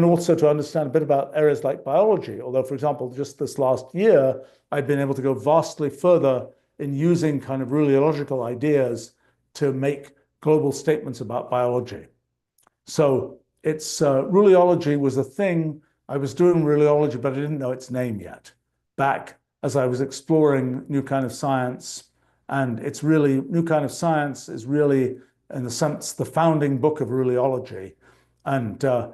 also to understand a bit about areas like biology. Although, for example, just this last year, I've been able to go vastly further in using kind of ruleological ideas to make global statements about biology. So ruleology was a thing. I was doing ruleology, but I didn't know its name yet, back as I was exploring New Kind of Science. And it's really, New Kind of Science is really, in a sense, the founding book of ruleology. And but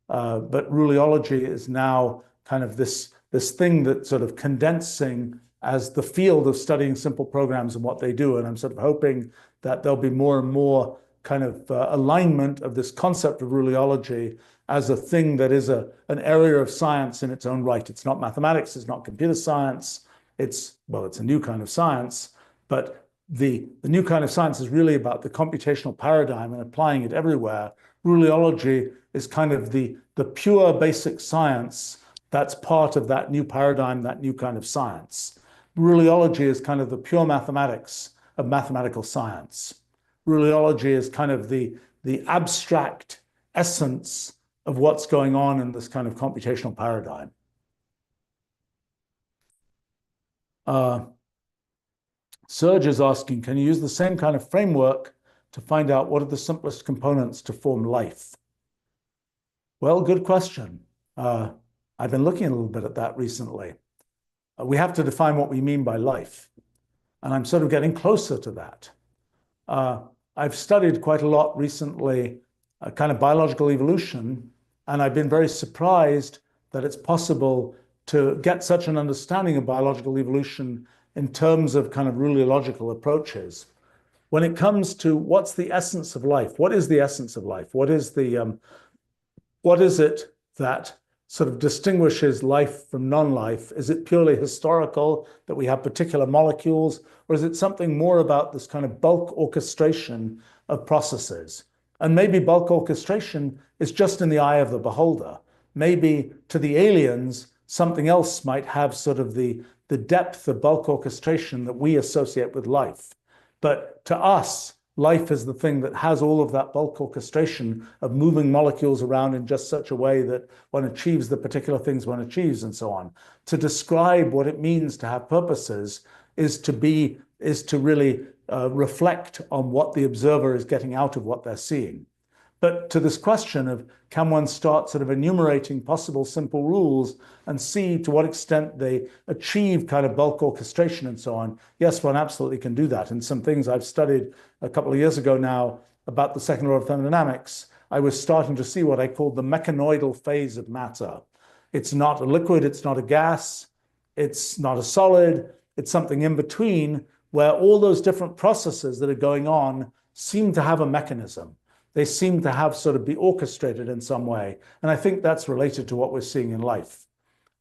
ruleology is now kind of this thing that's sort of condensing as the field of studying simple programs and what they do. And I'm sort of hoping that there'll be more and more kind of alignment of this concept of ruleology as a thing that is an area of science in its own right. It's not mathematics, it's not computer science, it's a new kind of science, but the new kind of science is really about the computational paradigm and applying it everywhere. Ruleology is kind of the pure basic science that's part of that new paradigm, that new kind of science. Ruleology is kind of the pure mathematics of mathematical science. Ruleology is kind of the abstract essence of what's going on in this kind of computational paradigm. Serge is asking, can you use the same kind of framework to find out what are the simplest components to form life? Well, good question. I've been looking a little bit at that recently. We have to define what we mean by life, and I'm sort of getting closer to that. I've studied quite a lot recently, kind of biological evolution, and I've been very surprised that it's possible to get such an understanding of biological evolution in terms of kind of ruleological approaches. When it comes to what's the essence of life, what is the essence of life? What is it that sort of distinguishes life from non-life? Is it purely historical, that we have particular molecules, or is it something more about this kind of bulk orchestration of processes? And maybe bulk orchestration is just in the eye of the beholder. Maybe to the aliens, something else might have sort of the depth of bulk orchestration that we associate with life. But to us, life is the thing that has all of that bulk orchestration of moving molecules around in just such a way that one achieves the particular things one achieves and so on. To describe what it means to have purposes is to really reflect on what the observer is getting out of what they're seeing. But to this question of, can one start sort of enumerating possible simple rules and see to what extent they achieve kind of bulk orchestration and so on? Yes, one absolutely can do that. And some things I've studied a couple of years ago now about the second law of thermodynamics, I was starting to see what I called the mechanoidal phase of matter. It's not a liquid, it's not a gas, it's not a solid, it's something in between where all those different processes that are going on seem to have a mechanism. they seem to have sort of be orchestrated in some way. And I think that's related to what we're seeing in life.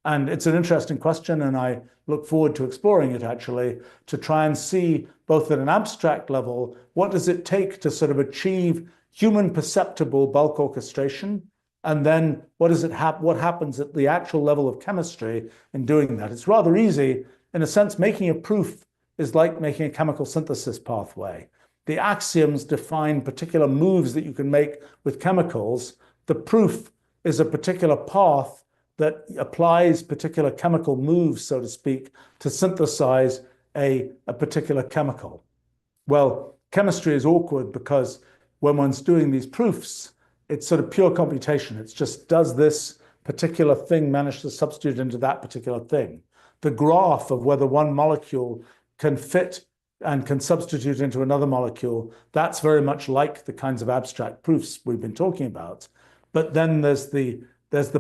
And it's an interesting question, and I look forward to exploring it actually, to try and see both at an abstract level, what does it take to sort of achieve human perceptible bulk orchestration? And then what happens at the actual level of chemistry in doing that? It's rather easy. In a sense, making a proof is like making a chemical synthesis pathway. The axioms define particular moves that you can make with chemicals. The proof is a particular path that applies particular chemical moves, so to speak, to synthesize a particular chemical. Well, chemistry is awkward because when one's doing these proofs, it's sort of pure computation. It's just, does this particular thing manage to substitute into that particular thing? The graph of whether one molecule can fit and can substitute into another molecule, that's very much like the kinds of abstract proofs we've been talking about. But then there's the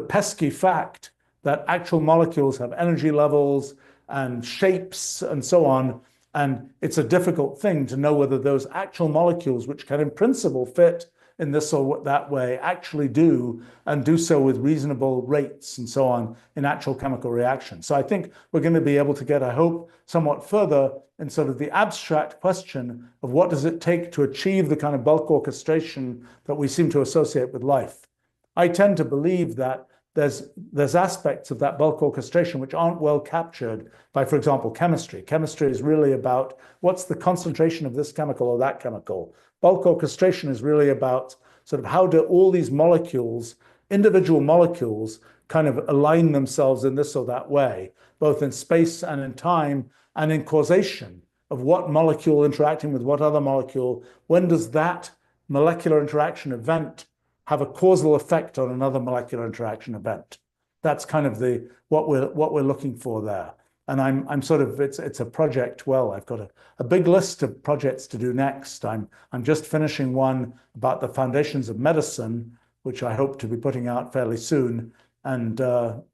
pesky fact that actual molecules have energy levels and shapes and so on. And it's a difficult thing to know whether those actual molecules, which can in principle fit in this or that way, actually do, and do so with reasonable rates and so on in actual chemical reactions. So I think we're going to be able to get, I hope, somewhat further in sort of the abstract question of what does it take to achieve the kind of bulk orchestration that we seem to associate with life. I tend to believe that there's aspects of that bulk orchestration which aren't well captured by, for example, chemistry. Chemistry is really about what's the concentration of this chemical or that chemical. Bulk orchestration is really about sort of how do all these molecules, individual molecules, kind of align themselves in this or that way, both in space and in time and in causation of what molecule interacting with what other molecule. When does that molecular interaction event have a causal effect on another molecular interaction event? That's kind of what we're looking for there. And I'm sort of, it's a project. Well, I've got a big list of projects to do next. I'm just finishing one about the foundations of medicine, which I hope to be putting out fairly soon. And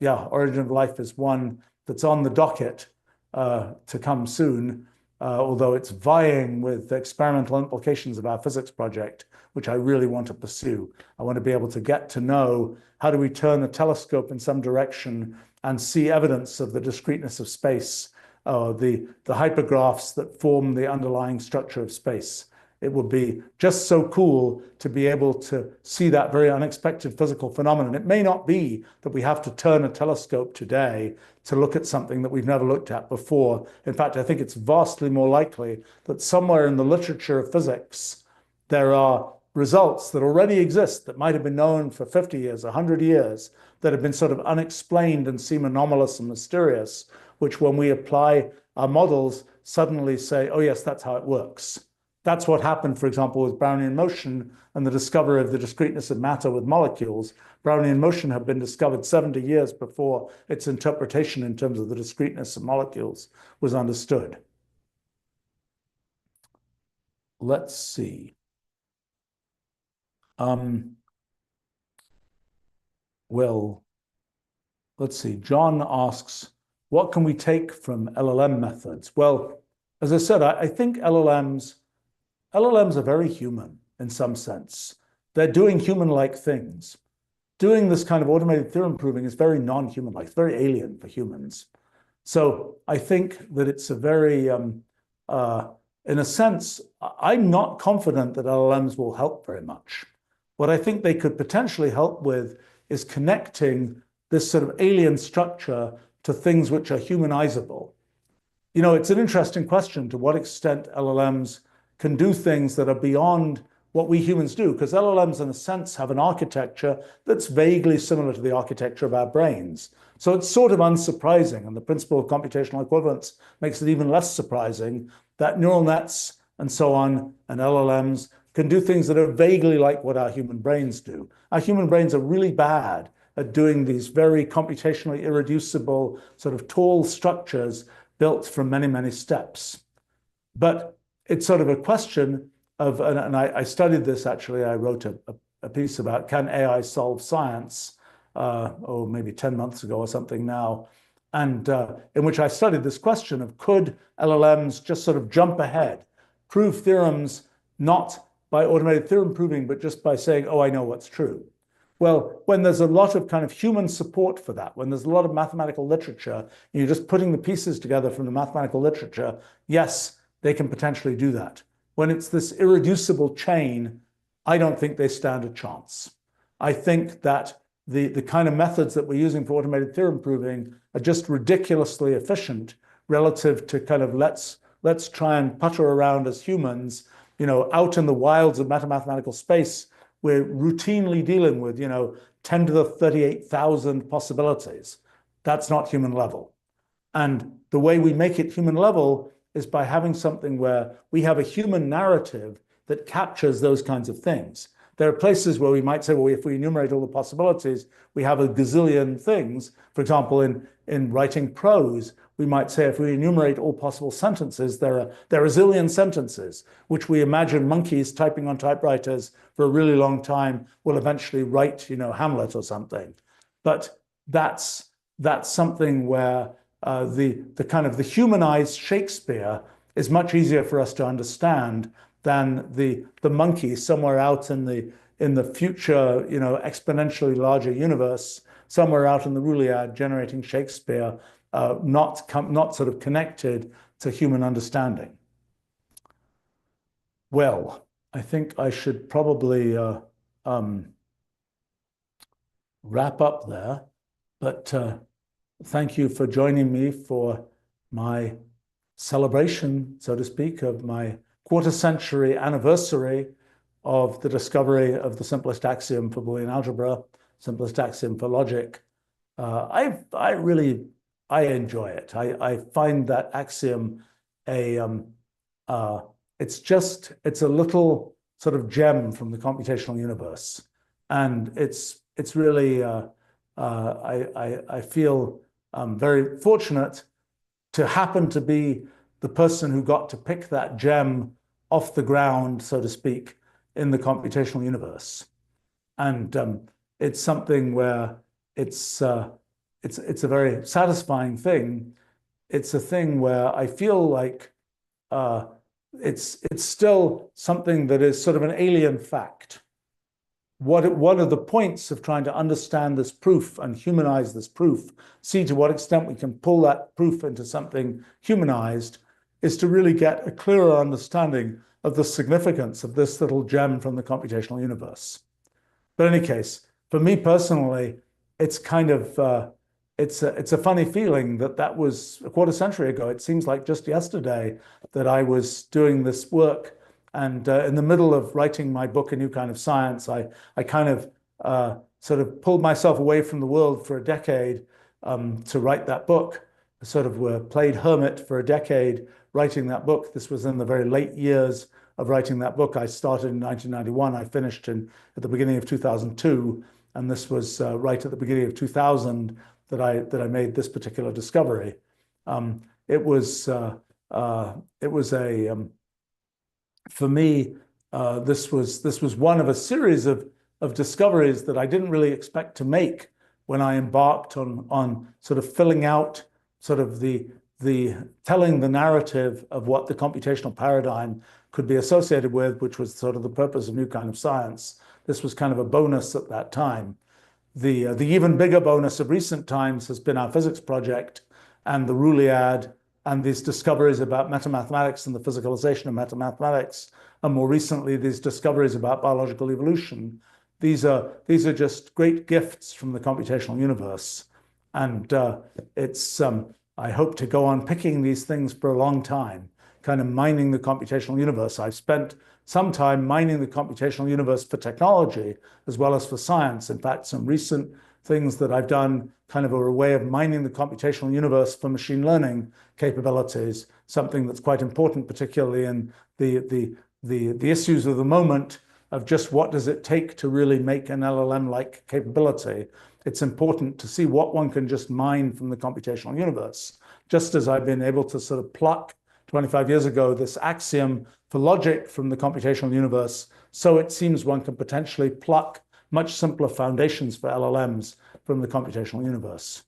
yeah, Origin of Life is one that's on the docket to come soon, although it's vying with the experimental implications of our physics project, which I really want to pursue. I want to be able to get to know how do we turn the telescope in some direction and see evidence of the discreteness of space, the hypergraphs that form the underlying structure of space. It would be just so cool to be able to see that very unexpected physical phenomenon. It may not be that we have to turn a telescope today to look at something that we've never looked at before. In fact, I think it's vastly more likely that somewhere in the literature of physics, there are results that already exist that might have been known for 50 years, 100 years, that have been sort of unexplained and seem anomalous and mysterious, which when we apply our models suddenly say, oh yes, that's how it works. That's what happened, for example, with Brownian motion and the discovery of the discreteness of matter with molecules. Brownian motion had been discovered 70 years before its interpretation in terms of the discreteness of molecules was understood. Let's see. Well, let's see. John asks, what can we take from LLM methods? Well, as I said, I think LLMs are very human in some sense. They're doing human-like things. Doing this kind of automated theorem proving is very non-human-like. It's very alien for humans. So I think that it's a very, in a sense, I'm not confident that LLMs will help very much. What I think they could potentially help with is connecting this sort of alien structure to things which are humanizable. You know, it's an interesting question to what extent LLMs can do things that are beyond what we humans do, because LLMs, in a sense, have an architecture that's vaguely similar to the architecture of our brains. So it's sort of unsurprising, and the principle of computational equivalence makes it even less surprising that neural nets and so on, and LLMs, can do things that are vaguely like what our human brains do. Our human brains are really bad at doing these very computationally irreducible, sort of tall structures built from many, many steps. But it's sort of a question of, and I studied this actually, I wrote a piece about can AI solve science, maybe 10 months ago or something now, and in which I studied this question of could LLMs just sort of jump ahead, prove theorems not by automated theorem proving, but just by saying, oh, I know what's true. Well, when there's a lot of kind of human support for that, when there's a lot of mathematical literature, you're just putting the pieces together from the mathematical literature, yes, they can potentially do that. When it's this irreducible chain, I don't think they stand a chance. I think that the kind of methods that we're using for automated theorem proving are just ridiculously efficient relative to kind of let's try and putter around as humans, out in the wilds of mathematical space. We're routinely dealing with, 10 to the 38,000 possibilities. That's not human level. And the way we make it human level is by having something where we have a human narrative that captures those kinds of things. There are places where we might say, well, if we enumerate all the possibilities, we have a gazillion things. For example, in writing prose, we might say if we enumerate all possible sentences, there are a zillion sentences, which we imagine monkeys typing on typewriters for a really long time will eventually write, Hamlet or something. But that's something where the kind of the humanized Shakespeare is much easier for us to understand than the monkey somewhere out in the future, exponentially larger universe, somewhere out in the Ruliad generating Shakespeare, not sort of connected to human understanding. Well, I think I should probably wrap up there, but thank you for joining me for my celebration, so to speak, of my quarter-century anniversary of the discovery of the simplest axiom for Boolean algebra, simplest axiom for logic. I enjoy it. I find that axiom it's a little sort of gem from the computational universe, and it's really I feel very fortunate to happen to be the person who got to pick that gem off the ground, so to speak, in the computational universe. And it's something where it's a very satisfying thing. It's a thing where I feel like it's still something that is sort of an alien fact. One of the points of trying to understand this proof and humanize this proof, see to what extent we can pull that proof into something humanized, is to really get a clearer understanding of the significance of this little gem from the computational universe. But in any case, for me personally, it's kind of it's a funny feeling that was a quarter century ago. It seems like just yesterday that I was doing this work, and in the middle of writing my book, A New Kind of Science, I kind of sort of pulled myself away from the world for a decade to write that book. I sort of played hermit for a decade writing that book. This was in the very late years of writing that book. I started in 1991. I finished at the beginning of 2002, and this was right at the beginning of 2000 that I made this particular discovery. It was for me, this was one of a series of discoveries that I didn't really expect to make when I embarked on sort of filling out sort of the telling the narrative of what the computational paradigm could be associated with, which was sort of the purpose of New Kind of Science. This was kind of a bonus at that time. The even bigger bonus of recent times has been our physics project and the Ruliad and these discoveries about metamathematics and the physicalization of metamathematics, and more recently these discoveries about biological evolution. These are just great gifts from the computational universe, and I hope to go on picking these things for a long time, kind of mining the computational universe. I've spent some time mining the computational universe for technology as well as for science. In fact, some recent things that I've done kind of are a way of mining the computational universe for machine learning capabilities, something that's quite important, particularly in the issues of the moment of just what does it take to really make an LLM-like capability. It's important to see what one can just mine from the computational universe. Just as I've been able to sort of pluck 25 years ago this axiom for logic from the computational universe, so it seems one can potentially pluck much simpler foundations for LLMs from the computational universe.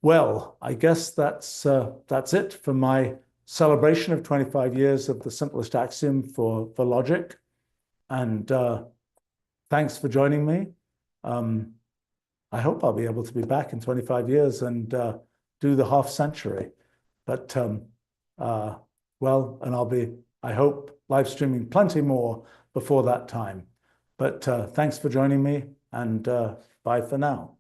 Well, I guess that's it for my celebration of 25 years of the simplest axiom for logic. And thanks for joining me. I hope I'll be able to be back in 25 years and do the half century. But, well, and I'll be, I hope, live streaming plenty more before that time. But thanks for joining me, and bye for now.